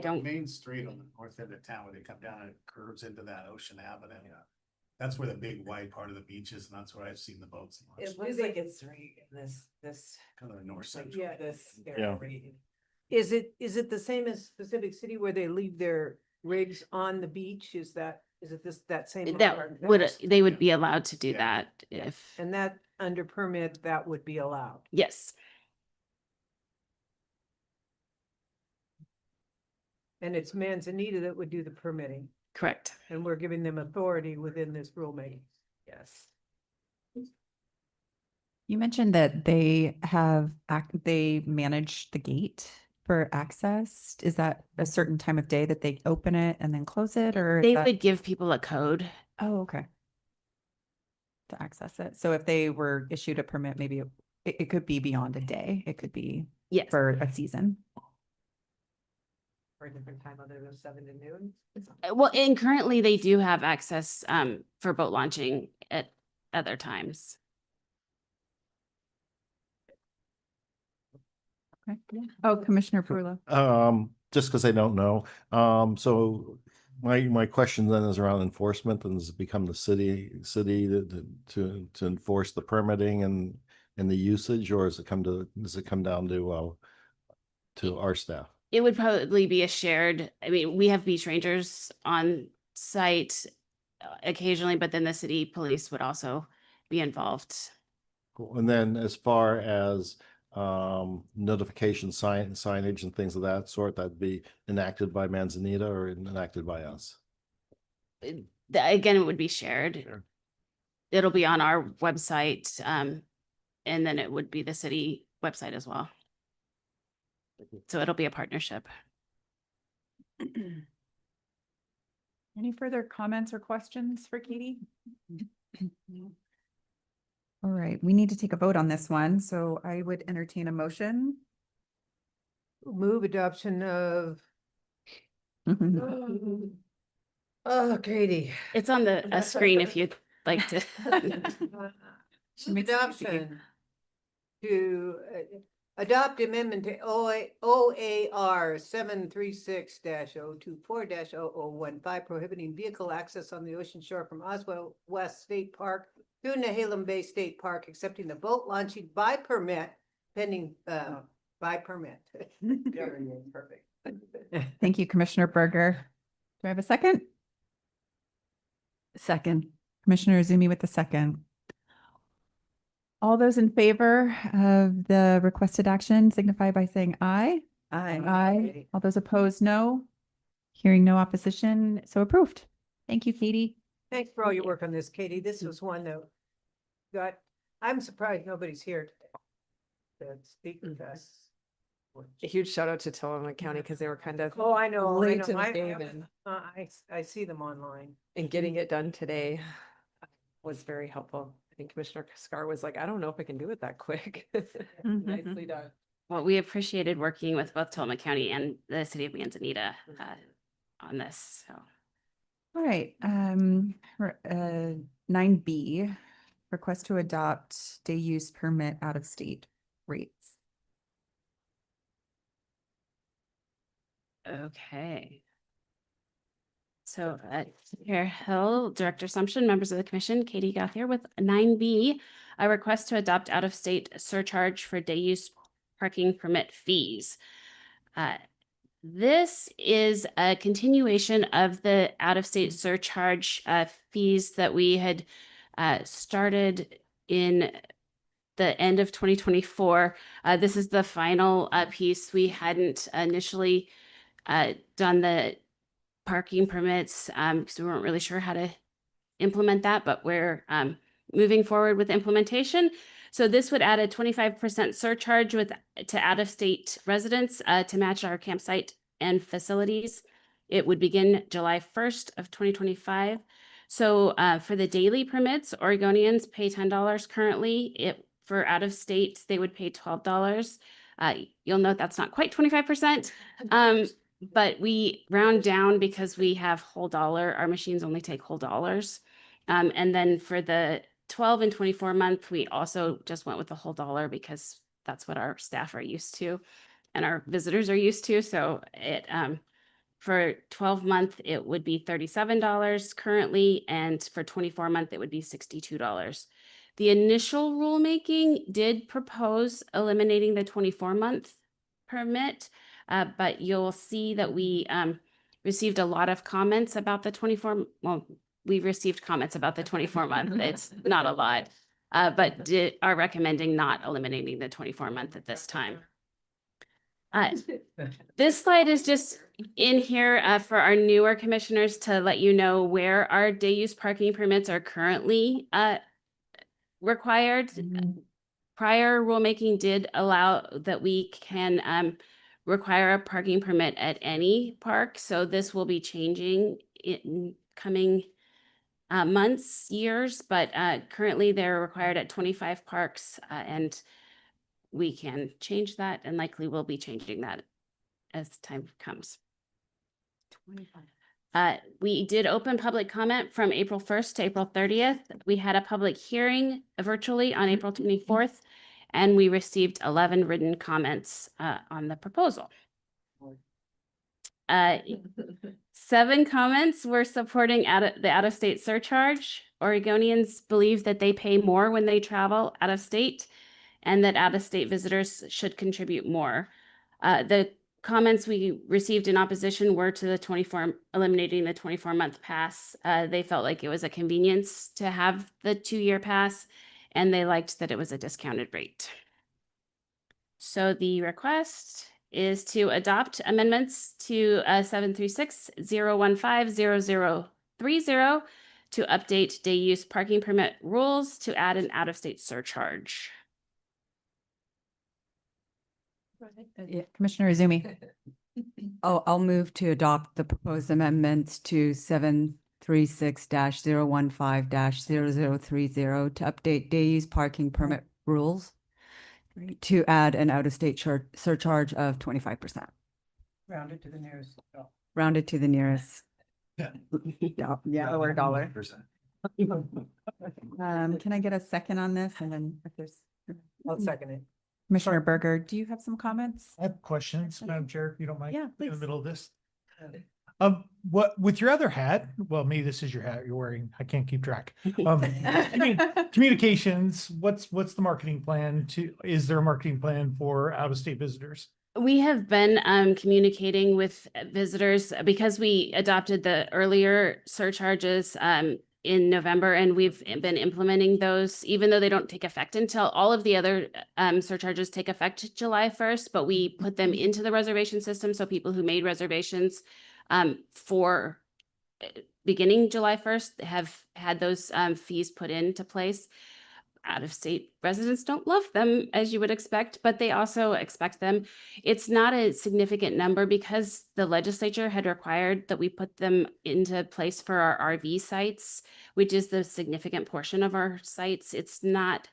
don't. Main Street on the north end of town where they come down and it curves into that Ocean Avenue. That's where the big wide part of the beach is, and that's where I've seen the boats launch. It looks like it's right in this. Kind of the north central. Yeah. This Yeah. area. right? Is it the same as Pacific City where they leave their rigs on the beach? Is it that same? They would be allowed to do Yeah. that if, And that under permit, that would be allowed. yes. And it's Manzanita that would do the permitting, Correct. and we're giving them authority within this rulemaking. Yes. You mentioned that they manage the gate for access. Is that a certain time of day that they open it and then close it, or? is They that- would give people a code. Oh, okay. To access it. So if they were issued a permit, maybe it could be beyond a day. It could be Yes. for a season. For a different time other than 7 to noon. Well, and currently they do have access for boat launching at other times. Okay. Oh, Commissioner Perla. Just because I don't know. So my question then is around enforcement, and does it become the city to enforce the permitting and the usage, or does it come down to our staff? It would probably be a shared, I mean, we have beach rangers on site occasionally, but then the city police would also be involved. Cool. And then as far as notification signage and things of that sort, that'd be enacted by Manzanita or enacted by us? Again, it would be shared. It'll be on our website, and then it would be the city website as well. So it'll be a partnership. Any further comments or questions for Katie? All right, we need to take a vote on this one, so I would entertain a motion. Move adoption of. Oh, Katie. It's on the screen if you'd like to. Adoption to adopt amendment to OAR 736-024-0015 prohibiting vehicle access on the ocean shore from Oswego West State Park to Nehalem Bay State Park, accepting the boat launching by permit pending by permit. Perfect. Thank you, Commissioner Berger. Do I have a second? Second. Commissioner Izumi with the second. All those in favor of the requested action signify by saying aye. Aye. All those opposed, no. Hearing no opposition, so approved. Thank you, Katie. Thanks for all your work on this, Katie. This was one that I'm surprised nobody's here today to speak with us. A huge shout out to Tillamook County because they were kind of Oh, I know. late to the game I see them online. and getting it done today was very helpful. I think Commissioner Scar was like, I don't know if I can do it that quick. Nicely done. Well, we appreciated working with both Tillamook County and the city of Manzanita on this, so. All right, 9B, request to adopt day use permit out of state rates. Okay. So Chair Hill, Director Assumption, members of the commission, Katie Gauthier with 9B, a request to adopt out-of-state surcharge for day use parking permit fees. This is a continuation of the out-of-state surcharge fees that we had started in the end of 2024. This is the final piece. We hadn't initially done the parking permits because we weren't really sure how to implement that, but we're moving forward with implementation. So this would add a 25% surcharge to out-of-state residents to match our campsite and facilities. It would begin July 1st of 2025. So for the daily permits, Oregonians pay $10 currently. For out-of-state, they would pay $12. You'll note that's not quite 25%. But we round down because we have whole dollar. Our machines only take whole dollars. And then for the 12 and 24 month, we also just went with the whole dollar because that's what our staff are used to and our visitors are used to. So it for 12 month, it would be $37 currently. And for 24 month, it would be $62. The initial rulemaking did propose eliminating the 24 month permit. But you'll see that we received a lot of comments about the 24, well, we received comments about the 24 month. It's not a lot, but are recommending not eliminating the 24 month at this time. This slide is just in here for our newer commissioners to let you know where our day use parking permits are currently required. Prior rulemaking did allow that we can require a parking permit at any park. So this will be changing in coming months, years, but currently they're required at 25 parks and we can change that and likely will be changing that as time comes. 25. We did open public comment from April 1st to April 30th. We had a public hearing virtually on April 24th. And we received 11 written comments on the proposal. 7 comments were supporting the out-of-state surcharge. Oregonians believe that they pay more when they travel out of state and that out-of-state visitors should contribute more. The comments we received in opposition were to the eliminating the 24-month pass. They felt like it was a convenience to have the 2-year pass, and they liked that it was a discounted rate. So the request is to adopt amendments to 736-015-0030 to update day use parking permit rules to add an out-of-state surcharge. Commissioner Izumi. I'll move to adopt the proposed amendments to 736-015-0030 to update day use parking permit rules to add an out-of-state surcharge of 25%. Rounded to the nearest. Rounded to the nearest. Lower dollar. Can I get a second on this? And then if there's. I'll second it. Commissioner Berger, do you have some comments? I have questions, Madam Chair, if you don't mind. Yeah, In the please. middle of this. What, with your other hat, well, maybe this is your hat you're wearing. I can't keep track. Communications, what's the marketing plan is there a marketing plan for out-of-state visitors? We have been communicating with visitors because we adopted the earlier surcharges in November, and we've been implementing those, even though they don't take effect until all of the other surcharges take effect July 1st, but we put them into the reservation system. So people who made reservations for beginning July 1st have had those fees put into place. Out-of-state residents don't love them, as you would expect, but they also expect them. It's not a significant number because the legislature had required that we put them into place for our RV sites, which is the significant portion of our sites. It's not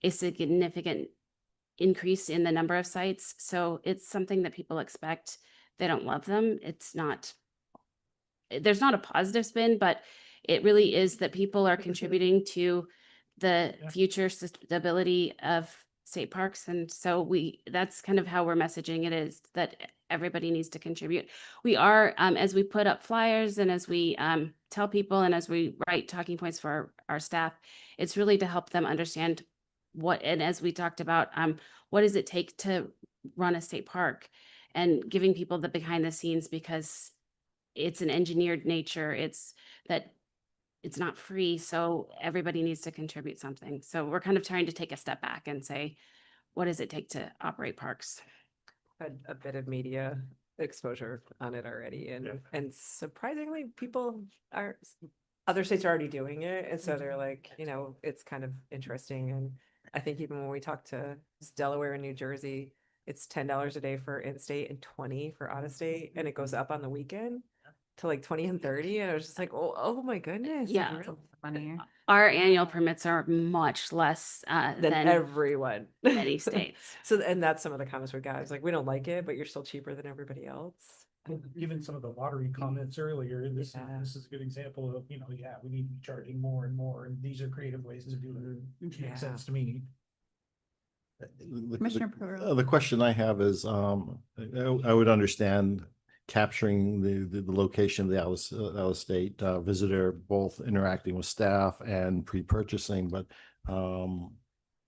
a significant increase in the number of sites, so it's something that people expect. They don't love them. It's not, there's not a positive spin, but it really is that people are contributing to the future stability of state parks. And so that's kind of how we're messaging it, is that everybody needs to contribute. We are, as we put up flyers and as we tell people and as we write talking points for our staff, it's really to help them understand what, and as we talked about, what does it take to run a state park, and giving people the behind the scenes, because it's an engineered nature. It's that it's not free, so everybody needs to contribute something. So we're kind of trying to take a step back and say, what does it take to operate parks? Had a bit of media exposure on it already, and surprisingly, other states are already doing it, and so they're like, it's kind of interesting. And I think even when we talk to Delaware and New Jersey, it's $10 a day for in-state and $20 for out-of-state, and it goes up on the weekend to like 20 and 30. And I was just like, oh my goodness. Yeah. Funny. Our annual permits are much less Than everyone. many states. So, and that's some of the comments we got. I was like, we don't like it, but you're still cheaper than everybody else. Given some of the lottery comments earlier, this is a good example of, we need to be charging more and more, and these are creative ways to do it. It makes sense to me. Commissioner Perillo. The question I have is, I would understand capturing the location of the out-of-state visitor, both interacting with staff and pre-purchasing, but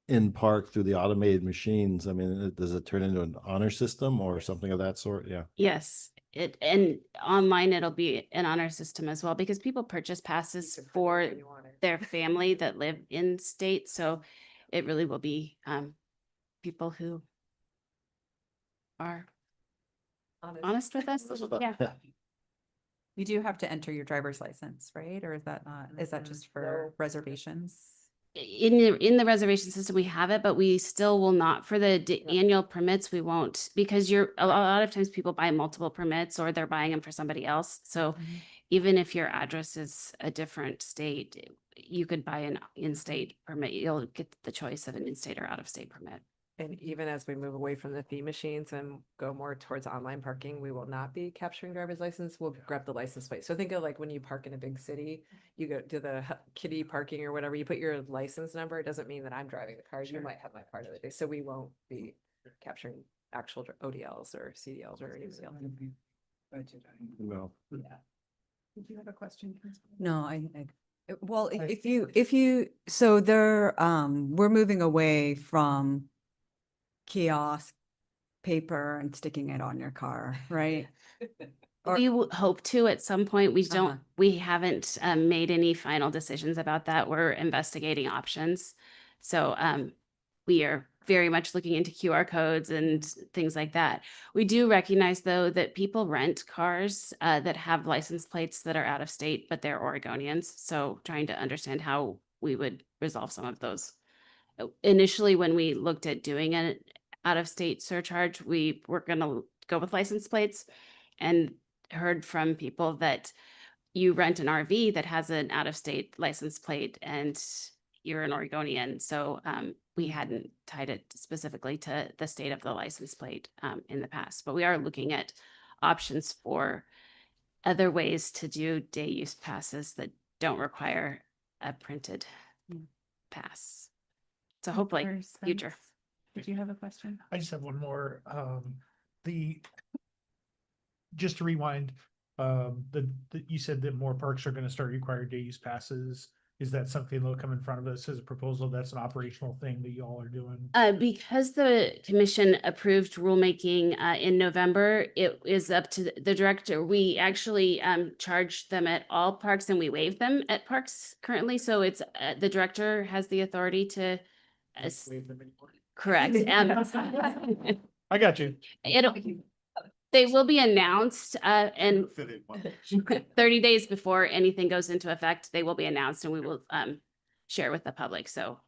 in park through the automated machines, I mean, does it turn into an honor system or something of that sort? Yeah. Yes, and online it'll be an honor system as well, because people purchase passes for their family that live in state. So it really will be people who are honest with us. Yeah. You do have to enter your driver's license, right? Or is that not, is that just for reservations? In the reservation system, we have it, but we still will not for the annual permits. We won't, because a lot of times people buy multiple permits or they're buying them for somebody else. So even if your address is a different state, you could buy an in-state permit. You'll get the choice of an in-state or out-of-state permit. And even as we move away from the fee machines and go more towards online parking, we will not be capturing driver's license. We'll grab the license plate. So think of like when you park in a big city, you go to the kiddie parking or whatever, you put your license number. It doesn't mean that I'm driving the car. You might have my part of the day. So we won't be capturing actual ODLs or CDLs or anything else. No. Yeah. Did you have a question? No, well, if you, so we're moving away from kiosk paper and sticking it on your car, right? Or- We hope to at some point. We Uh-huh. don't, we haven't made any final decisions about that. We're investigating options. So we are very much looking into QR codes and things like that. We do recognize though that people rent cars that have license plates that are out of state, but they're Oregonians. So trying to understand how we would resolve some of those. Initially, when we looked at doing an out of state surcharge, we were gonna go with license plates and heard from people that you rent an RV that has an out of state license plate and you're an Oregonian. So we hadn't tied it specifically to the state of the license plate in the past, but we are looking at options for other ways to do day use passes that don't require a printed pass. So hopefully Councilor future. Spence, did you have a question? I just have one more. Just to rewind, you said that more parks are going to start requiring day use passes. Is that something that'll come in front of us as a proposal? That's an operational thing that you all are doing? Because the commission approved rulemaking in November, it is up to the director. We actually charge them at all parks and we waive them at parks currently. So it's the director has the authority to. Correct. I got you. They will be announced and 30 days before anything goes into effect, they will be announced and we will share with the public. So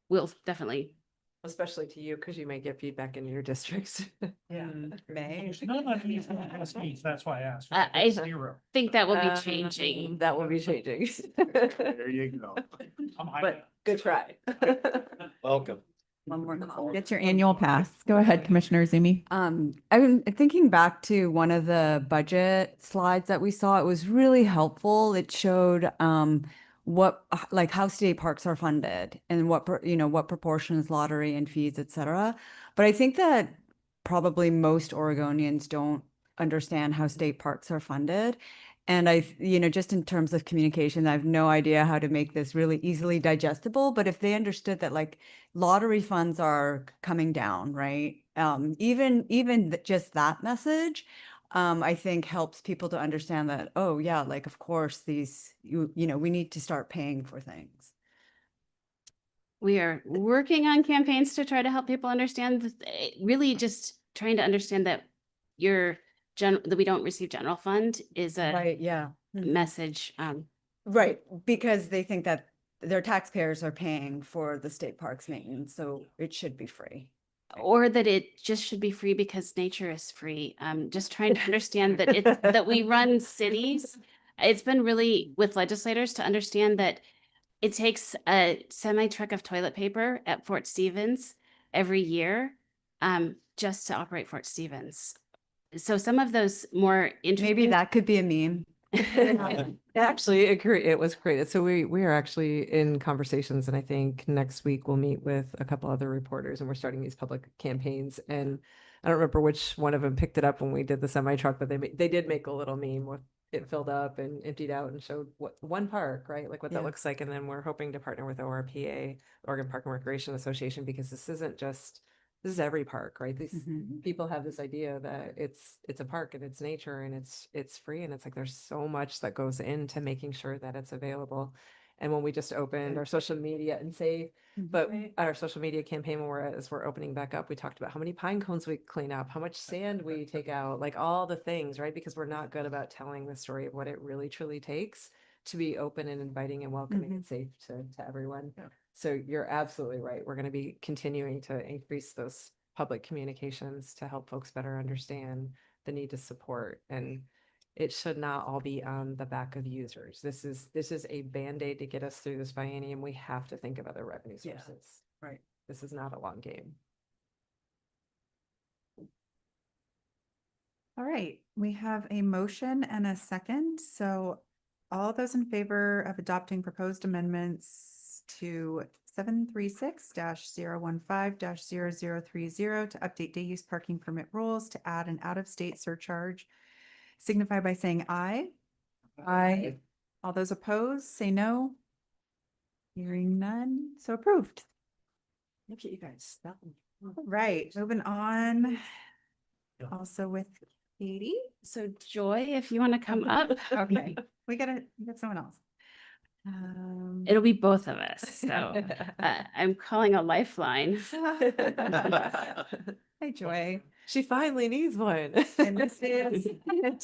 we'll definitely. Especially to you, because you may get feedback in your districts. Yeah, May. That's why I asked. I Zero. think that will be changing. That will be changing. There you go. But good try. Welcome. One more call. Get your annual pass. Go ahead, Commissioner Zumi. I'm thinking back to one of the budget slides that we saw. It was really helpful. It showed like how state parks are funded and what proportion is lottery and fees, et cetera. But I think that probably most Oregonians don't understand how state parks are funded. And just in terms of communication, I have no idea how to make this really easily digestible. But if they understood that like lottery funds are coming down, right? Even just that message, I think helps people to understand that, oh yeah, like of course we need to start paying for things. We are working on campaigns to try to help people understand, really just trying to understand that that we don't receive general fund is a Right, yeah. message. Right, because they think that their taxpayers are paying for the state parks maintenance, so it should be free. Or that it just should be free because nature is free. Just trying to understand that that we run cities. It's been really with legislators to understand that it takes a semi truck of toilet paper at Fort Stevens every year just to operate Fort Stevens. So some of those more interesting. Maybe that could be a meme. Actually, it was created. So we are actually in conversations, and I think next week we'll meet with a couple other reporters, and we're starting these public campaigns. And I don't remember which one of them picked it up when we did the semi truck, but they did make a little meme with it filled up and emptied out and showed what one park, right? Like what that Yeah. looks like. And then we're hoping to partner with ORPA, Oregon Park and Recreation Association, because this is every park, right? These people have this idea that it's a park and it's nature and it's free. And it's like, there's so much that goes into making sure that it's available. And when we just opened our social media and but our social media campaign, as we're opening back up, we talked about how many pine cones we clean up, how much sand we take out, like all the things, right? Because we're not good about telling the story of what it really truly takes to be open and inviting and welcoming and safe to everyone. Yeah. So you're absolutely right. We're going to be continuing to increase those public communications to help folks better understand the need to support. And it should not all be on the back of users. This is a Band-Aid to get us through this biennium. We have to think of other revenue Yeah. sources. Right. This is not a long game. All right, we have a motion and a second. So all those in favor of adopting proposed amendments to 736-015-0030 to update day use parking permit rules to add an out-of-state surcharge signify by saying aye. Aye. All those opposed, say no. Hearing none, so approved. Look at you guys. Right, moving on Also with Katie. So Joy, if you want to come up. Okay, we got someone else. It'll be both of us. So I'm calling a lifeline. Hi, Joy. She finally needs one. And this is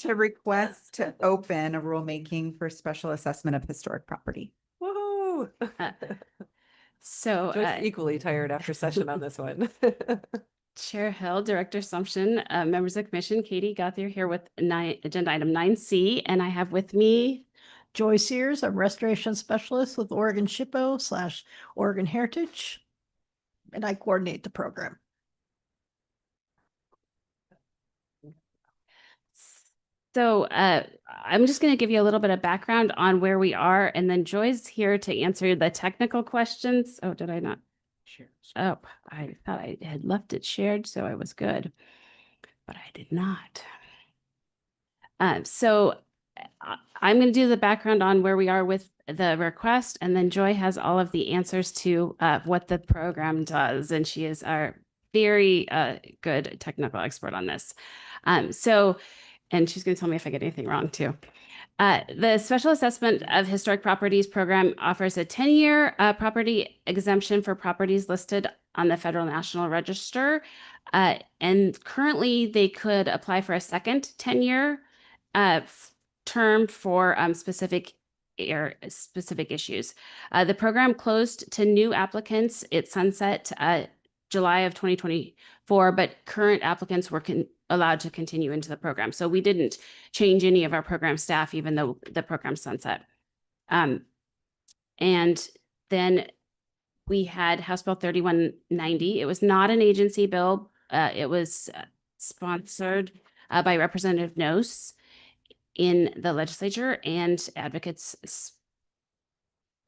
to request to open a rulemaking for special assessment of historic property. Woohoo! So Joy's equally tired after session on this one. Chair Hill, Director Assumption, members of the commission, Katie Gauthier here with agenda item 9C, and I have with me Joy Sears, I'm Restoration Specialist with Oregon SHPO / Oregon Heritage, and I coordinate the program. So I'm just going to give you a little bit of background on where we are, and then Joy's here to answer the technical questions. Oh, did I not? Oh, I thought I had left it shared, so I was good, but I did not. I'm going to do the background on where we are with the request, and then Joy has all of the answers to what the program does, and she is our very good technical expert on this. And she's going to tell me if I get anything wrong too. The Special Assessment of Historic Properties program offers a 10-year property exemption for properties listed on the Federal National Register. And currently they could apply for a second 10-year term for specific issues. The program closed to new applicants. It sunset July of 2024, but current applicants were allowed to continue into the program. So we didn't change any of our program staff, even though the program sunset. And then we had House Bill 3190. It was not an agency bill. It was sponsored by Representative Nose in the legislature, and advocates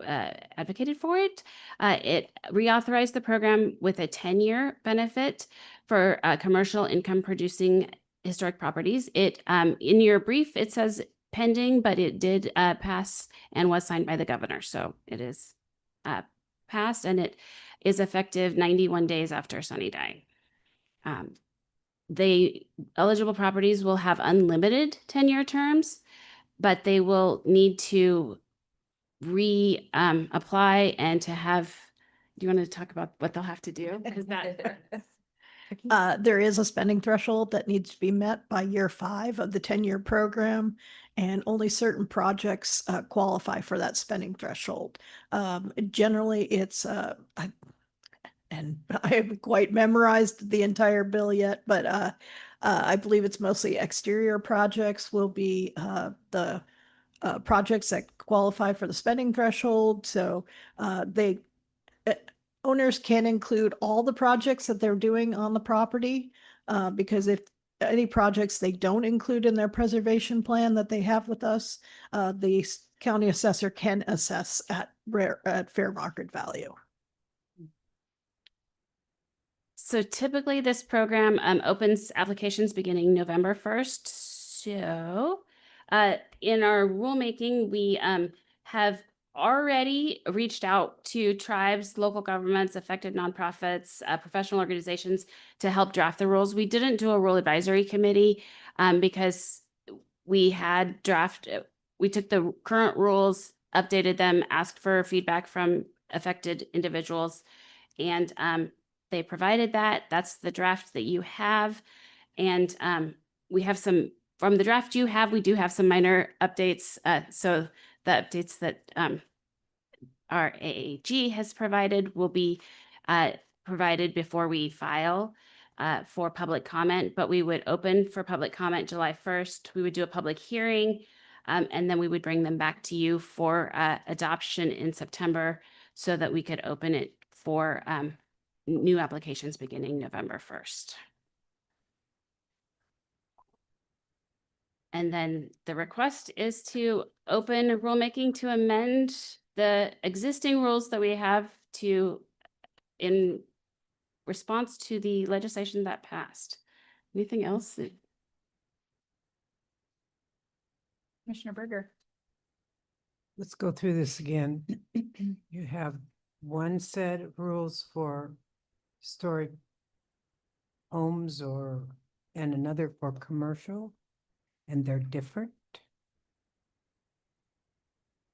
advocated for it. It reauthorized the program with a 10-year benefit for commercial income producing historic properties. It in your brief, it says pending, but it did pass and was signed by the governor. So it is passed, and it is effective 91 days after Sunny Day. The eligible properties will have unlimited 10-year terms, but they will need to apply and to have, do you want to talk about what they'll have to do? Because that There is a spending threshold that needs to be met by year 5 of the 10-year program, and only certain projects qualify for that spending threshold. Generally, it's and I haven't quite memorized the entire bill yet, but I believe it's mostly exterior projects will be the projects that qualify for the spending threshold. So owners can include all the projects that they're doing on the property, because if any projects they don't include in their preservation plan that they have with us, the county assessor can assess at fair market value. So typically this program opens applications beginning November 1st. So in our rulemaking, we have already reached out to tribes, local governments, affected nonprofits, professional organizations to help draft the rules. We didn't do a rule advisory committee because we took the current rules, updated them, asked for feedback from affected individuals, and they provided that. That's the draft that you have. And we have some, from the draft you have, we do have some minor updates. So the updates that our AAG has provided will be provided before we file for public comment, but we would open for public comment July 1st. We would do a public hearing, and then we would bring them back to you for adoption in September so that we could open it for new applications beginning November 1st. And then the request is to open rulemaking to amend the existing rules that we have in response to the legislation that passed. Anything else? Commissioner Berger. Let's go through this again. You have one set of rules for historic homes or and another for commercial, and they're different?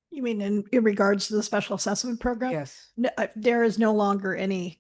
You mean in regards to the special assessment program? Yes. There is no longer any,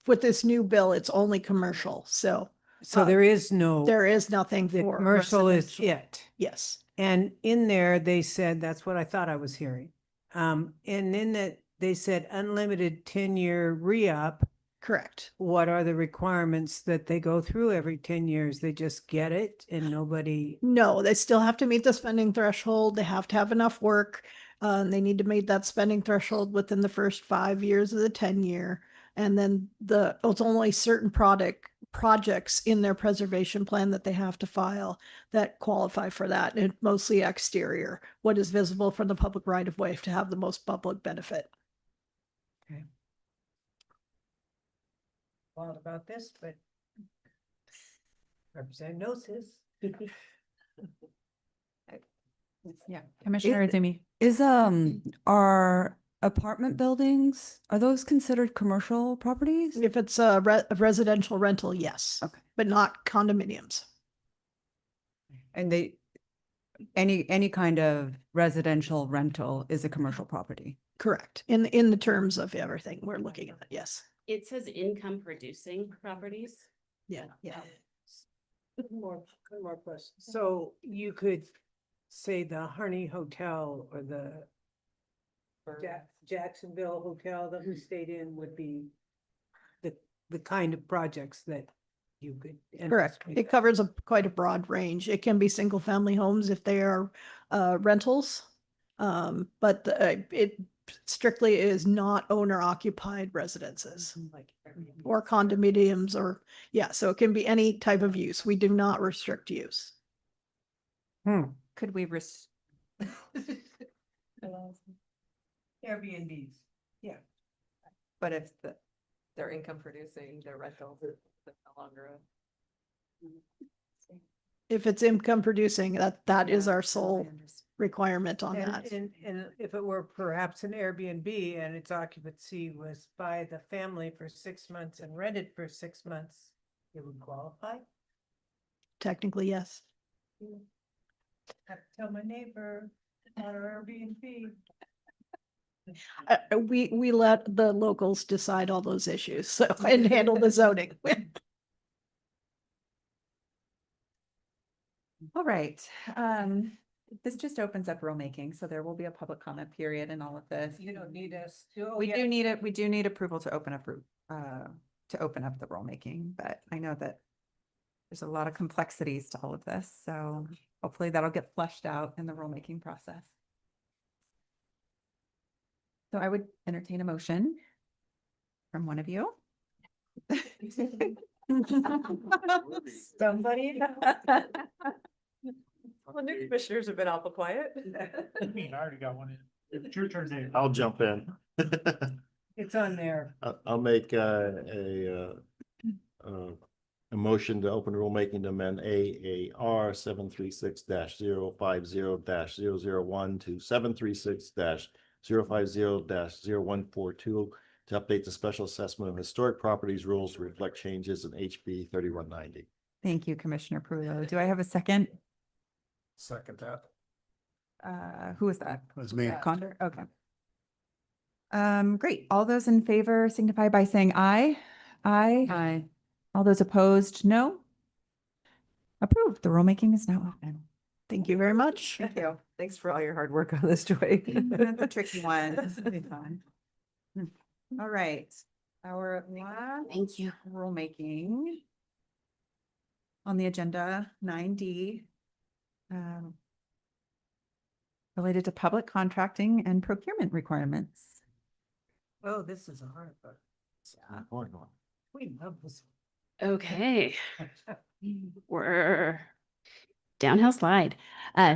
with this new bill, it's only commercial, so. So there is no. There is nothing The for. commercial is residential. it. Yes, And in there, they said, that's what I thought I was hearing. And in that, they said unlimited 10-year re-up. correct. What are the requirements that they go through every 10 years? They just get it and nobody, No, they still have to meet the spending threshold. They have to have enough work. They need to meet that spending threshold within the first 5 years of the 10-year. And then it's only certain projects in their preservation plan that they have to file that qualify for that. And mostly exterior, what is visible from the public right of way to have the most public benefit. thought about this, but Representative knows his. Yeah, Commissioner Izumi. Is, are apartment buildings, are those considered commercial properties? If it's a residential rental, yes. Okay. But not condominiums. And any kind of residential rental is a commercial property. Correct. In the terms of everything we're looking at, yes. It says income producing properties. Yeah. One more question. So you could say the Harney Hotel or the Jacksonville Hotel that we stayed in would be the kind of projects that you could. Correct. anticipate. It covers quite a broad range. It can be single family homes if they are rentals. But it strictly is not owner occupied residences or condominiums so it can be any type of use. We do not restrict use. Could we Airbnbs. Yeah. But if they're income producing, their rentals, it's no longer If it's income producing, that is our sole requirement on that. And if it were perhaps an Airbnb and its occupancy was by the family for 6 months and rented for 6 months, it would qualify? Technically, yes. Have to tell my neighbor on our Airbnb. We let the locals decide all those issues, so, and handle the zoning. All right. This just opens up rulemaking, so there will be a public comment period in all of this. You don't need us to. We do need it. We do need approval to open up the rulemaking, but I know that there's a lot of complexities to all of this, so hopefully that'll get fleshed out in the rulemaking process. So I would entertain a motion from one of you. Somebody. Well, new commissioners have been awful quiet. I mean, I already got one in. It's your turn, Dave. I'll jump in. It's on there. I'll make a motion to open rulemaking to amend AAR 736-050-001 to 736-050-0142 to update the special assessment of historic properties rules to reflect changes in HB 3190. Thank you, Commissioner Perullo. Do I have a second? Second that. Who is that? Was me. Condor, okay. Great. All those in favor signify by saying aye. Aye. Aye. All those opposed, no. Approved. The rulemaking is now open. Thank you very much. Thank you. Thanks for all your hard work on this, Joy. That's a tricky one. This will be fun. All right. Our last Thank you. rulemaking on the agenda, 9D. Related to public contracting and procurement requirements. Oh, this is a hard part. We love this. Okay. We're downhill slide.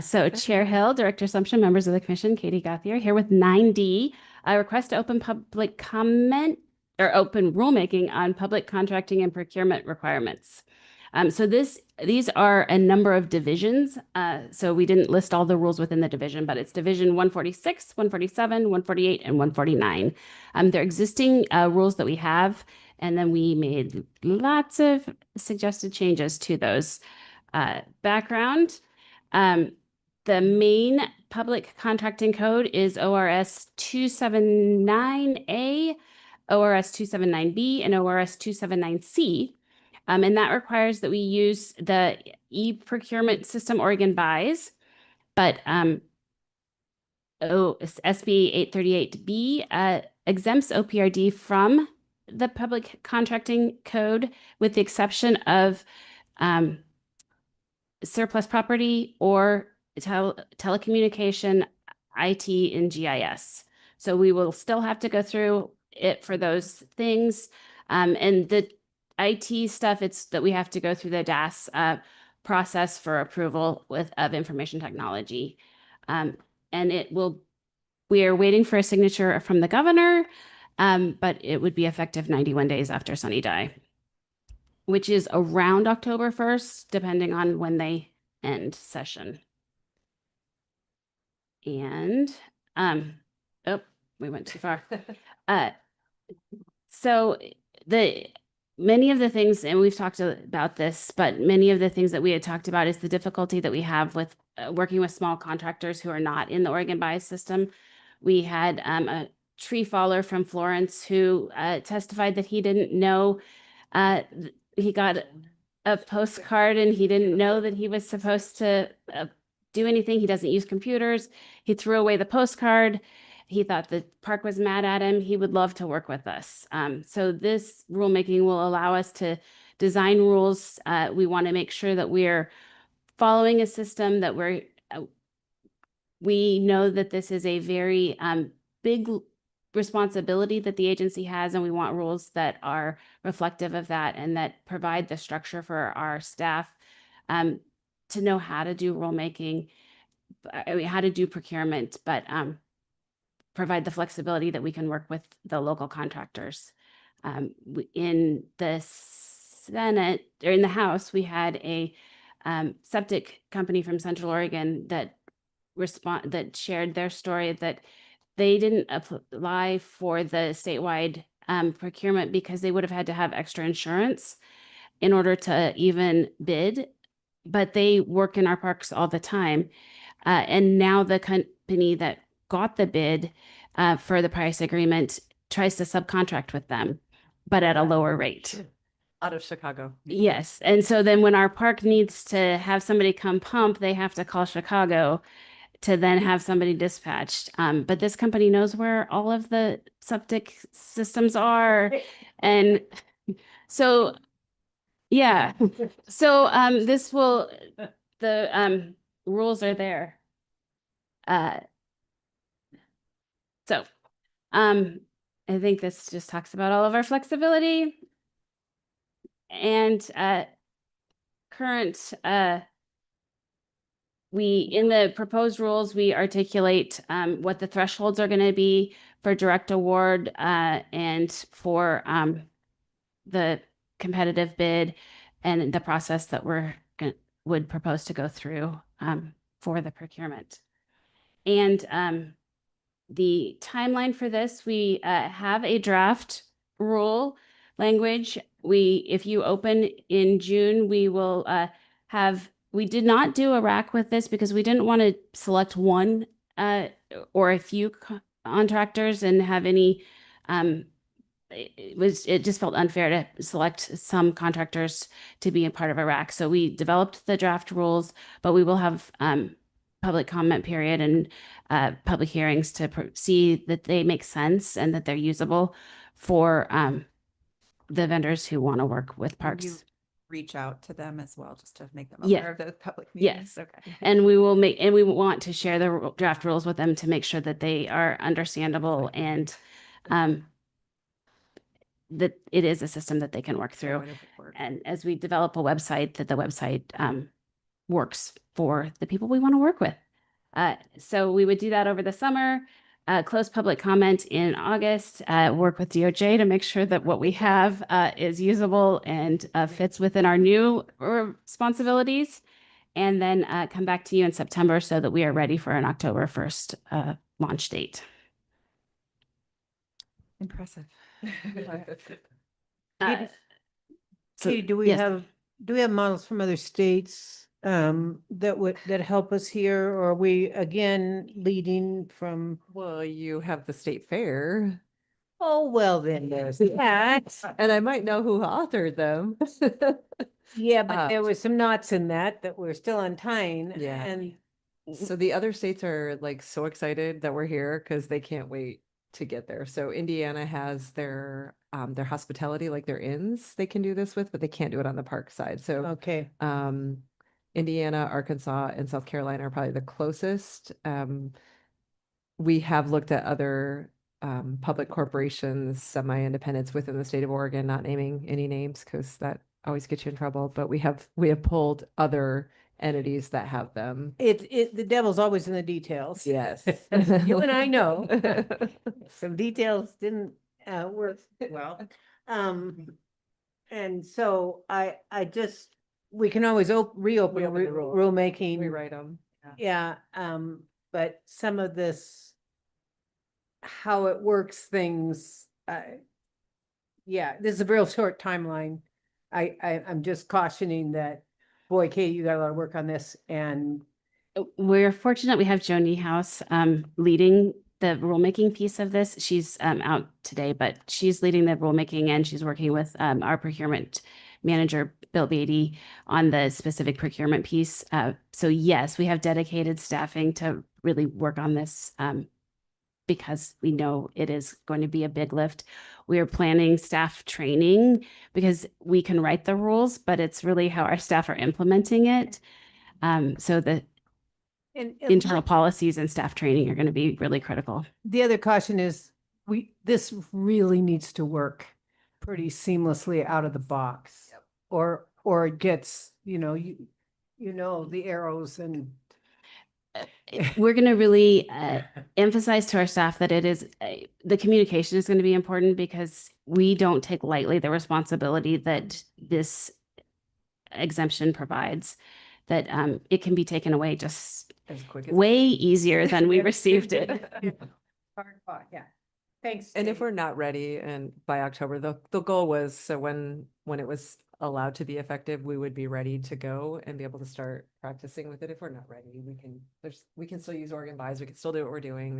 So Chair Hill, Director Assumption, members of the commission, Katie Gauthier here with 9D, a request to open public comment or open rulemaking on public contracting and procurement requirements. So these are a number of divisions. So we didn't list all the rules within the division, but it's division 146, 147, 148, and 149. They're existing rules that we have, And then we made lots of suggested changes to those. Background, the main public contracting code is ORS 279A, ORS 279B, and ORS 279C. And that requires that we use the e-procurement system Oregon buys, but SB 838B exempts OPRD from the public contracting code with the exception of surplus property or telecommunication, IT, and GIS. So we will still have to go through it for those things. And the IT stuff, it's that we have to go through the DAS process for approval of information technology. And we are waiting for a signature from the governor, but it would be effective 91 days after Sunny Day, which is around October 1st, depending on when they end session. And, oh, we went too far. So many of the things, and we've talked about this, but many of the things that we had talked about is the difficulty that we have with working with small contractors who are not in the Oregon buys system. We had a tree faller from Florence who testified that he didn't know, he got a postcard and he didn't know that he was supposed to do anything. He doesn't use computers. He threw away the postcard. He thought the park was mad at him. He would love to work with us. So this rulemaking will allow us to design rules. We want to make sure that we're following a system that we know that this is a very big responsibility that the agency has, and we want rules that are reflective of that and that provide the structure for our staff to know how to do rulemaking, how to do procurement, but provide the flexibility that we can work with the local contractors. In the Senate, or in the House, we had a septic company from Central Oregon that shared their story that they didn't apply for the statewide procurement because they would have had to have extra insurance in order to even bid, but they work in our parks all the time. And now the company that got the bid for the price agreement tries to subcontract with them, but at a lower rate. Out of Chicago. Yes. And so then when our park needs to have somebody come pump, they have to call Chicago to then have somebody dispatched. But this company knows where all of the septic systems are. And so, yeah. So this will, the rules are there. So I think this just talks about all of our flexibility and current in the proposed rules, we articulate what the thresholds are going to be for direct award and for the competitive bid and the process that would propose to go through for the procurement. And the timeline for this, we have a draft rule language. If you open in June, we will we did not do a rack with this because we didn't want to select one or a few contractors and have any, it just felt unfair to select some contractors to be a part of a rack. So we developed the draft rules, but we will have public comment period and public hearings to see that they make sense and that they're usable for the vendors who want to work with parks. You reach out to them as well, just to make them Yeah. aware of the public meetings. Yes. Okay. And we want to share the draft rules with them to make sure that they are understandable and that it is a system that they can work through. And as we develop a website, that the website works for the people we want to work with. So we would do that over the summer, close public comment in August, work with DOJ to make sure that what we have is usable and fits within our new responsibilities, and then come back to you in September so that we are ready for an October 1st launch date. Impressive. Uh, so, Katie, do we yes. have models from other states that help us here? Or are we again leading from? Well, you have the state fair. Oh, well, then there's that. And I might know who authored them. Yeah, but Uh, there was some knots in that we're still untying. Yeah. And So the other states are like so excited that we're here because they can't wait to get there. So Indiana has their hospitality, like their inns they can do this with, but they can't do it on the park side. So okay. Indiana, Arkansas, and South Carolina are probably the closest. We have looked at other public corporations, semi-independents within the state of Oregon, not naming any names because that always gets you in trouble. But we have pulled other entities that have them. The devil's always in the details. Yes. You and I know. Some details didn't work well. And so I just, we can always reopen Reopen the rules. rulemaking. Rewrite them. Yeah, but some of this, how it works things, yeah, this is a real short timeline. I'm just cautioning that, boy, Kate, you got a lot of work on this, and We're fortunate we have Joan Niehaus leading the rulemaking piece of this. She's out today, but she's leading the rulemaking and she's working with our procurement manager, Bill Beatty, on the specific procurement piece. So yes, we have dedicated staffing to really work on this because we know it is going to be a big lift. We are planning staff training because we can write the rules, but it's really how our staff are implementing it. So the internal policies and staff training are going to be really critical. the other caution is this really needs to work pretty seamlessly out of the box. Or it gets, you know, the arrows and We're going to really emphasize to our staff that it is the communication is going to be important because we don't take lightly the responsibility that this exemption provides, that it can be taken away just as quick as way easier than we received it. hard fought, yeah. Thanks. And if we're not ready and by October, the goal was, so when it was allowed to be effective, we would be ready to go and be able to start practicing with it. If we're not ready, we can still use Oregon buys. We can still do what we're doing.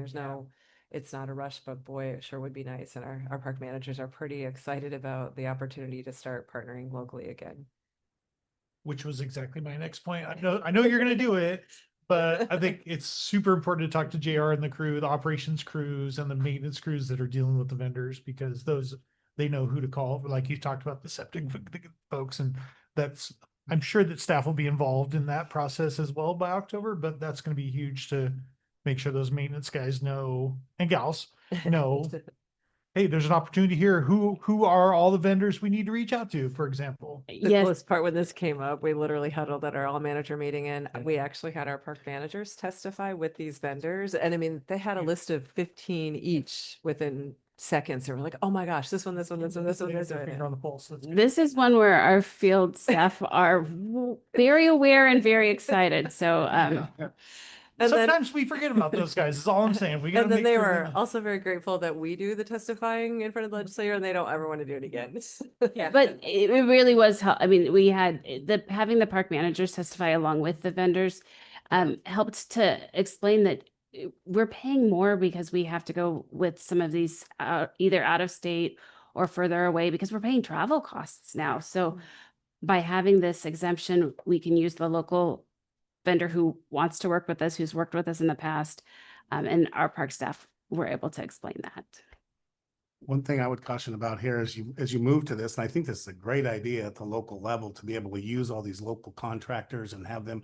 It's not a rush, but boy, it sure would be nice. And our park managers are pretty excited about the opportunity to start partnering locally again. Which was exactly my next point. I know you're going to do it, but I think it's super important to talk to JR and the crew, the operations crews and the maintenance crews that are dealing with the vendors, because they know who to call. Like you talked about the septic folks, and I'm sure that staff will be involved in that process as well by October, but that's going to be huge to make sure those maintenance guys know, and gals know, hey, there's an opportunity here. Who are all the vendors we need to reach out to, for example? The coolest part when this came up, we literally huddled at our all manager meeting and we actually had our park managers testify with these vendors. And I mean, they had a list of 15 each within seconds. They were like, oh my gosh, this one, this one, this one, this one, this Finger on one. the pulse. This is one where our field staff are very aware and very excited. So And sometimes we forget about those guys, is all I'm saying. We gotta And then make they sure were know. also very grateful that we do the testifying in front of the legislature and they don't ever want to do it again. yeah, but it really was, I mean, we had having the park managers testify along with the vendors helped to explain that we're paying more because we have to go with some of these either out of state or further away because we're paying travel costs now. So by having this exemption, we can use the local vendor who wants to work with us, who's worked with us in the past, and our park staff were able to explain that. One thing I would caution about here as you move to this, and I think this is a great idea at the local level to be able to use all these local contractors and have them.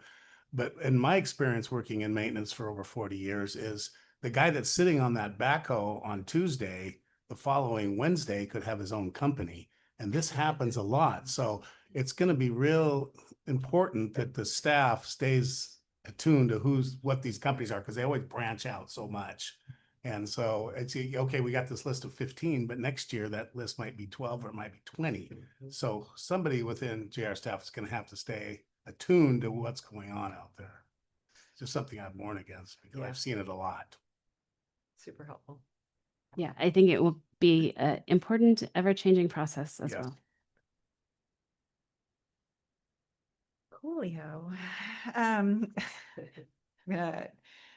But in my experience working in maintenance for over 40 years is the guy that's sitting on that backhoe on Tuesday, the following Wednesday could have his own company. And this happens a lot. So it's going to be real important that the staff stays attuned to what these companies are, because they always branch out so much. And so it's okay, we got this list of 15, but next year that list might be 12 or it might be 20. So somebody within JR staff is going to have to stay attuned to what's going on out there. It's just something I've warned against because I've seen it a lot. Super helpful. Yeah, I think it will be an important, ever-changing process as well. Coolio. I'm gonna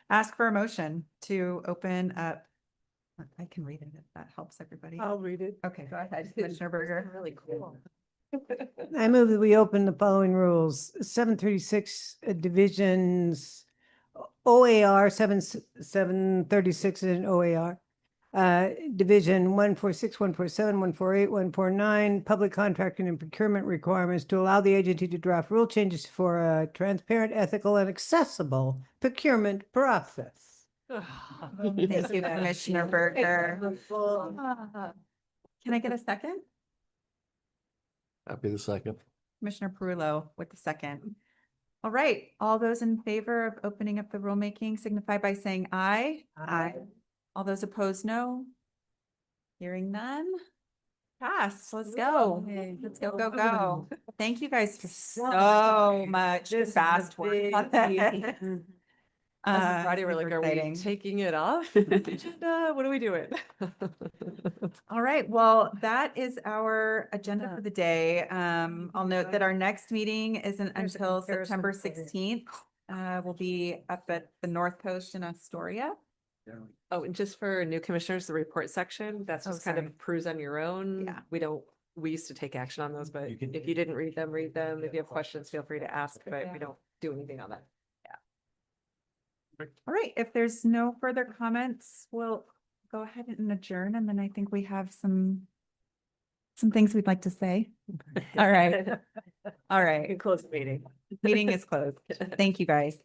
ask for a motion to open up. I can read it if that helps everybody. I'll read it. Okay, go ahead, Commissioner Berger. Really cool. I move that we open the following rules, 736 divisions, OAR 736 and OAR. Division 146, 147, 148, 149, public contracting and procurement requirements to allow the agency to draft rule changes for a transparent, ethical, and accessible procurement process. Thank you, Commissioner Berger. Can I get a second? Happy to second. Commissioner Perullo with the second. All right, all those in favor of opening up the rulemaking signify by saying aye. Aye. All those opposed, no. Hearing none. Passed. Let's go. Let's go, go, go. Thank you guys for so much fast work on that. Friday, we're like, super are we exciting. taking it off? the agenda? What are we doing? All right, well, that is our agenda for the day. I'll note that our next meeting isn't There's a until comparison September for you. 16th. We'll be up at the North Coast in Astoria. Oh, and just for new commissioners, the report section, that's Oh, just kind of sorry. cruise on your own. Yeah. We used to take action on those, but if you didn't read them, read them. If you have questions, feel free to ask, but we don't do anything on that. All right, if there's no further comments, we'll go ahead and adjourn, and then I think we have some things we'd like to say. All right. All You right, can close the meeting. meeting is closed. Thank you, guys.